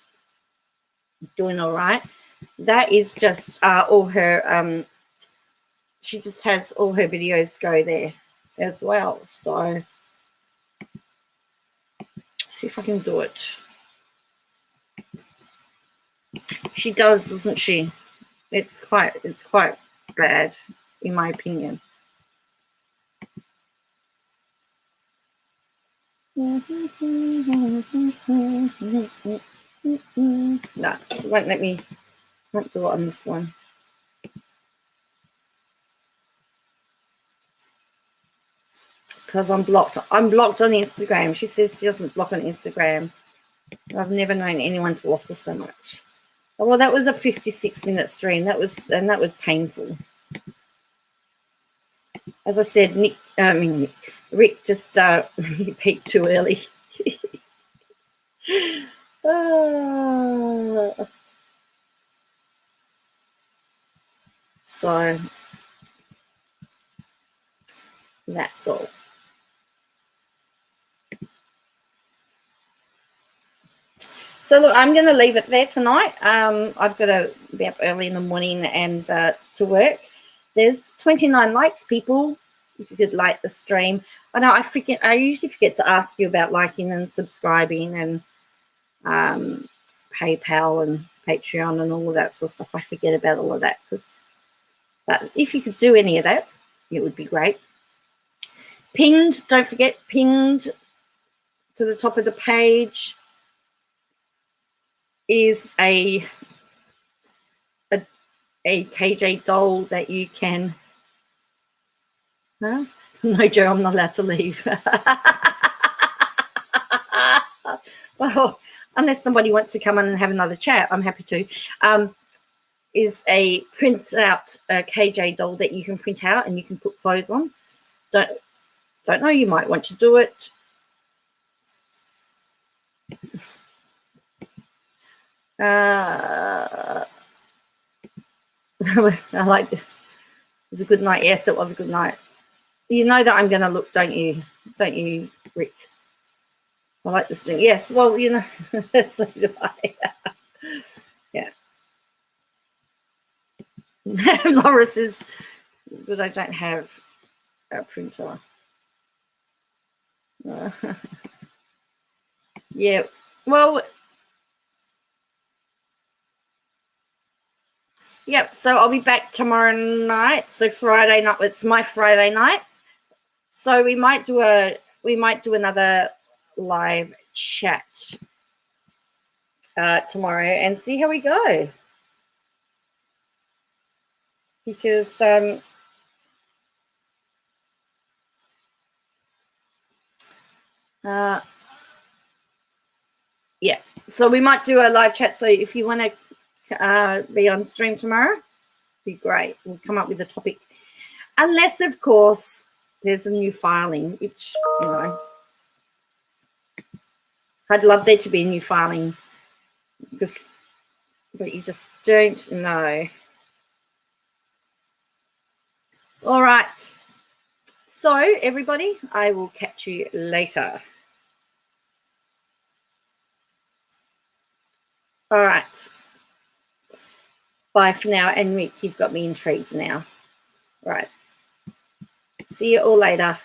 doing all right, that is just all her. She just has all her videos go there as well. So see if I can do it. She does, doesn't she? It's quite bad, in my opinion. No, it won't let me. Won't do it on this one. Because I'm blocked. I'm blocked on Instagram. She says she doesn't block on Instagram. I've never known anyone to waffle so much. Well, that was a 56-minute stream. That was painful. As I said, Rick just peaked too early. So that's all. So look, I'm going to leave it there tonight. I've got to be up early in the morning and to work. There's 29 likes, people. If you could like the stream. I know I usually forget to ask you about liking and subscribing and PayPal and Patreon and all of that sort of stuff. I forget about all of that, but if you could do any of that, it would be great. Pinned, don't forget, pinned to the top of the page is a KJ doll that you can. Huh? No, Joe, I'm not allowed to leave. Well, unless somebody wants to come on and have another chat, I'm happy to. Is a print out KJ doll that you can print out and you can put clothes on. Don't know, you might want to do it. I like it. It was a good night. Yes, it was a good night. You know that I'm going to look, don't you? Don't you, Rick? I like the string. Yes, well, you know, so do I. Yeah. Laura says, but I don't have a printer. Yeah, well, Yep. So I'll be back tomorrow night. So Friday night. It's my Friday night. So we might do another live chat tomorrow and see how we go. Because yeah, so we might do a live chat. So if you want to be on stream tomorrow, be great. We'll come up with a topic, unless of course there's a new filing, which I'd love there to be a new filing, but you just don't know. All right. So everybody, I will catch you later. All right. Bye for now. And Rick, you've got me intrigued now. Right. See you all later.